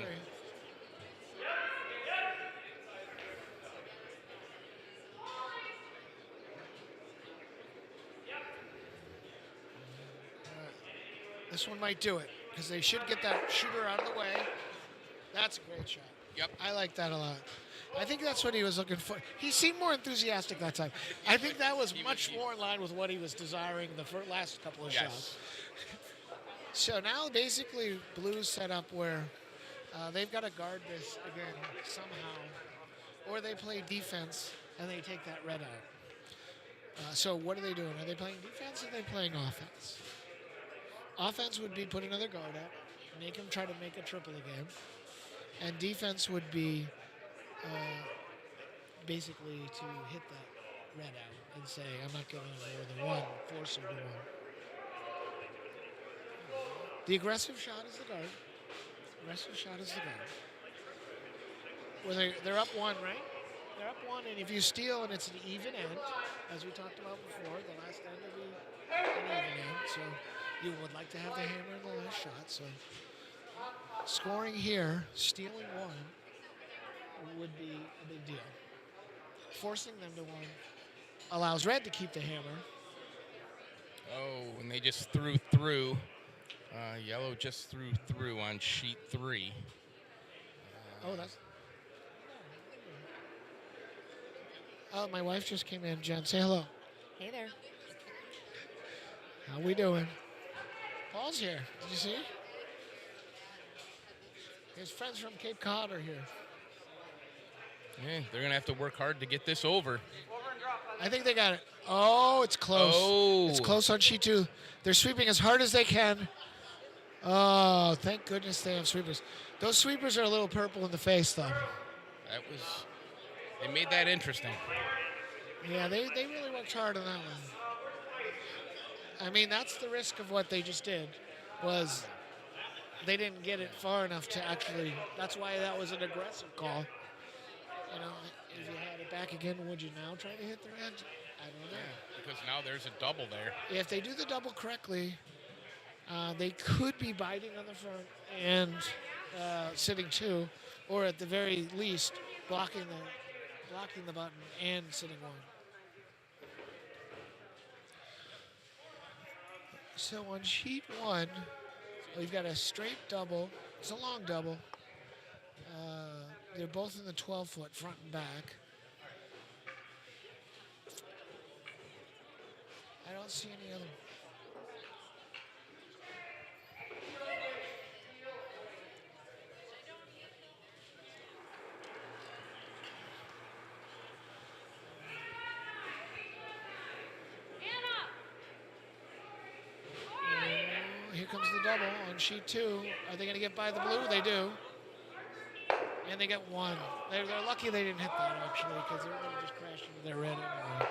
this one might do it because they should get that shooter out of the way. That's a great shot. Yep. I like that a lot. I think that's what he was looking for. He seemed more enthusiastic that time. I think that was much more in line with what he was desiring the last couple of shots. So now basically Blue's set up where they've got to guard this again somehow, or they play defense and they take that red out. So what are they doing? Are they playing defense or are they playing offense? Offense would be put another guard up, make him try to make a triple again, and defense would be basically to hit that red out and say, I'm not going more than one, force him to one. The aggressive shot is the guard. Aggressive shot is the guard. Well, they're up one, right? They're up one, and if you steal and it's an even end, as we talked about before, the last end will be an even end. So you would like to have the hammer in the last shot. So scoring here, stealing one, would be a big deal. Forcing them to one allows red to keep the hammer. Oh, and they just threw through. Yellow just threw through on sheet 3. Oh, that's... Oh, my wife just came in. Jen, say hello. Hey there. How we doing? Paul's here. Did you see? His friends from Cape Cod are here. Yeah, they're going to have to work hard to get this over. I think they got it. Oh, it's close. Oh. It's close on sheet 2. They're sweeping as hard as they can. Oh, thank goodness they have sweepers. Those sweepers are a little purple in the face, though. They made that interesting. Yeah, they really worked hard on that one. I mean, that's the risk of what they just did, was they didn't get it far enough to actually, that's why that was an aggressive call. You know, if you had it back again, would you now try to hit their edge? I don't know. Yeah, because now there's a double there. If they do the double correctly, they could be biting on the front and sitting 2, or at the very least blocking the button and sitting 1. So on sheet 1, we've got a straight double. It's a long double. They're both in the 12-foot front and back. I don't see any other. Here comes the double on sheet 2. Are they going to get by the blue? They do. And they get 1. They're lucky they didn't hit that, actually, because they're going to just crash into their red anyway.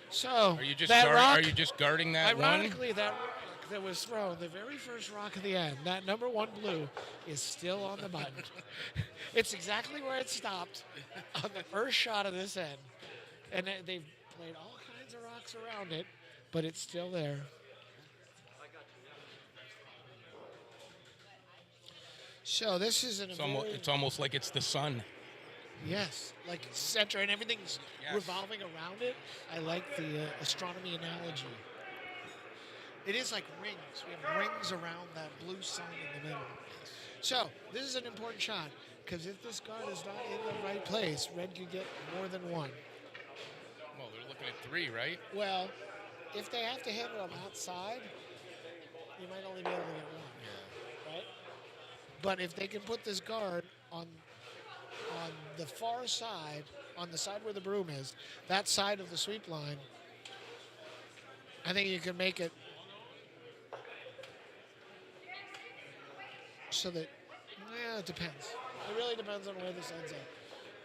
So Are you just, that rock, are you just guarding that one? ironically, that rock that was thrown, the very first rock of the end, that number 1 blue, is still on the button. It's exactly where it stopped on the first shot of this end. And they've played all kinds of rocks around it, but it's still there. So this is It's almost like it's the sun. Yes, like center and everything's revolving around it. I like the astronomy analogy. It is like rings. We have rings around that blue sun in the middle. So this is an important shot, because if this guard is not in the right place, red could get more than 1. Well, they're looking at 3, right? Well, if they have to hit it on outside, you might only be able to get 1. Yeah. Right? But if they can put this guard on the far side, on the side where the broom is, that side of the sweep line, I think you can make it so that, it depends. It really depends on where this ends up.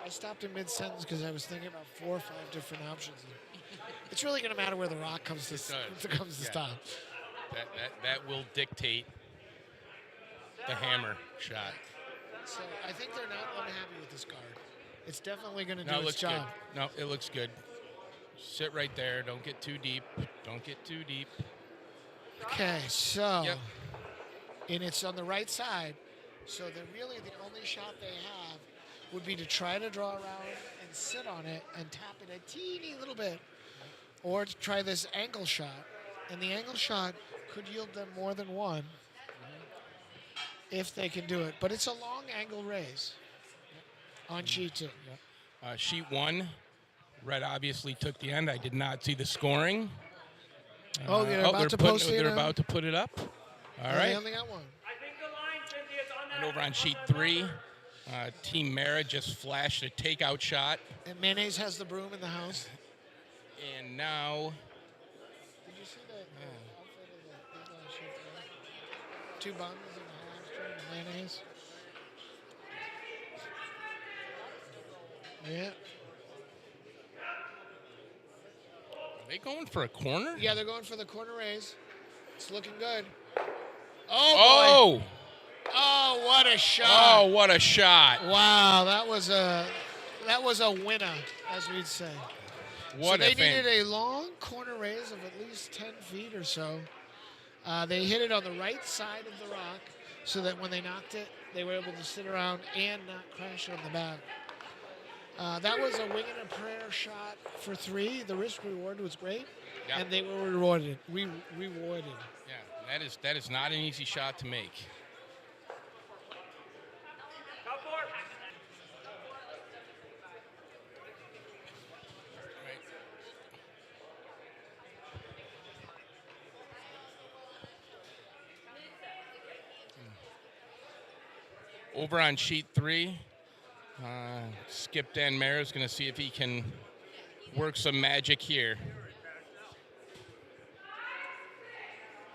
I stopped in mid-sentence because I was thinking about 4 or 5 different options. It's really going to matter where the rock comes to stop. That will dictate the hammer shot. So I think they're not unhappy with this guard. It's definitely going to do No, it its looks job. good. No, it looks good. Sit right there. Don't get too deep. Don't get too deep. Okay, so and it's on the right side. So the only shot they have would be to try to draw around and sit on it and tap it a teeny little bit, or to try this angle shot. And the angle shot could yield them more than 1. if they can do it. But it's a long angle raise on sheet 2. Sheet 1, red obviously took the end. I did not see the scoring. They're about to post it. They're about to put it up. All right. They only got one. I think the line, Cynthia's on that. And over on sheet 3, Team Mara just flashed a takeout shot. And Mayonnaise has the broom in the house. And now... Did you see the outfit of the people on sheet 3? 2 buns and a hamster and mayonnaise. Yeah. Are they going for a corner? Yeah, they're going for the corner raise. It's looking good. Oh! Boy. Oh, what a shot. Oh, what a shot. Wow, that was a winner, as we'd say. What so they needed a long corner raise of at least 10 feet or so. They hit it on the right side of the rock so that when they knocked it, they were able to sit around and not crash on the back. That was a wing and a prayer shot for 3. The risk reward was great, and they were rewarded. Rewarded. Yeah, that is not an easy shot to make. Over on sheet 3, Skip Dan Mara is going to see if he can work some magic here.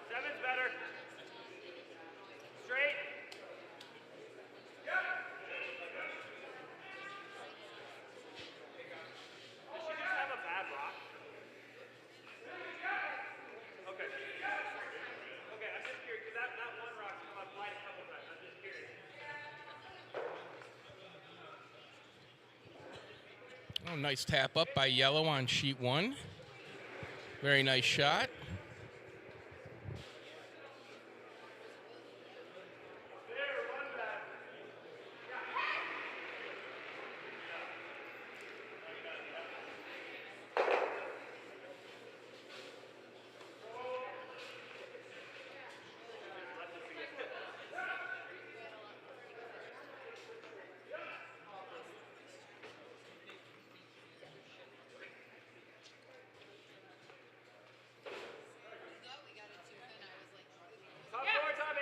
7's better. Straight. Does she just have a bad rock? Okay. Okay, I'm just curious, because that one rock's come up right a couple times. I'm just curious. Oh, nice tap up by Yellow on sheet 1. Very nice shot. Top 4, top 8.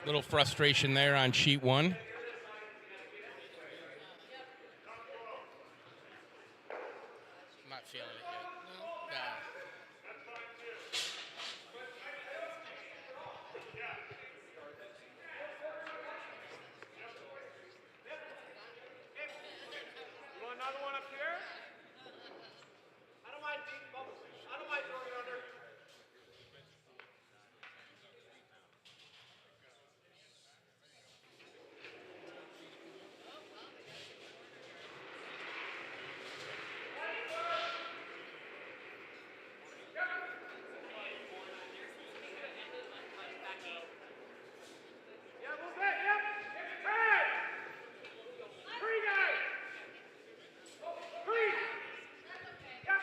Little frustration there on sheet 1. Yep. Not feeling it yet. You want another one up here? I don't mind deep bubbles. I don't mind throwing it under. Yeah, move it. Yep. Hey! 3 guys. 3. Yep.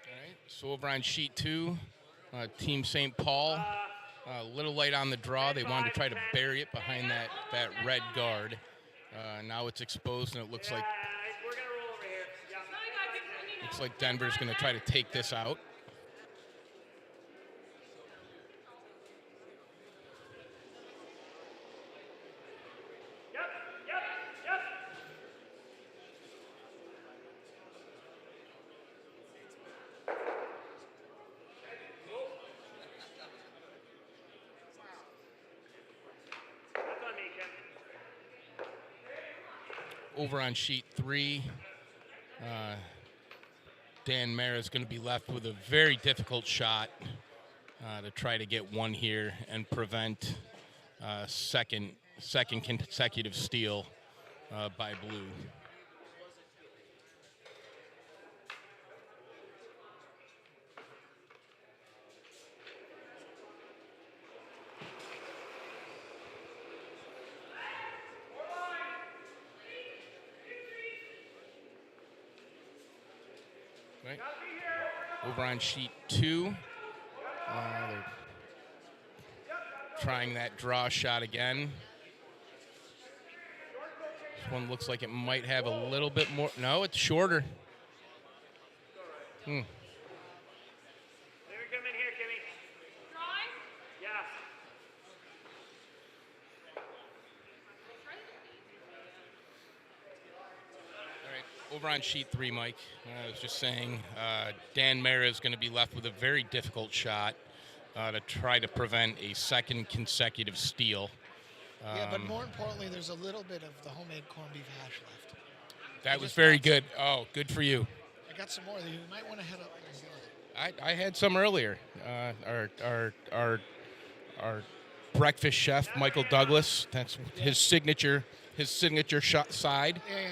All right, so over on sheet 2, Team St. Paul, a little late on the draw. They wanted to try to bury it behind that red guard. Now it's exposed, and it looks like We're gonna roll over here. Yeah. looks like Denver's going to try to take this out. Yep. Yep. Yep. That's on me, Ken. Over on sheet 3, Dan Mara is going to be left with a very difficult shot. to try to get one here and prevent second consecutive steal by blue. Right. Over on sheet 2, they're trying that draw shot again. This one looks like it might have a little bit more. No, it's shorter. Let me come in here, Kimmy. Drawing? Yeah. All right, over on sheet 3, Mike, I was just saying Dan Mara is going to be left with a very difficult shot to try to prevent a second consecutive steal. Yeah, but more importantly, there's a little bit of the homemade corned beef hash left. That was very good. Oh, good for you. I got some more. You might want to head up. I had some earlier. Our breakfast chef, Michael Douglas. That's his signature shot side. Yeah.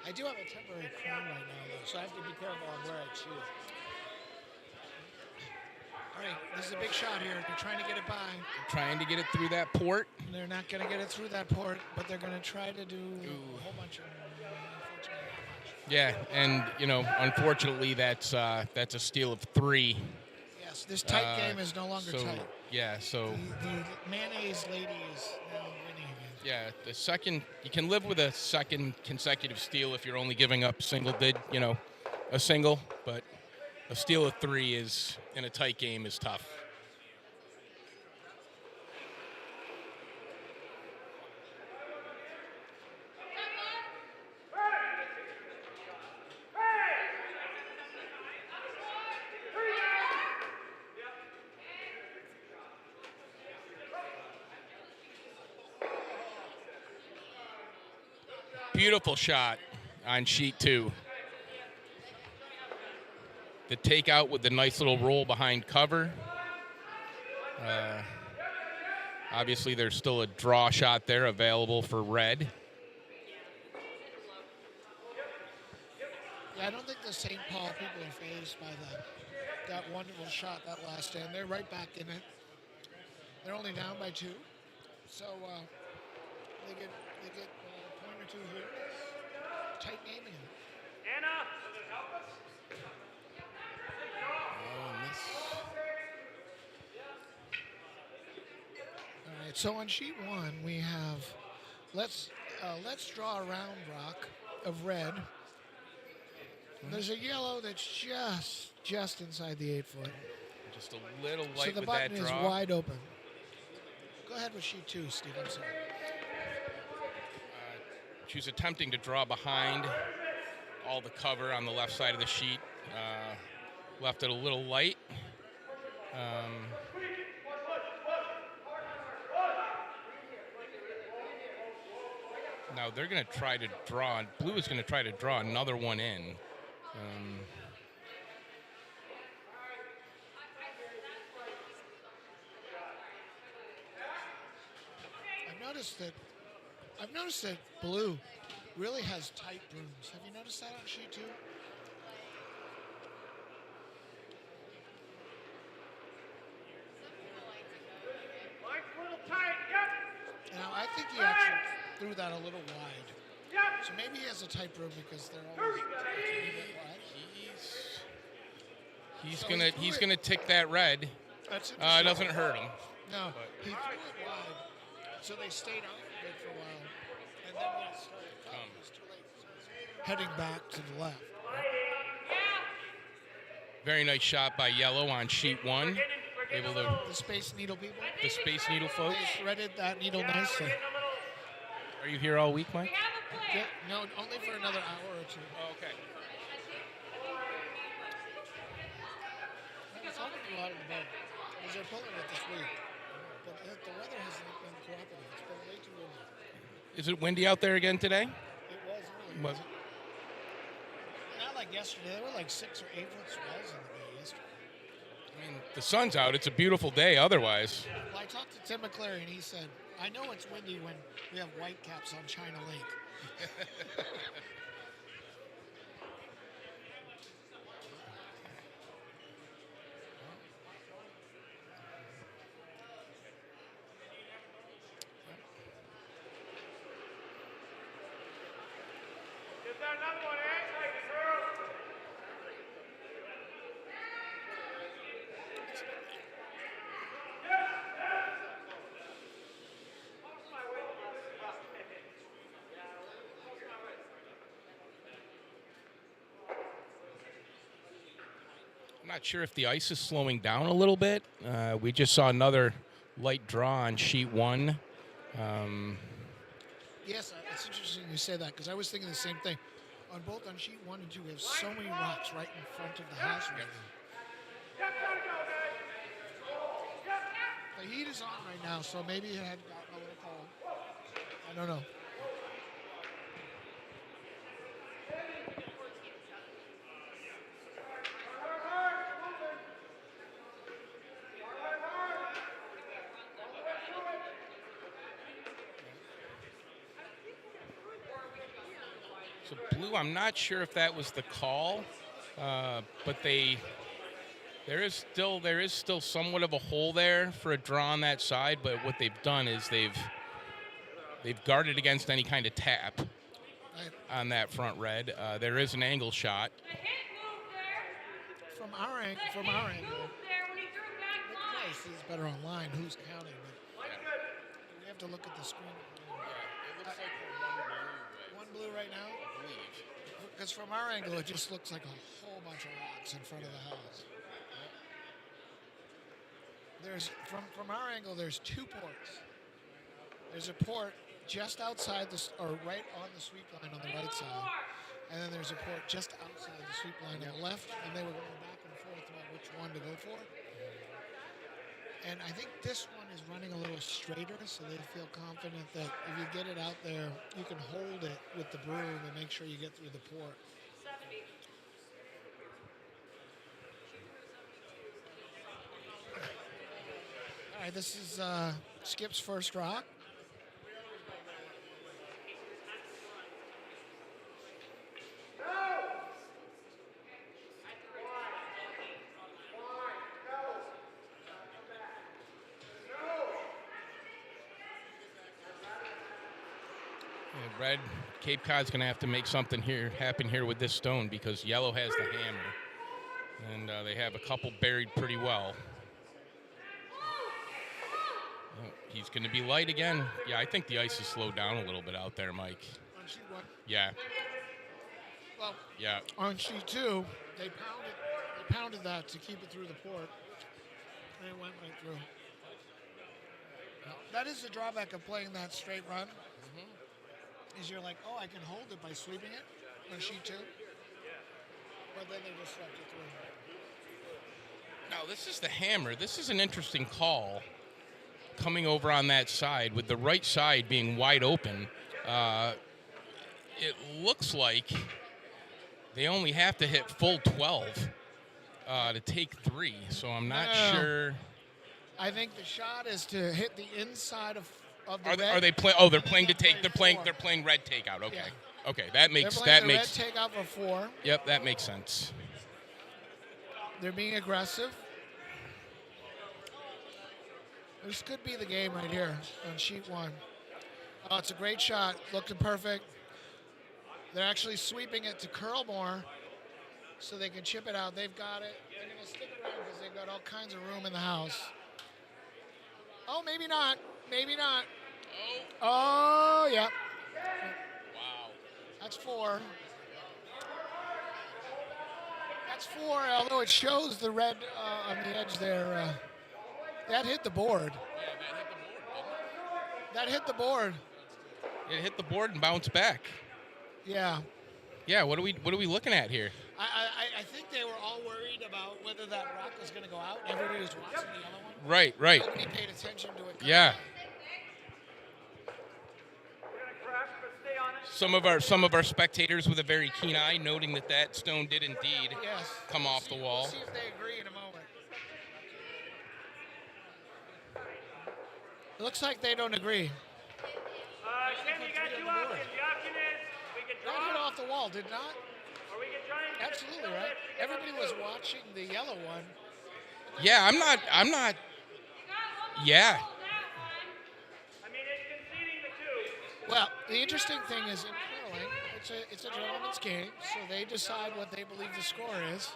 I do have a temporary crown right now, though, so I have to be careful on where I chew it. All right, this is a big shot here. They're trying to get it by. Trying to get it through that port. They're not going to get it through that port, but they're going to try to do a whole bunch of. Yeah, and unfortunately, that's a steal of 3. Yes, this tight game is no longer tight. Yeah, so the mayonnaise lady is now winning again. Yeah, the second you can live with a second consecutive steal if you're only giving up a single, but a steal of 3 is in a tight game is tough. Beautiful shot on sheet 2. The takeout with the nice little roll behind cover. Obviously, there's still a draw shot there available for red. Yeah, I don't think the St. Paul people are fazed by that wonderful shot that last stand. They're right back in it. They're only down by 2, so they get a point or 2 here. Tight game again. Anna, does it help us? All right, so on sheet 1 we have let's draw a round rock of red. There's a yellow that's just inside the 8-foot. Just a little light so the with button that draw. is wide open. Go ahead with sheet 2, Steve. I'm sorry. She was attempting to draw behind all the cover on the left side of the sheet. Left it a little light. Now they're going to try to draw. Blue is going to try to draw another one in. I've noticed that blue really has tight brooms. Have you noticed that on sheet 2? Line's a little tight, yep. Now, I think he actually threw that a little wide. Yep. So maybe he has a tight broom because they're always a teeny bit wide. He's gonna tick that red. That's It interesting. doesn't hurt him. No, he threw it wide, so they stayed on it for a while. And then when it started to come, it was too late. So it's heading back to the left. Very nice shot by Yellow on sheet 1. Able to The Space Needle people, the Space Needle folks. they threaded that needle nicely. Are you here all week, Mike? Yeah, no, only for another hour or 2. Oh, okay. It's all going to go out of the boat because they're pulling it this week. But the weather hasn't been cooperative. It's been way too windy. Is it windy out there again today? It was earlier. Was it? Not like yesterday. There were like 6 or 8 foot swells in the bay yesterday. I mean, the sun's out. It's a beautiful day otherwise. Well, I talked to Tim McCleary, and he said, I know it's windy when we have whitecaps on China Lake. Get there, another one, eh? Like a girl. I'm not sure if the ice is slowing down a little bit. We just saw another light draw on sheet 1. Yes, it's interesting you say that because I was thinking the same thing. On both on sheet 1 and 2, we have so many rocks right in front of the house right now. The heat is on right now, so maybe it had gotten a little cold. I don't know. So blue, I'm not sure if that was the call, but there is still somewhat of a hole there for a draw on that side. But what they've done is they've guarded against any kind of tap on that front red. There is an angle shot. From our angle, I see it's better online. Who's counting? But we have to look at the screen. It looks like One blue right now. Because from our angle, it just looks like a whole bunch of rocks in front of the house. There's from our angle, there's 2 ports. There's a port just outside or right on the sweep line on the right side, and then there's a port just outside the sweep line on the left. And they were going back and forth about which one to go for. And I think this one is running a little straighter, so they feel confident that if you get it out there, you can hold it with the broom and make sure you get through the port. All right, this is Skip's first rock. Red, Cape Cod's going to have to make something happen here with this stone because yellow has the hammer. And they have a couple buried pretty well. Oh, he's going to be light again. Yeah, I think the ice has slowed down a little bit out there, Mike. On sheet 1? Yeah. Well, yeah. On sheet 2, they pounded that to keep it through the port. And it went right through. That is the drawback of playing that straight run. Is you're like, oh, I can hold it by sweeping it on sheet 2. But then they just swept it through. Now, this is the hammer. This is an interesting call coming over on that side with the right side being wide open. It looks like they only have to hit full 12 to take 3, so I'm not sure. I think the shot is to hit the inside of the red. Are they playing? Oh, they're playing to take. They're playing red takeout. Okay, yeah. Okay, that makes red takeout for 4. Yep, that makes sense. They're being aggressive. This could be the game right here on sheet 1. Oh, it's a great shot. Looking perfect. They're actually sweeping it to curl more so they can chip it out. They've got it. They're going to stick around because they've got all kinds of room in the house. Oh, maybe not. Maybe not. Oh, yeah. Wow. That's 4. That's 4, although it shows the red on the edge there. That hit the board. That hit the board. It hit the board and bounced back. Yeah. Yeah, what are we looking at here? I think they were all worried about whether that rock was going to go out. Everybody was watching the other one. Right. Nobody paid attention to it. Yeah. Stay on it. Some of our spectators with a very keen eye noting that stone did indeed yes. come off the wall. We'll see if they agree in a moment. It looks like they don't agree. Sam, you got two options. The option is we can That hit draw, off the wall, did not? or we can try and get Absolutely it right. to get Everybody up was two. watching the yellow one. Yeah, I'm not. Yeah. I mean, it's conceding the two. Well, the interesting thing is in curling, it's a gentleman's game, so they decide what they believe the score is.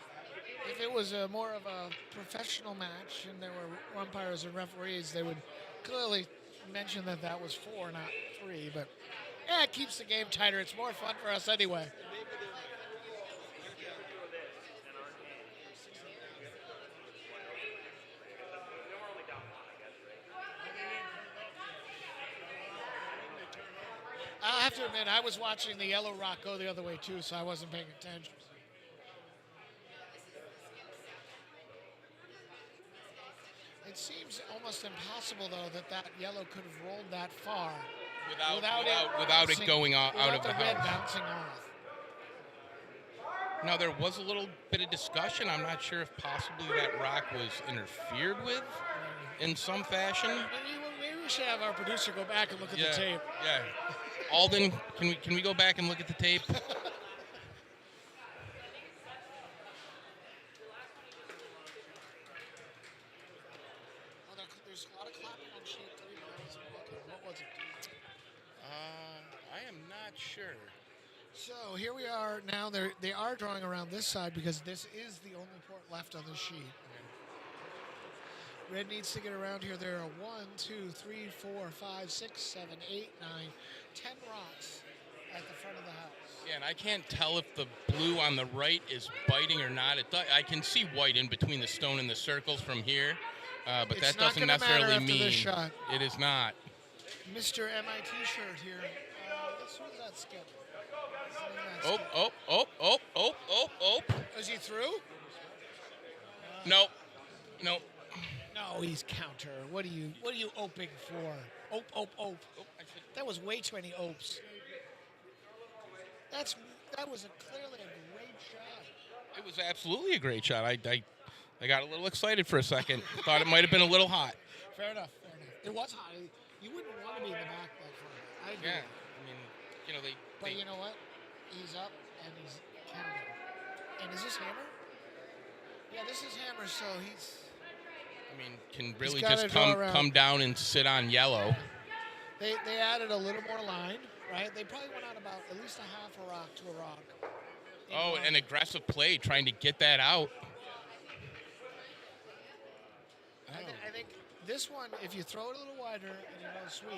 If it was more of a professional match and there were umpires and referees, they would clearly mention that was 4, not 3. But it keeps the game tighter. It's more fun for us anyway. I have to admit, I was watching the yellow rock go the other way too, so I wasn't paying attention. It seems almost impossible, though, that yellow could have rolled that far Without it going out of the red house. bouncing off. Now, there was a little bit of discussion. I'm not sure if possibly that rock was interfered with in some fashion. Maybe we should have our producer go back and look at the tape. Yeah. Alden, can we go back and look at the tape? There's a lot of clapping on sheet 3, but I wasn't looking. What was it? I am not sure. So here we are now. They are drawing around this side because this is the only port left on the sheet. Red needs to get around here. There are 1, 2, 3, 4, 5, 6, 7, 8, 9, 10 rocks at the front of the house. Yeah, and I can't tell if the blue on the right is biting or not. I can see white in between the stone and the circles from here, but It's that not doesn't gonna matter necessarily after mean this shot. it is not. Mr. MIT shirt here. Who's that skip? Oh. Is he through? Nope. No, he's counter. What are you oping for? Ope. That was way too many opes. That was clearly a great shot. It was absolutely a great shot. I got a little excited for a second. Thought it might have been a little hot. Fair enough. It was hot. You wouldn't want to be in the back that far. I agree. Yeah. I mean, But you know what? He's up and he's counting. And is this hammer? Yeah, this is hammer. So he's. I mean, can really gotta just draw around. come down and sit on yellow. They added a little more line, right? They probably went out about at least a half a rock to a rock. Oh, an aggressive play trying to get that out. I think this one, if you throw it a little wider and you don't sweep,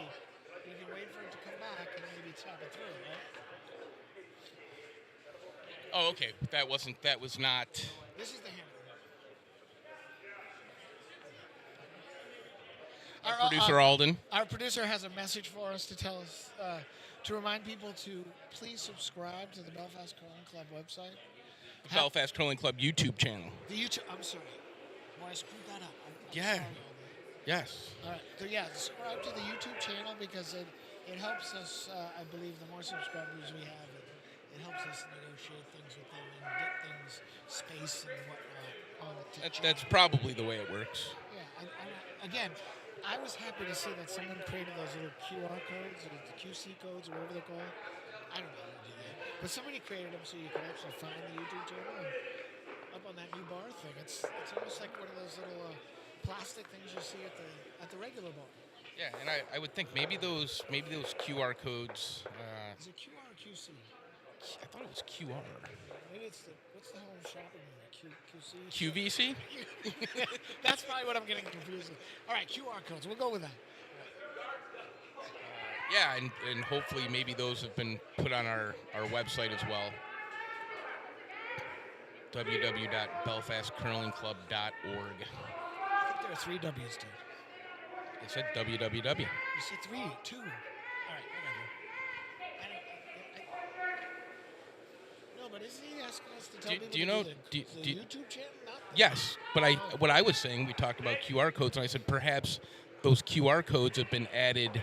you can wait for it to come back and maybe tap it through, right? Oh, okay. That was not. This is the hammer. Producer Alden. Our producer has a message for us to tell us, to remind people to please subscribe to the Belfast Curling Club website. The Belfast Curling Club YouTube channel. The YouTube, I'm sorry. Boy, I screwed that up. I'm Yeah. sorry. Yes. All right. So, yeah, subscribe to the YouTube channel because it helps us, I believe, the more subscribers we have, it helps us negotiate things with them and get things, space and whatnot on the channel. That's probably the way it works. Yeah. Again, I was happy to see that someone created those little QR codes or the QC codes or whatever they're called. I don't know how to do that. But somebody created them so you could actually find the YouTube channel and up on that new bar thing. It's almost like one of those little plastic things you see at the regular bar. Yeah, and I would think maybe those QR codes. Is it QR or QC? I thought it was QR. Maybe it's what's the whole shopping name? QC? QVC? That's probably what I'm getting confused with. All right, QR codes. We'll go with that. Yeah, and hopefully maybe those have been put on our website as well. www.belfastcurlingclub.org. I think there are 3 W's, dude. It said www. You said 3, 2. All right, whatever. No, but isn't he asking us to tell people do you to know? the YouTube channel? Not the Yes, but what I was saying, we talked about QR codes, and I said perhaps those QR codes have been added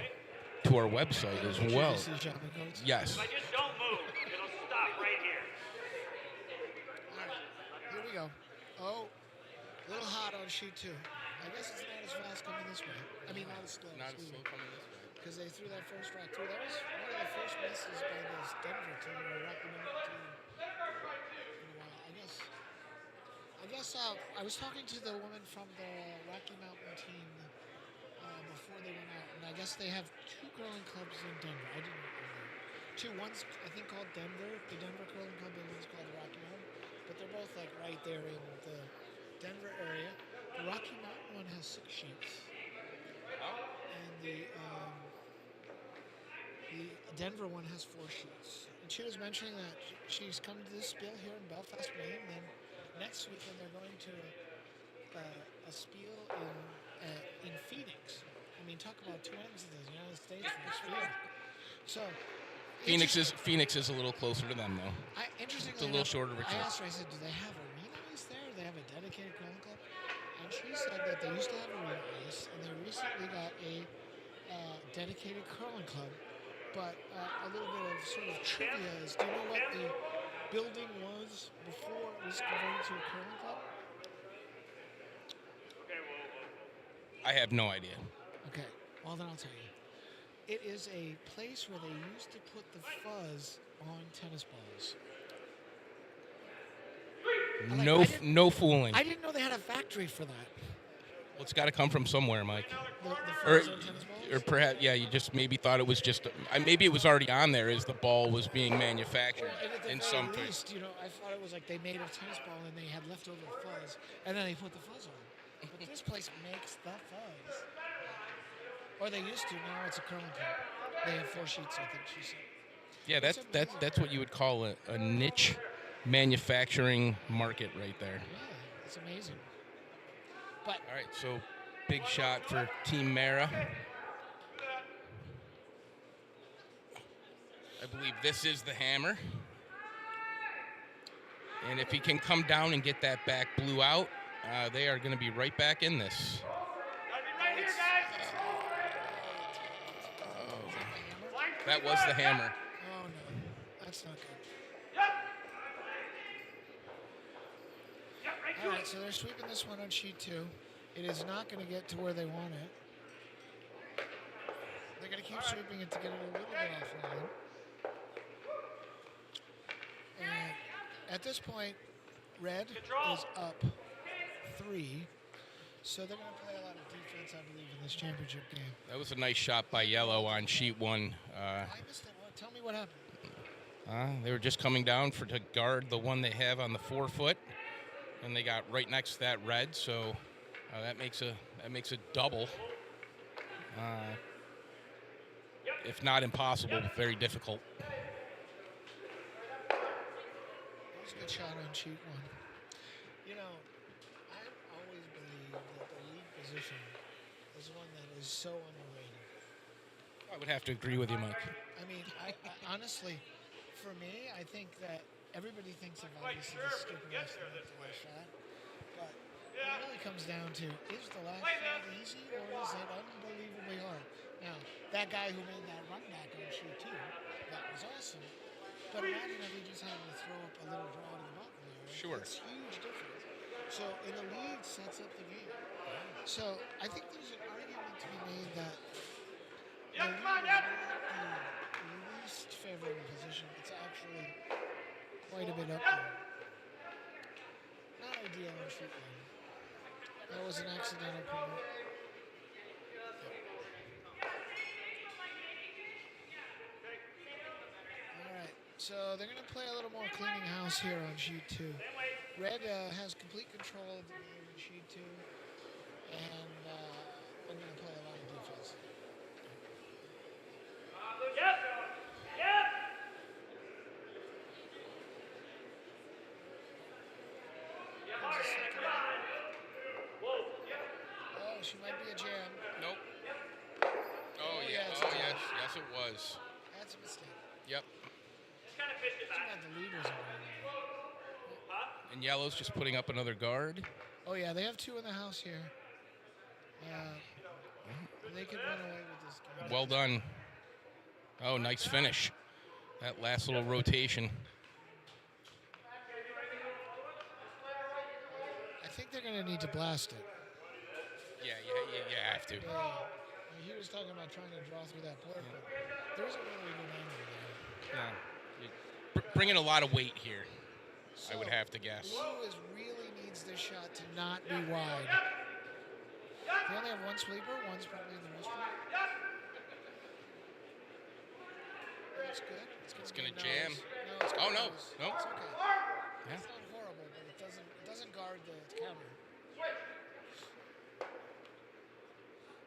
to our website as well. QVC shopping codes? Yes. If I just don't move, it'll stop right here. All right, here we go. Oh, a little hot on sheet 2. I guess it's not as fast coming this way. I mean, not as slow. Not as slow coming this way. Because they threw that first rock through. That was one of the first misses by this Denver team or Rocky Mountain team in a while. I guess I was talking to the woman from the Rocky Mountain team before they went out, and I guess they have 2 curling clubs in Denver. I didn't know that. 2. One's I think called Denver, the Denver Curling Club, and one's called the Rocky Mountain. But they're both like right there in the Denver area. The Rocky Mountain one has 6 sheets, and the Denver one has 4 sheets. And she was mentioning that she's coming to this spiel here in Belfast, Maine. And then next weekend they're going to a spiel in Phoenix. I mean, talk about 2 ends of the United States for a spiel. So Phoenix is a little closer to them though. Interestingly it's a little shorter of a I trip. asked her, I said, do they have arena ice there? Do they have a dedicated curling club? And she said that they used to have arena ice, and they recently got a dedicated curling club. But a little bit of sort of trivia is, do you know what the building was before it was converted to a curling club? I have no idea. Okay, well then I'll tell you. It is a place where they used to put the fuzz on tennis balls. No fooling. I didn't know they had a factory for that. Well, it's got to come from somewhere, Mike. The fuzz on tennis balls? Or perhaps, yeah, you just maybe thought it was just, maybe it was already on there as the ball was being manufactured in some At place. least, I thought it was like they made a tennis ball and they had leftover fuzz, and then they put the fuzz on. But this place makes the fuzz. Or they used to. Now it's a curling club. They have 4 sheets, I think she said. Yeah, that's what you would call a niche manufacturing market right there. Yeah, it's amazing. But all right, so big shot for Team Mara. I believe this is the hammer. And if he can come down and get that back blue out, they are going to be right back in this. Right here, guys. That was the hammer. oh no, that's not good. All right, so they're sweeping this one on sheet 2. It is not going to get to where they want it. They're going to keep sweeping it to get it a little bit offline. And at this point, red is up 3. So they're going to play a lot of defense, I believe, in this championship game. That was a nice shot by Yellow on sheet 1. I missed it. Tell me what happened. They were just coming down to guard the one they have on the 4-foot, and they got right next to that red. So that makes a double. If not impossible, very difficult. That was a good shot on sheet 1. I've always believed that the lead position is one that is so underrated. I would have to agree with you, Mike. I mean, I honestly, for me, I think that everybody thinks of obviously the skip and last shot, but it really comes down to, is the last shot easy or is it unbelievably hard? Now, that guy who made that run back on sheet 2, that was awesome. But imagine if he just had to throw up a little draw to the bottom there. Sure. It's a huge difference. So, in the lead sets up the game. So, I think there's an argument to be made that the lead is not the least favorable position. It's actually quite a bit up there. Not ideal on sheet 1. That was an accidental promote. Alright, so they're going to play a little more cleaning house here on sheet 2. Red has complete control of the game in sheet 2, and I'm going to play a lot of defense. Oh, she might be a jam. Nope. Oh, yeah. it's Oh, a yes. Yes, it was. That's a mistake. Yep. Too bad the lead wasn't going there. And Yellow's just putting up another guard. Oh, yeah, they have 2 in the house here. They could run away with this game. Well done. Oh, nice finish. That last little rotation. I think they're going to need to blast it. Yeah, you have to. Yeah. I mean, he was talking about trying to draw through that pork, but there's a really good angle there. Yeah. Bringing a lot of weight here, I would have to guess. Blue really needs this shot to not be wide. They only have one sweeper. One's probably in the restaurant. That's good. It's gonna jam. No, it's Oh, no. nose. No. It's okay. Yeah. It's not horrible, but it doesn't guard the counter.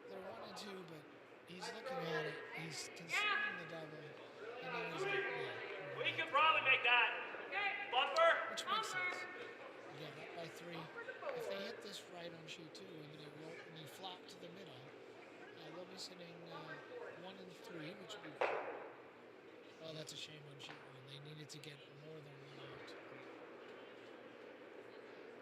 They're 1 and 2, but he's looking at it. He's considering the double, and then he's like, yeah. We could probably make that. Bumper. Which makes sense. Again, up by 3. If they hit this right on sheet 2 and they flop to the middle, they'll be sitting 1 and 3, which would be good. Oh, that's a shame on sheet 1. They needed to get more than 1 out.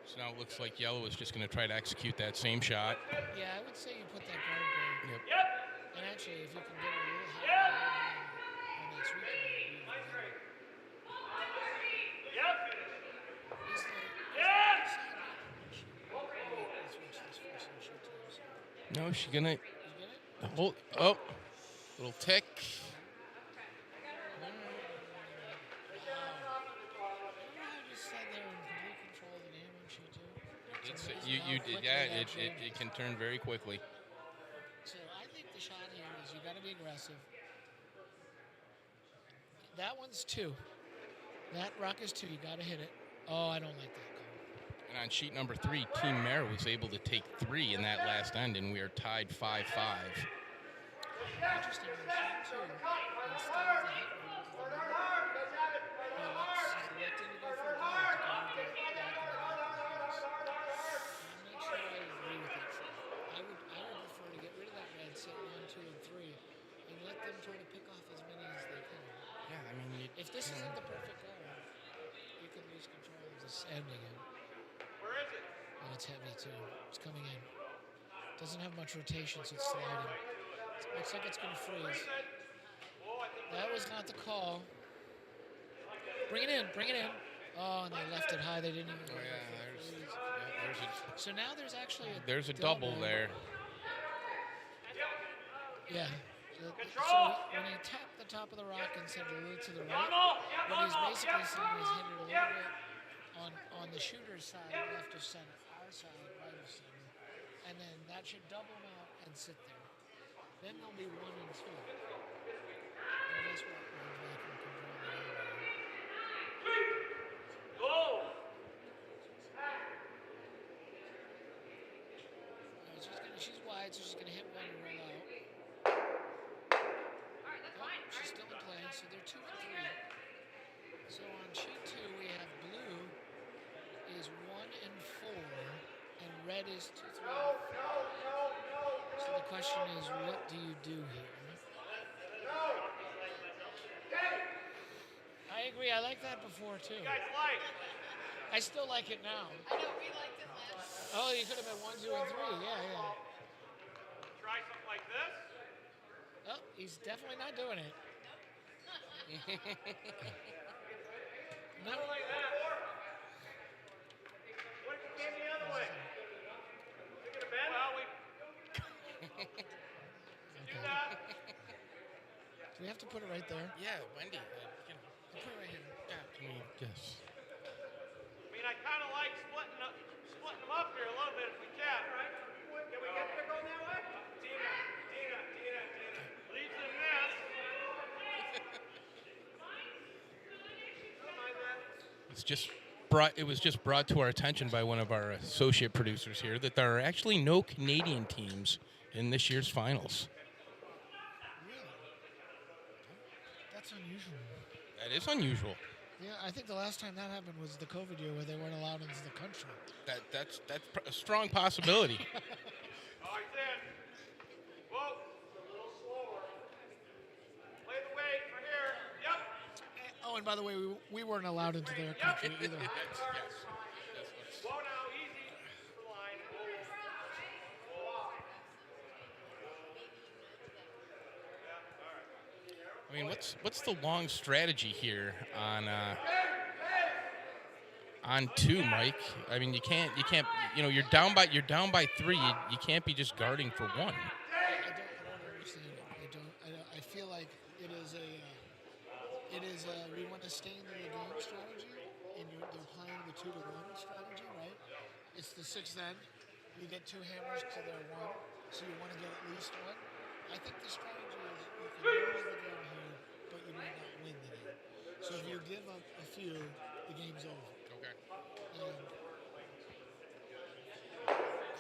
So now it looks like yellow is just going to try to execute that same shot. Yeah, I would say you put that guard there. Yep. And actually, if you can get a little higher on that sweeper, it would be even better. Yep. Is the Yeah. let's watch this first and shoot to him. No, she's going to You get it? hold. Oh, little tick. It can turn very quickly. So I think the shot here is you got to be aggressive. That one's 2. That rock is 2. You got to hit it. Oh, I don't like that call. And on sheet number 3, Team Mare was able to take 3 in that last end, and we are tied 5-5. Interesting on sheet 2. Instead of the hit roll to the middle, he elected to go for a guard to guard that back in the back of the house. I'm not sure I agree with that shot. I would prefer to get rid of that red, sit 1, 2, and 3, and let them try to pick off as many as they can. Yeah, I mean, If this isn't the perfect guard, you can lose control of this end again. Where is it? And it's heavy too. It's coming in. Doesn't have much rotation, so it's sliding. Looks like it's gonna freeze. That was not the call. Bring it in, bring it in. Oh, and they left it high. They didn't even go for the freeze. So now there's actually There's a double there. Yeah. So when he tapped the top of the rock and sent it a little to the right, what he's basically saying is hit it a little bit on the shooter's side, left of center, our side, right of center, and then that should double him out and sit there. Then they'll be 1 and 2. And guess what? We're back in control of the game. Go. She's wide, so she's gonna hit 1 and roll out. She's still in play, so they're 2 and 3. So on sheet 2, we have blue is 1 and 4, and red is 2, 3, and 4. So the question is, what do you do here? I agree. I like that before too. You guys like? I still like it now. I know, we liked it last. Oh, you could have been 1, 2, and 3. Yeah. Try something like this. Oh, he's definitely not doing it. No. Something like that. What if it came the other way? Is it gonna bend? Well, we do that. Do we have to put it right there? Yeah, Wendy. Put it right here. Yeah, can we just... I mean, I kind of like splitting them up here a little bit if we can. Can we get there going that way? Tina. Leaves in this. Don't mind that. It was just brought to our attention by one of our associate producers here that there are actually no Canadian teams in this year's finals. Really? That's unusual. That is unusual. Yeah, I think the last time that happened was the COVID year where they weren't allowed into the country. That's a strong possibility. Oh, he's in. Whoa. A little slower. Play the weight for here. Yep. Oh, and by the way, we weren't allowed into their country either. Yes. Whoa now, easy. The line. I mean, what's the long strategy here on 2, Mike. I mean, you can't. You know, you're down by 3. You can't be just guarding for 1. I don't understand it. I feel like it is we want to stay in the game strategy, and they're playing the 2-to-1 strategy, right? It's the 6th end. You get 2 hammers to their 1, so you want to get at least 1. I think the strategy is you can lose the game here, but you might not win the game. So if you give up a few, the game's over. Okay.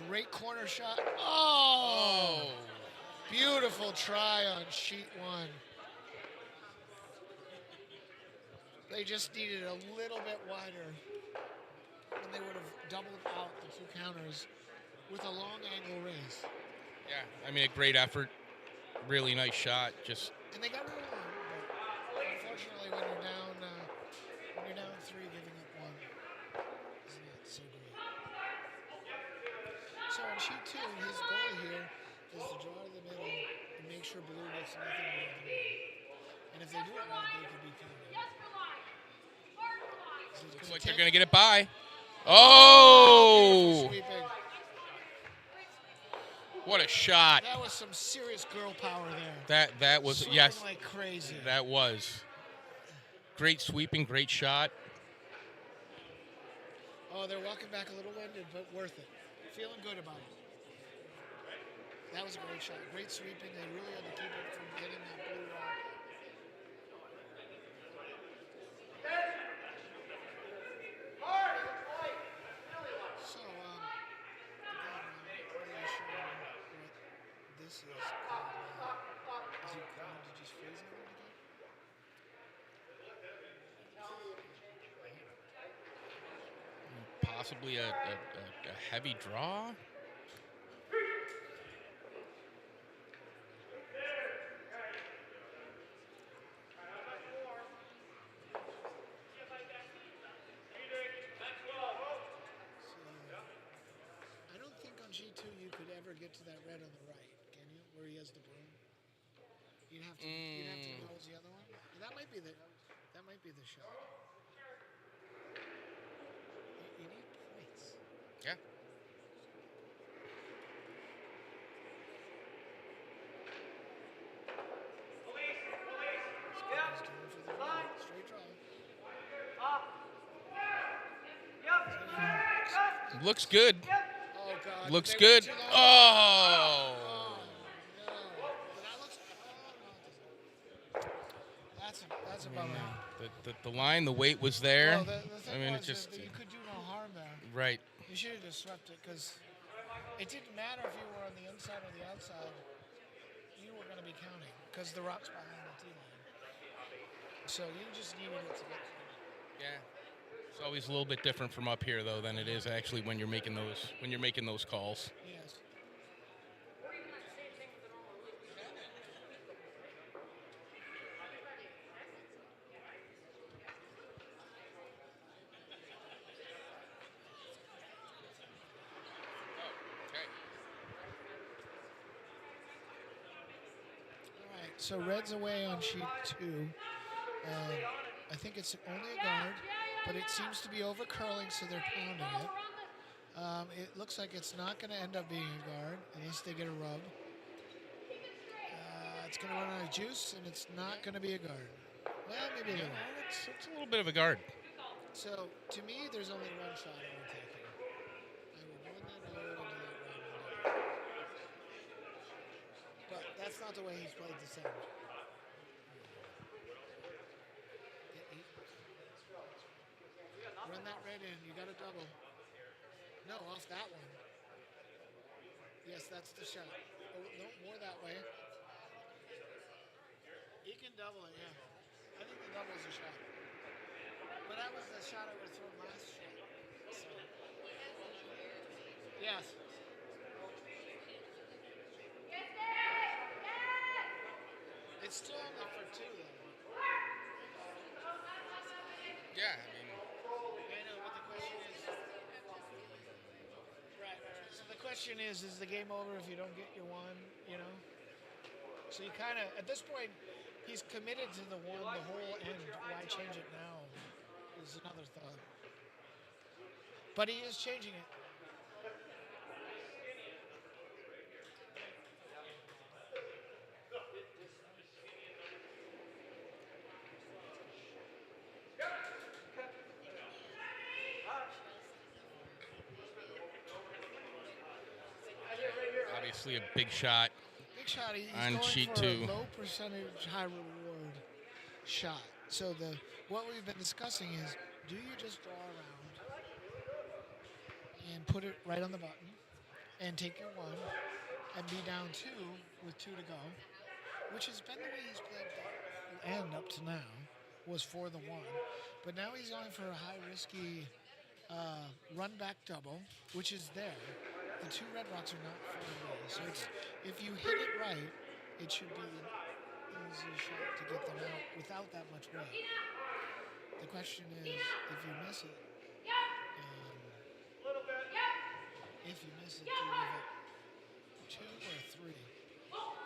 Great corner shot. Oh! Beautiful try on sheet 1. They just needed a little bit wider, and they would have doubled out the 2 counters with a long angle raise. Yeah, I mean, a great effort. Really nice shot. And they got rid of one, but unfortunately, when you're down 3, giving up 1 is not so great. So on sheet 2, his goal here is to draw to the middle and make sure blue gets nothing more than 1. And if they do it right, they could be counted. Looks like they're going to get it by. Oh! What a shot. That was some serious girl power there. That was, Swinging yes. like crazy. That was. Great sweeping, great shot. Oh, they're walking back a little winded, but worth it. Feeling good about it. That was a great shot. Great sweeping. They really had to keep it from hitting that blue rock. So, again, I'm not really sure what this is called. Is it going to just freeze it again? Possibly a heavy draw. I don't think on G2 you could ever get to that red on the right, can you? Where he has the broom. You'd have to nose the other one. And that might be the shot. You need points. Yeah. Straight draw. Looks good. Oh, God. Looks They good. went too long. Oh! No. That looks. That's a bummer. The line, the weight was there. Well, the thing I mean, was it just. that you could do no harm there. Right. You should have just swept it because it didn't matter if you were on the inside or the outside. You were going to be counting because the rock's behind the tee line. So you just needed it to get through. Yeah. It's always a little bit different from up here, though, than it is actually when you're making those calls. Yes. All right. So red's away on sheet 2. I think it's only a guard, but it seems to be over curling, so they're pounding it. It looks like it's not going to end up being a guard unless they get a rub. It's going to run out of juice, and it's not going to be a guard. Well, maybe a little. It's a little bit of a guard. So, to me, there's only one shot I would take here. I would run that low into that round. But that's not the way he's played this end. Run that red in. You got a double. No, off that one. Yes, that's the shot. Oh, no, more that way. He can double it, yeah. I think the double is a shot. But that was the shot I would have thrown last shot. So. Yes. It's still only for 2, though. Yeah, I mean. I know, but the question is. Right. So the question is the game over if you don't get your one, you know? So you kind of, at this point, he's committed to the one, the whole end. Why change it now? Is another thought. But he is changing it. Obviously a big shot. Big shot. He's On going sheet for two. a low percentage, high reward shot. So what we've been discussing is, do you just draw around and put it right on the button and take your 1 and be down 2 with 2 to go, which has been the way he's played the end up to now, was for the 1. But now he's going for a high risky run back double, which is there. The 2 red rocks are not far away. So if you hit it right, it should be an easy shot to get them out without that much weight. The question is, if you miss it, if you miss it, do you give it 2 or 3? Or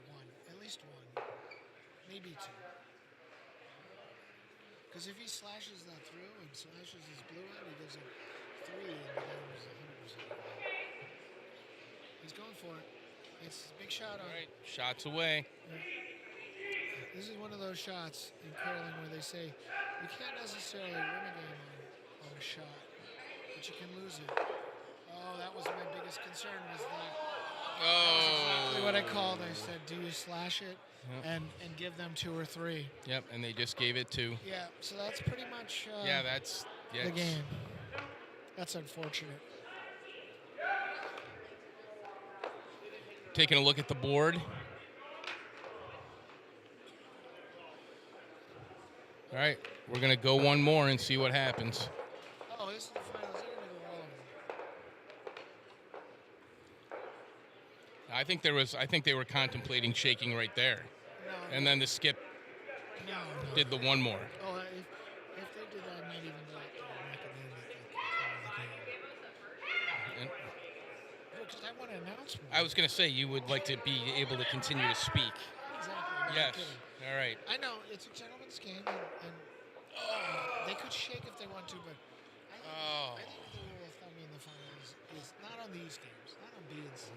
1. At least 1. Maybe 2. Because if he slashes that through and slashes his blue out, he gives it 3 and the game is 100%. He's going for it. It's a big shot on. All right, shots away. Yeah. This is one of those shots in curling where they say you can't necessarily win a game on a shot, but you can lose it. Oh, that was my biggest concern was that. Oh. That was exactly what I called. I said, do you slash it and give them 2 or 3? Yep, and they just gave it 2. Yeah, so that's pretty much that's the game. That's unfortunate. Taking a look at the board. All right, we're going to go one more and see what happens. Oh, this is the finals. They're going to go all of them. I think they were contemplating shaking right there. No, And then the skip no. did the one more. Oh, if they did that, I might even go up to the neck and then because I want to announce more. I was going to say you would like to be able to continue to speak. Exactly. Yes. All right. I know it's a gentleman's game, and they could shake if they want to, but I think the rule of thumb in the finals is not on these games, not on B and C,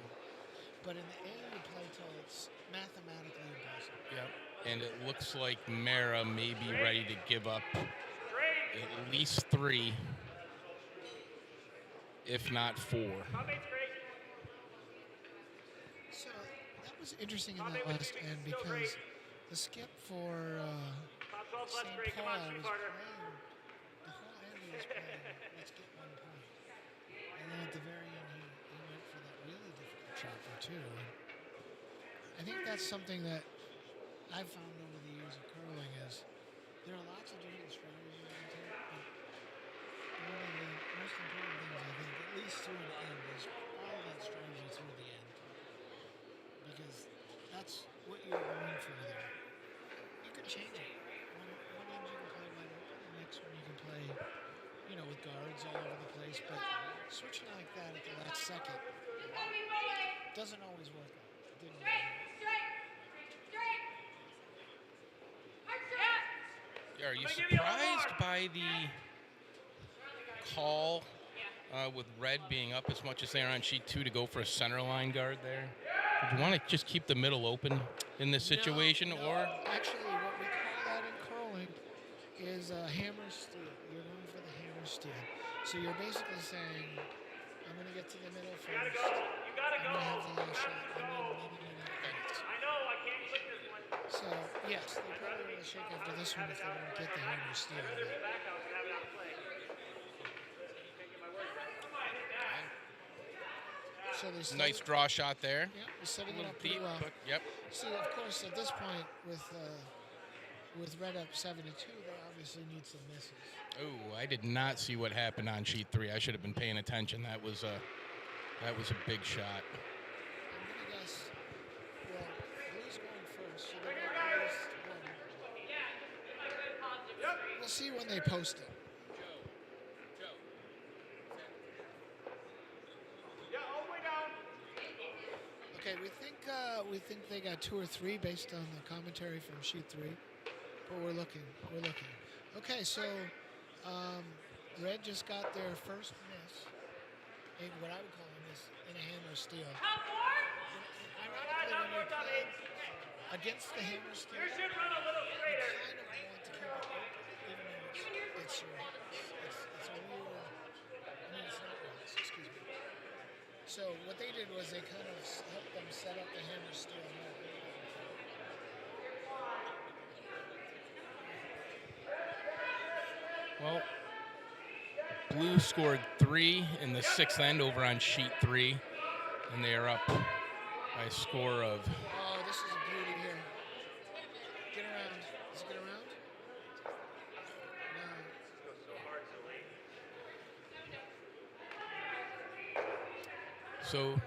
but in the A you play till it's mathematically impossible. Yep. And it looks like Mara may be ready to give up at least 3, if not 4. So that was interesting in that last end because the skip for St. Paul was playing, the whole end he was playing, let's get 1 point. And then at the very end he went for that really difficult shot for 2. And I think that's something that I've found over the years of curling is there are lots of different strategies you can take, but one of the most important things I think, at least through an end, is all that strategy through the end. Because that's what you're going for there. You can change it. One end you can play wide open, the next one you can play, with guards all over the place, but switching like that at the last second doesn't always work out. It didn't work out. Are you surprised by the call with red being up as much as they are on sheet 2 to go for a center line guard there? Would you want to just keep the middle open in this situation, No. or? Actually, what we call that in curling is a hammer steal. You're going for the hammer steal. So you're basically saying, I'm going to get to the middle first. You gotta go. I'm going to have the last shot. And then maybe eight. I know, I can't click this one. So, yes, they probably will shake after this one if they don't get the hammer steal. Back out and have it out of play. So they set Nice it- draw shot there. Yeah, they're setting A it little up pretty deep, well. but yep. See, of course, at this point with red up 7-2, they obviously need some misses. Oh, I did not see what happened on sheet 3. I should have been paying attention. That was a big shot. I'm gonna guess. Well, Blue's going first, so they got at least one. We'll see when they post it. Yeah, all the way down. Okay, we think they got 2 or 3 based on the commentary from sheet 3, but we're looking. Okay, so Red just got their first miss, in what I would call a miss, in a hammer steal. Ironically, when you're playing against the hammer steal, You should run a little you straighter. kind of want to keep it open, even though it's your hands. It's a weird, I mean, it's not reds, excuse me. So what they did was they kind of helped them set up the hammer steal more. Well, Blue scored 3 in the 6th end over on sheet 3, and they are up by a score of. Oh, this is a beauty here. Get around. Does it get around? No. So,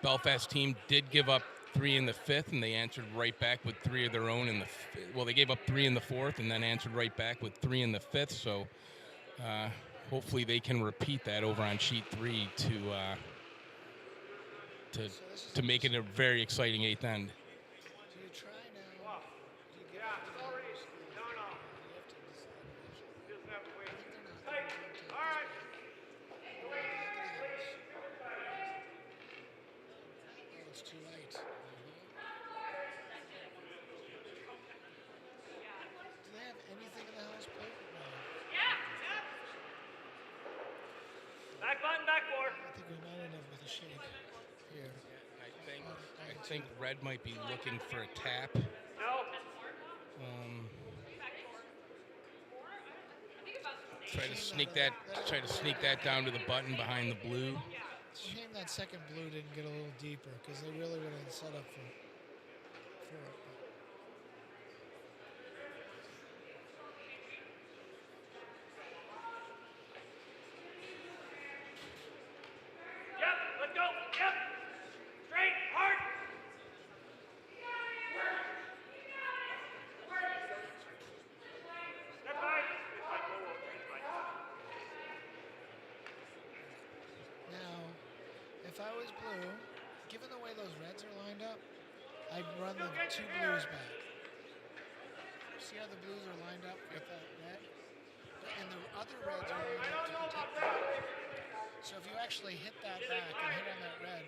Belfast team did give up 3 in the 5th, and they answered right back with 3 of their own in the. Well, they gave up 3 in the 4th, and then answered right back with 3 in the 5th. So, hopefully, they can repeat that over on sheet 3 to make it a very exciting 8th end. Do you try now? Do you get Yeah, it's already. No. You have to decide. Just have to wait. I think they're not. Tight. All right. Oh, it's too late. Do they have anything in the house plate? No. Back button, back four. I think we might end up with a shake here. I think Red might be looking for a tap. No. Try to sneak that down to the button behind the blue. It's a shame that second blue didn't get a little deeper because they really would have set up for it. Yep, let's go. Yep. Straight, hard. That's fine. Now, if I was blue, given the way those reds are lined up, I'd run the 2 blues back. See how the blues are lined up with that red? And the other reds are lined up to protect the red. So if you actually hit that back and hit on that red,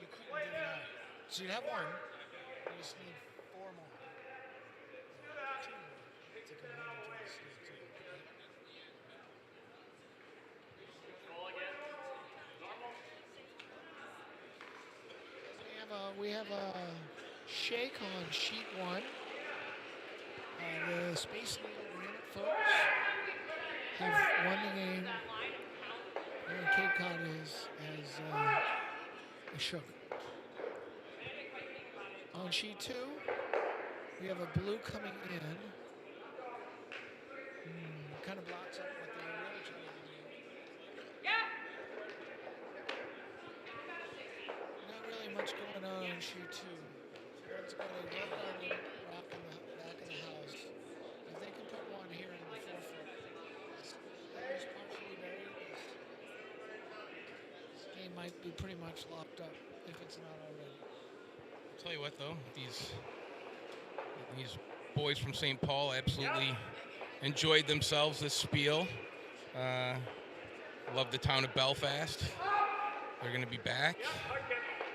you couldn't get it out. So you'd have 1, you just need 4 more. 2 more to come home to the snake too. We have a shake on sheet 1. The Space Needle Granite folks have won the game. And Cape Cod is shook. On sheet 2, we have a blue coming in. Kind of blocks up what they were really trying to do. Not really much going on sheet 2. One's got a red garden rock in the back of the house. If they can put one here in the forefront, that was partially buried. This game might be pretty much locked up if it's not already. I'll tell you what, though, these boys from St. Paul absolutely enjoyed themselves this spiel. Love the town of Belfast. They're going to be back.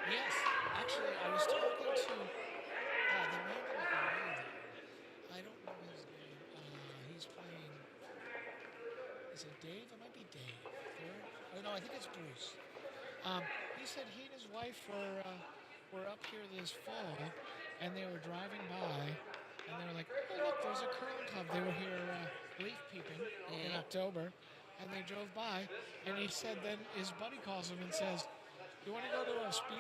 Yes, actually, I was talking to the man in the area. I don't know his name. He's playing. Is it Dave? It might be Dave. Oh no, I think it's Bruce. He said he and his wife were up here this fall, and they were driving by, and they were like, "Oh look, there's a curling club." They were here leaf peeping in October, and they drove by, and he said then his buddy calls him and says, "You want to go to a spiel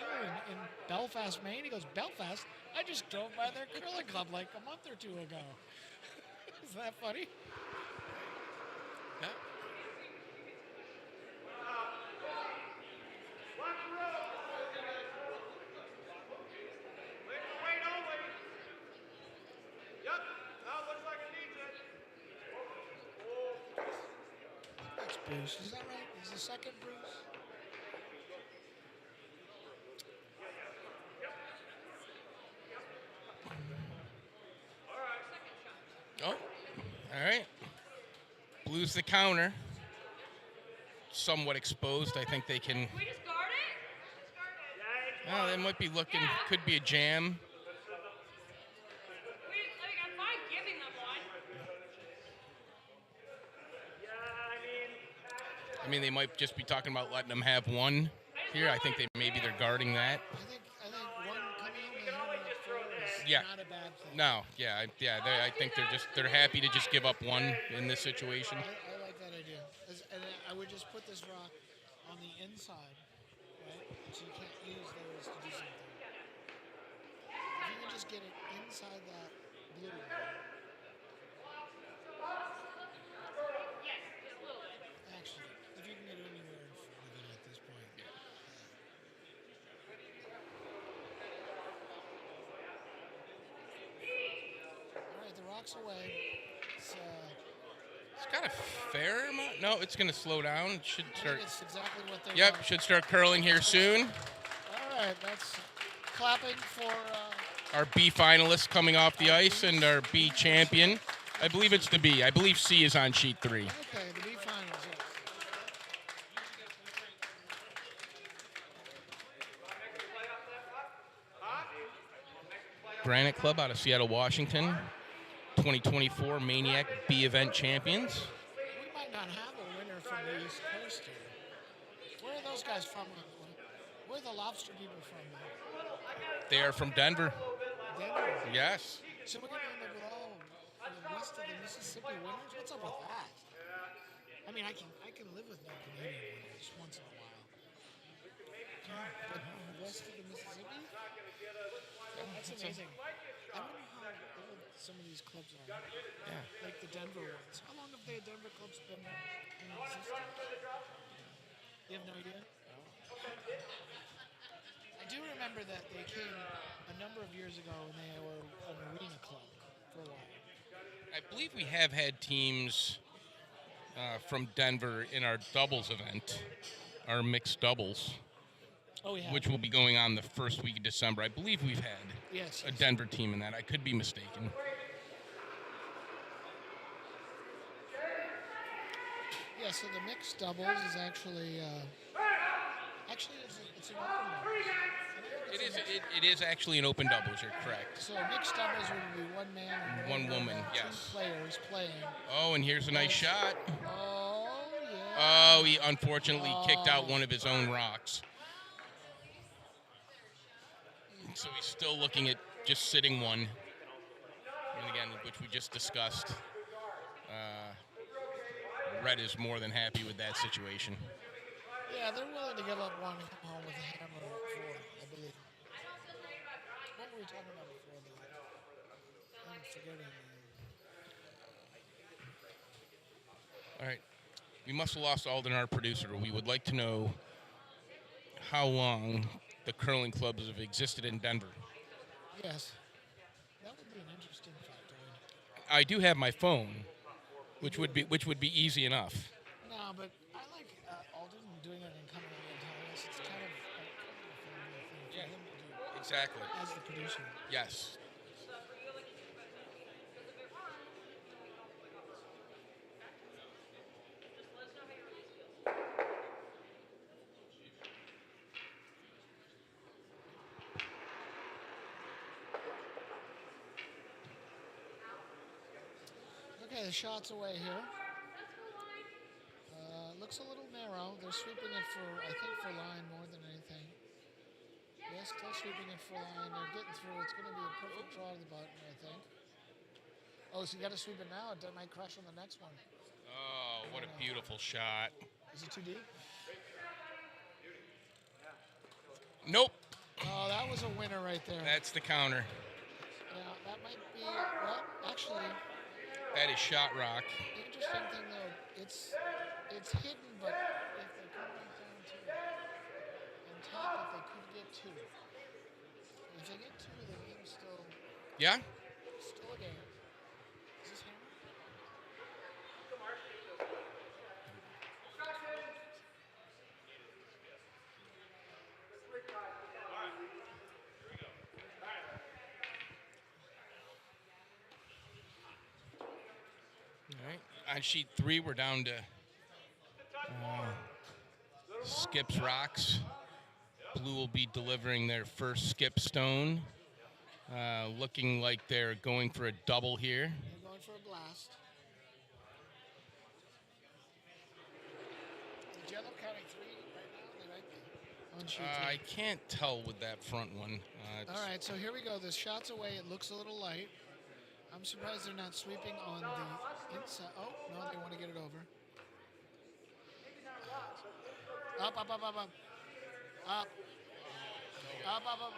in Belfast, Maine?" He goes, "Belfast? I just drove by their curling club like a month or 2 ago." Isn't that funny? Yeah. That's Bruce. Is that right? Is the second Bruce? Oh, all right. Blues the counter. Somewhat exposed. I think they can. Can we just guard it? Oh, they might be looking. Could be a jam. I'm fine giving them one. I mean, they might just be talking about letting them have one here. I think maybe they're guarding that. I think one coming in the hammer at 4 is Yeah. not a bad thing. No, yeah. I think they're happy to just give up one in this situation. I like that idea. And I would just put this rock on the inside, right? So you can't use those to do something. If you can just get it inside that blue one. Yes, just a little bit. Actually, if you can get it anywhere in front of it at this point. All right, the rock's away. It's got a fair amount. No, it's going to slow down. It should I start. think it's exactly what they Yep, want. should start curling here soon. All right, that's clapping for Our B finalist coming off the ice and our B champion. I believe it's the B. I believe C is on sheet 3. okay, the B finals. Yes. Granite Club out of Seattle, Washington. 2024 Maine-iac B event champions. We might not have a winner from the East Coast here. Where are those guys from? Where are the lobster people from? They are from Denver. Denver. Yes. So we're going to end up with all the rest of the Mississippi winners? What's up with that? I mean, I can live with no Canadian winners once in a while. But the rest of the Mississippi? That's amazing. I wonder how old some of these clubs are. Yeah. Like the Denver ones. How long have the Denver clubs been in existence? You have no idea? I do remember that they came a number of years ago and they were an arena club for a while. I believe we have had teams from Denver in our doubles event, our mixed doubles, Oh, yeah. which will be going on the first week of December. I believe we've had Yes. a Denver team in that. I could be mistaken. Yeah, so the mixed doubles is actually it's an open doubles. It is actually an open doubles. You're correct. So mixed doubles would be one man and One woman, and yes. two players playing. Oh, and here's a nice shot. Oh, yeah. Oh, he unfortunately kicked out one of his own rocks. So he's still looking at just sitting one. And again, which we just discussed. Red is more than happy with that situation. Yeah, they're willing to give up one and come home with a hammer at 4, I believe. What were we talking about before that? I'm forgetting. All right. We must have lost Alden, our producer. We would like to know how long the curling clubs have existed in Denver. Yes. That would be an interesting factoid. I do have my phone, which would be easy enough. No, but I like Alden doing it and coming in and telling us. It's kind of a family thing for him to do Exactly. as the producer. Yes. Okay, the shot's away here. Looks a little narrow. They're sweeping it for, I think, for line more than anything. Yes, still sweeping it for line. They're getting through. It's going to be a perfect draw to the button, I think. Oh, so you got to sweep it now. It might crash on the next one. Oh, what a beautiful shot. Is it too deep? Nope. Oh, that was a winner right there. That's the counter. Yeah, that might be, well, actually, That is shot rock. the interesting thing, though, it's hidden, but if they come right down to it and tap it, they could get 2. If they get 2, the game's still Yeah? a game. Is this hammer? All right. On sheet 3, we're down to Skip's Rocks. Blue will be delivering their first Skip Stone. Looking like they're going for a double here. They're going for a blast. The yellow counting 3 right now. They might be on sheet 3. I can't tell with that front one. All right, so here we go. The shot's away. It looks a little light. I'm surprised they're not sweeping on the inside. Oh, no, they want to get it over. Up, up, up, up, up. Up. Up, up, up.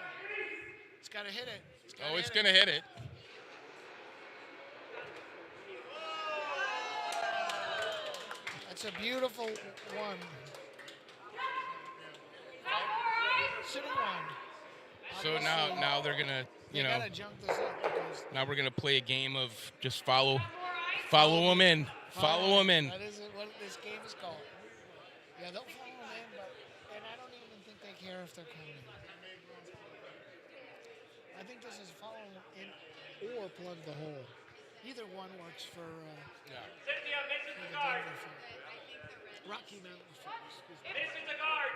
It's got to hit it. It's going to hit it. That's a beautiful one. City one. So now they're going to, They gotta jump this up because now we're going to play a game of just follow them in. Follow them in. That is what this game is called. Yeah, they'll follow them in, and I don't even think they care if they're coming. I think this is follow them in or plug the hole. Either one works for Cynthia, misses the guard. Rocky Mountain folks. Misses the guard.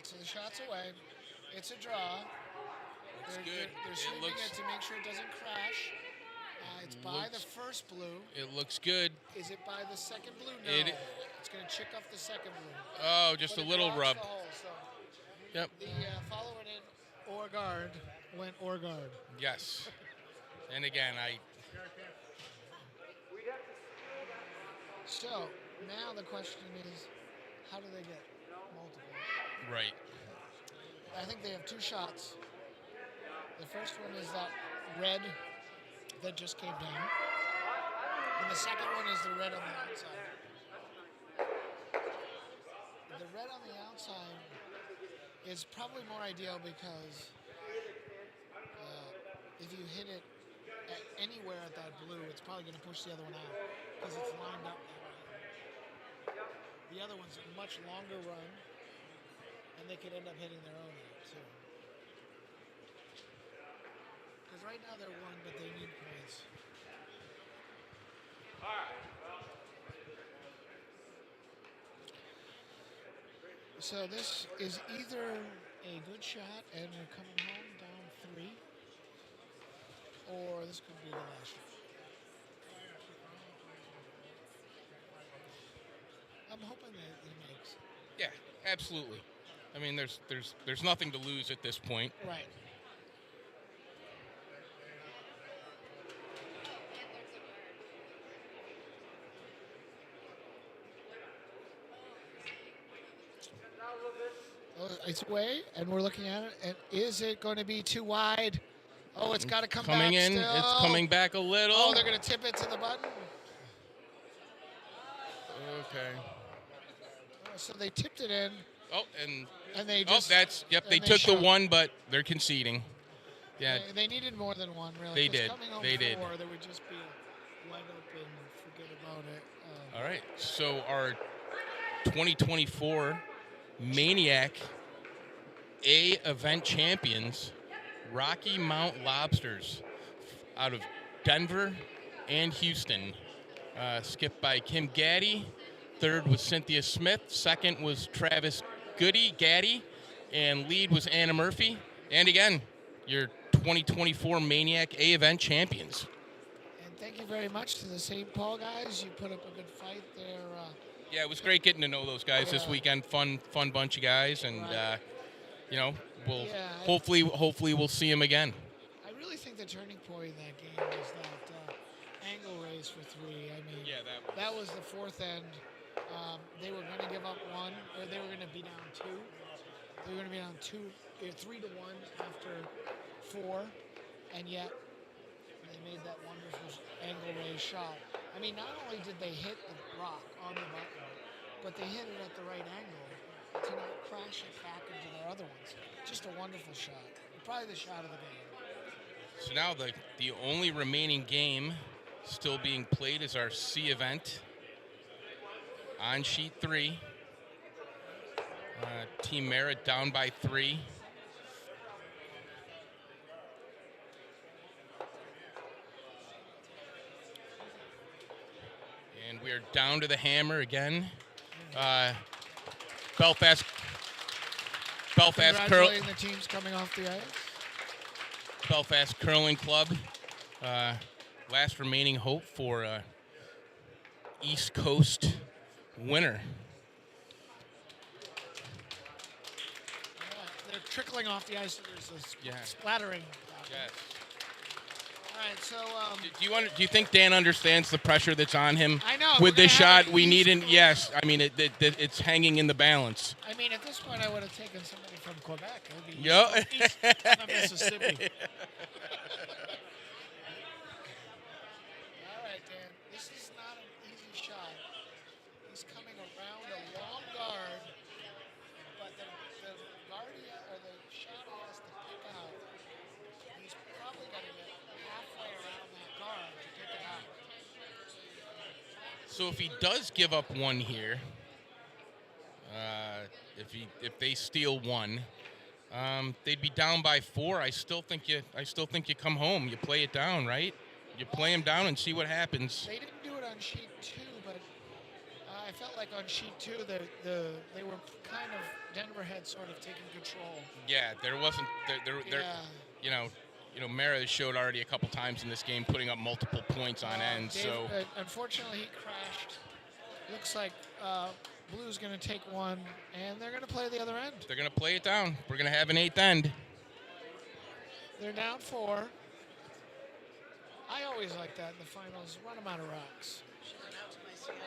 So the shot's away. It's a draw. Good. They're sweeping it to make sure it doesn't crash. It's by the first blue. It looks good. Is it by the second blue? No. It's going to chick off the second blue. Oh, just But a little rub. the hole, so Yep. the follow it in or guard went or guard. Yes. And again, So now the question is, how do they get multiple? right. I think they have 2 shots. The first one is that red that just came down. And the second one is the red on the outside. The red on the outside is probably more ideal because if you hit it anywhere at that blue, it's probably going to push the other one out because it's lined up that way. The other one's a much longer run, and they could end up hitting their own out too. Because right now they're 1, but they need points. All right. So this is either a good shot and we're coming home down 3, or this could be the last shot. I'm hoping that he makes. Yeah, absolutely. I mean, there's nothing to lose at this point. Right. Oh, it's away, and we're looking at it. And is it going to be too wide? Oh, it's got to come Coming back in, still. it's coming back a little. Oh, they're going to tip it to the button. Okay. Oh, so they tipped it in. Oh, And they just. They took the one, but they're conceding. Yeah. They needed more than one, really. They 'cause did. Coming home They 4, did. There would just be a wide open, forget about it. All right. So our 2024 Maine-iac A event champions, Rocky Mount Lobsters, out of Denver and Houston, skipped by Kim Gaddy. Third was Cynthia Smith. Second was Travis Gaddy. And lead was Anna Murphy. And again, your 2024 Maine-iac A event champions. And thank you very much to the St. Paul guys. You put up a good fight there. Yeah, it was great getting to know those guys this weekend. Fun bunch of guys, and we'll hopefully we'll see them again. I really think the turning point in that game was that angle raise for 3. I mean, that was the fourth end. They were going to give up 1, or they were going to be down 2. They were going to be down 3 to 1 after 4, and yet they made that wonderful angle raise shot. I mean, not only did they hit the rock on the button, but they hit it at the right angle, to not crash it back into their other ones. Just a wonderful shot. Probably the shot of the game. So now the only remaining game still being played is our C event on sheet 3. Team Merritt down by 3. And we are down to the hammer again. Belfast Curl. Congratulating the teams coming off the ice. Belfast Curling Club. Last remaining hope for East Coast winner. They're trickling off the ice. There's a Yeah. splattering. Yes. All right, so Do you think Dan understands the pressure that's on him? I know, With we're this gonna have shot, an we East need an Coast- yes. I mean, it's hanging in the balance. I mean, at this point, I would have taken somebody from Quebec. It would be Yep. east of Mississippi. All right, Dan. This is not an easy shot. He's coming around a long guard, but the guardia or the shot he has to pick out, he's probably going to get halfway around that guard to pick it out. So if he does give up one here, if they steal one, they'd be down by 4. I still think you come home. You play it down, right? You play him down and see what happens. They didn't do it on sheet 2, but I felt like on sheet 2 they were kind of Denver had sort of taken control. Yeah, there wasn't there. Yeah. You know, Mara showed already a couple times in this game putting up multiple points on end. Dave, So unfortunately, he crashed. Looks like Blue's going to take one, and they're going to play the other end. they're gonna play it down. We're gonna have an 8th end. They're down 4. I always like that in the finals. Run them out of rocks. Should announce my Seattle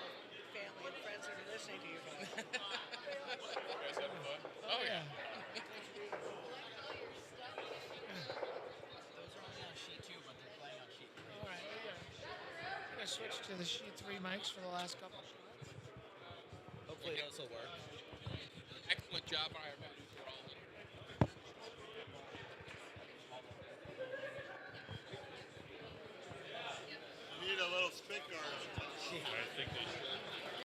family and friends that are listening to you. Oh, yeah. Those are only on sheet 2, but they're playing on sheet 3. All right, we're going to switch to the sheet 3 mics for the last couple shots. Hopefully those will work. Excellent job by our You need a little spit guard on top. I think they should.